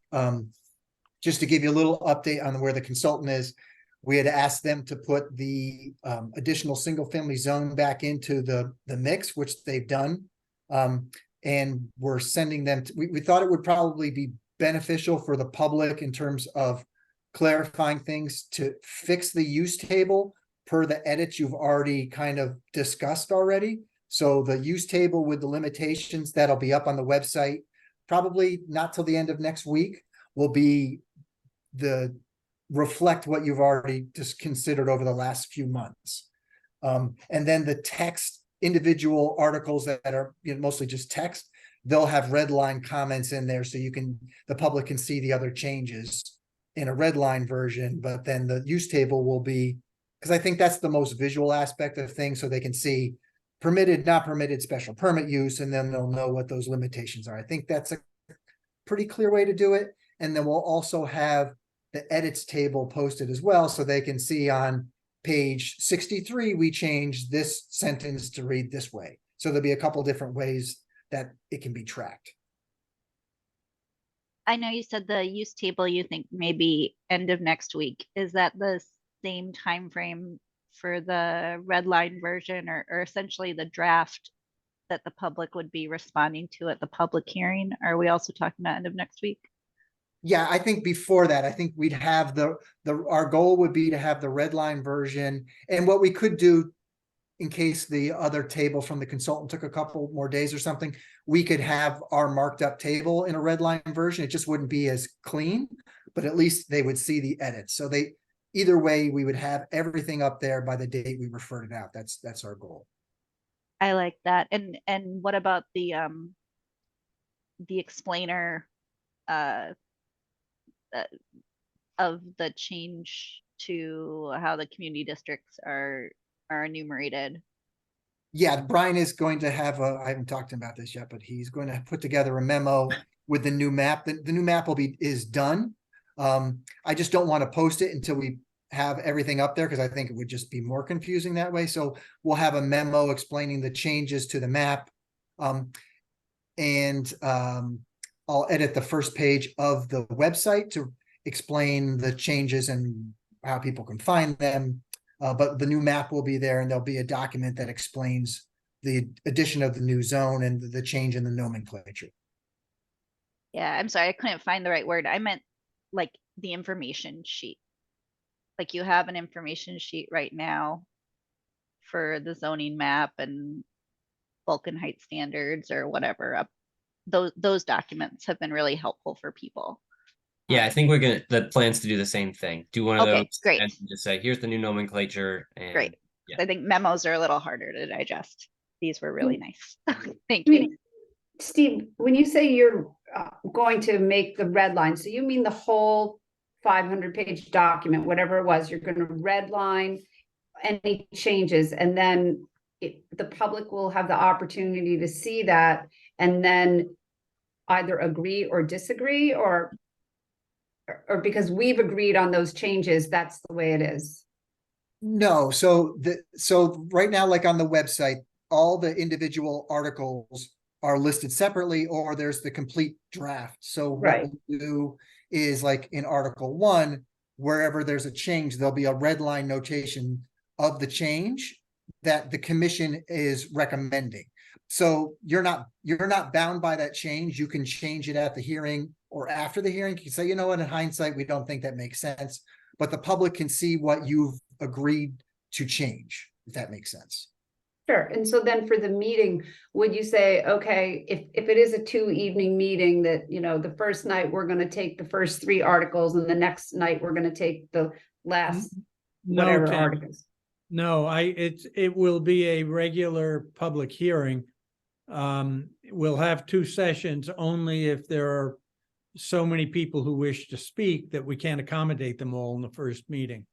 Just to give you a little update on where the consultant is, we had asked them to put the additional single-family zone back into the mix, which they've done. And we're sending them, we thought it would probably be beneficial for the public in terms of clarifying things to fix the use table per the edits you've already kind of discussed already. So the use table with the limitations that'll be up on the website, probably not till the end of next week, will be reflect what you've already just considered over the last few months. And then the text, individual articles that are mostly just text, they'll have red line comments in there so the public can see the other changes in a red line version. But then the use table will be, because I think that's the most visual aspect of things, so they can see permitted, not permitted, special permit use, and then they'll know what those limitations are. I think that's a pretty clear way to do it. And then we'll also have the edits table posted as well, so they can see on page 63, we changed this sentence to read this way. So there'll be a couple different ways that it can be tracked. I know you said the use table you think maybe end of next week. Is that the same time frame for the red line version, or essentially the draft that the public would be responding to at the public hearing? Are we also talking about end of next week? Yeah, I think before that, I think we'd have our goal would be to have the red line version. And what we could do, in case the other table from the consultant took a couple more days or something, we could have our marked up table in a red line version. It just wouldn't be as clean, but at least they would see the edits. So either way, we would have everything up there by the date we referred it out. That's our goal. I like that. And what about the explainer of the change to how the community districts are enumerated? Yeah, Brian is going to have I haven't talked to him about this yet, but he's going to put together a memo with the new map. The new map is done. I just don't want to post it until we have everything up there, because I think it would just be more confusing that way. So we'll have a memo explaining the changes to the map. And I'll edit the first page of the website to explain the changes and how people can find them. But the new map will be there, and there'll be a document that explains the addition of the new zone and the change in the nomenclature. Yeah, I'm sorry, I couldn't find the right word. I meant like the information sheet. Like you have an information sheet right now for the zoning map and Vulcan height standards or whatever. Those documents have been really helpful for people. Yeah, I think the plans to do the same thing. Do one of Okay, those great. and just say, here's the new nomenclature. And Great. yeah. I think memos are a little harder to digest. These were really nice. Thank I you. mean, Steve, when you say you're going to make the red line, so you mean the whole 500-page document, whatever it was, you're going to red line any changes, and then the public will have the opportunity to see that and then either agree or disagree, or because we've agreed on those changes, that's the way it is? No, so right now, like on the website, all the individual articles are listed separately, or there's the complete draft. So what we'll do is, like in Article 1, wherever there's a change, there'll be a red line notation of the change that the commission is recommending. So you're not bound by that change. You can change it at the hearing or after the hearing. You can say, you know what, in hindsight, we don't think that makes sense, but the public can see what you've agreed to change, if that makes sense. Sure. And so then for the meeting, would you say, okay, if it is a 2 evening meeting that, you know, the first night we're going to take the first 3 articles and the next night we're going to take the last No, whatever Tim. articles? No, it will be a regular public hearing. We'll have 2 sessions only if there are so many people who wish to speak that we can't accommodate them all in the first meeting.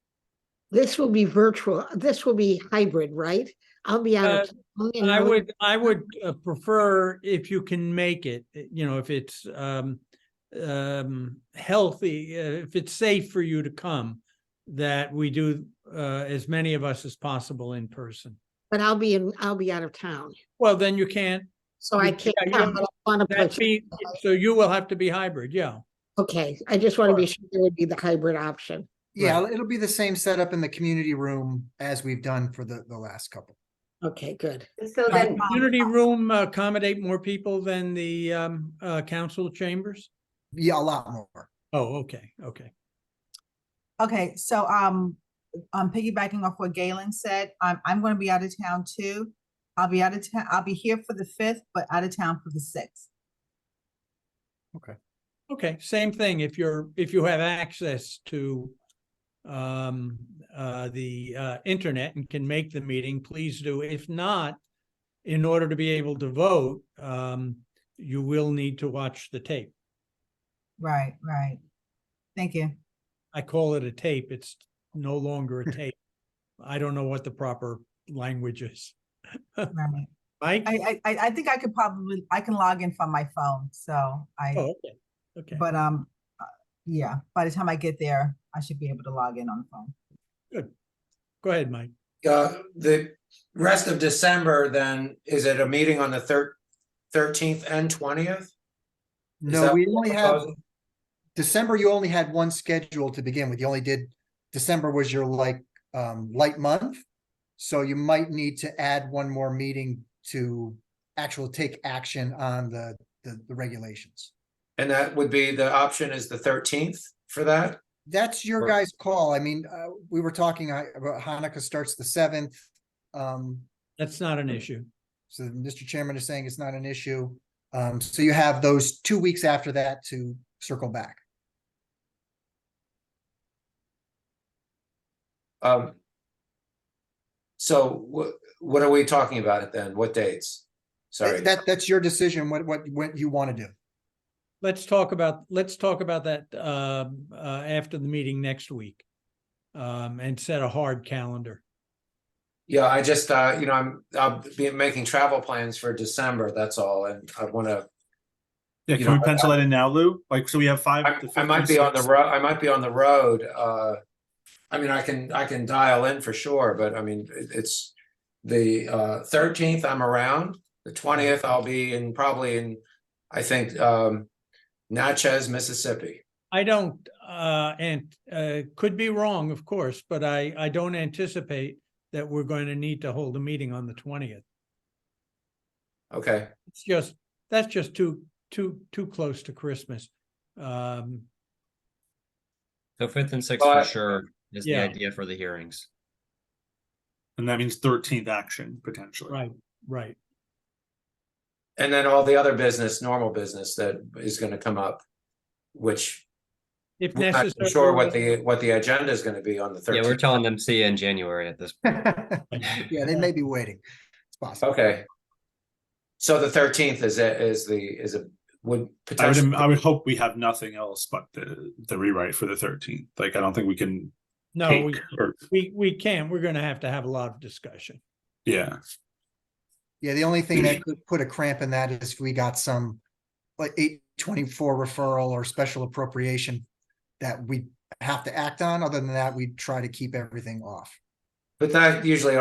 This will be virtual. This will be hybrid, right? I'll be out of town and I would prefer if you can make it, you know, if it's healthy, if it's safe for you to come, that we do as many of us as possible in person. but I'll be out of town. Well, then you can't. So I can't, you come, but I want to that'd be- So you will have to be hybrid, yeah. Okay, I just want to be sure there would be the hybrid option. Yeah, it'll be the same setup in the community room as we've done for the last couple. Okay, good. So then, Community room accommodate more people than the council chambers? Yeah, a lot more. Oh, okay, okay. Okay, so piggybacking off what Galen said, I'm going to be out of town too. I'll be out of town. I'll be here for the 5th, but out of town for the 6th. Okay, same thing. If you have access to the internet and can make the meeting, please do. If not, in order to be able to vote, you will need to watch the tape. Right, right. Thank you. I call it a tape. It's no longer a tape. I don't know what the proper language is. Right. Mike? I think I can log in from my phone. So Oh, okay. Okay. but yeah, by the time I get there, I should be able to log in on the phone. Good. Go ahead, Mike. The rest of December, then, is it a meeting on the 13th and 20th? No, we only have December. You only had one schedule to begin with. You only did December was your light month. So you might need to add one more meeting to actually take action on the regulations. And that would be, the option is the 13th for that? That's your Or- guys' call. I mean, we were talking about Hanukkah starts the 7th. That's not an issue. So Mr. Chairman is saying it's not an issue. So you have those 2 weeks after that to circle back. So what are we talking about it then? What dates? Sorry. That's your decision, what you want to do. Let's talk about that after the meeting next week. And set a hard calendar. Yeah, I just, I'll be making travel plans for December, that's all, and I wanna, Yeah, You can we know, pencil that in now, Lou? Like, so we have 5. I might be on the road, I mean, I can dial in for sure, but I mean, it's the 13th, I'm around. The 20th, I'll be probably in, I think, Natchez, Mississippi. I don't, could be wrong, of course, but I don't anticipate that we're going to need to hold a meeting on the 20th. Okay, That's just too close to Christmas. So 5th and 6th Well, for sure is the yeah. idea for the hearings. And that means 13th action potentially. Right. and then all the other business, normal business that is gonna come up, which If I'm not necessary. sure what the agenda is gonna be on the 13th. Yeah, we're telling them see you in January at this point. Yeah, they may be waiting. It's possible. Okay. So the 13th would potentially. I would hope we have nothing else but the rewrite for the 13th. Like, I don't think we can. No, take or- we can't. We're gonna have to have a lot of discussion. Yeah. Yeah, the only thing that could put a cramp in that is if we got some like 824 referral or special appropriation that we have to act on. Other than that, we try to keep everything off. But that usually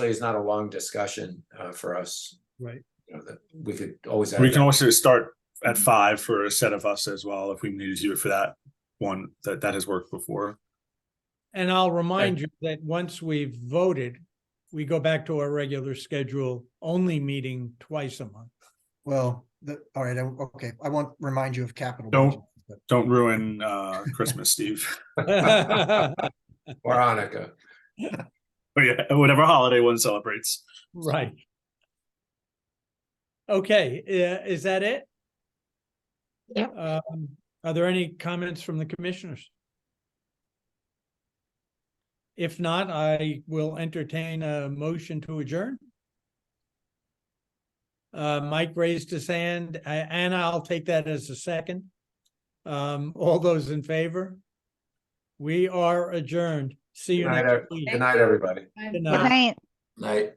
is not a long discussion for us. Right. You know, that we could always. We can also start at 5 for a set of us as well if we needed to do it for that one that has worked before. And I'll remind you that once we've voted, we go back to our regular schedule, only meeting twice a month. Well, all right, okay. I won't remind you of capital. Don't- budget, but- Don't ruin Christmas, Steve. Or Hanukkah. Or yeah, whatever holiday one celebrates. Right. Okay, is that it? Yep. Are there any comments from the commissioners? If not, I will entertain a motion to adjourn. Mike raised his hand, Anna, I'll take that as a second. All those in favor? We are adjourned. See you Good night, next week. Good night, everybody. Good Good night. night. Night.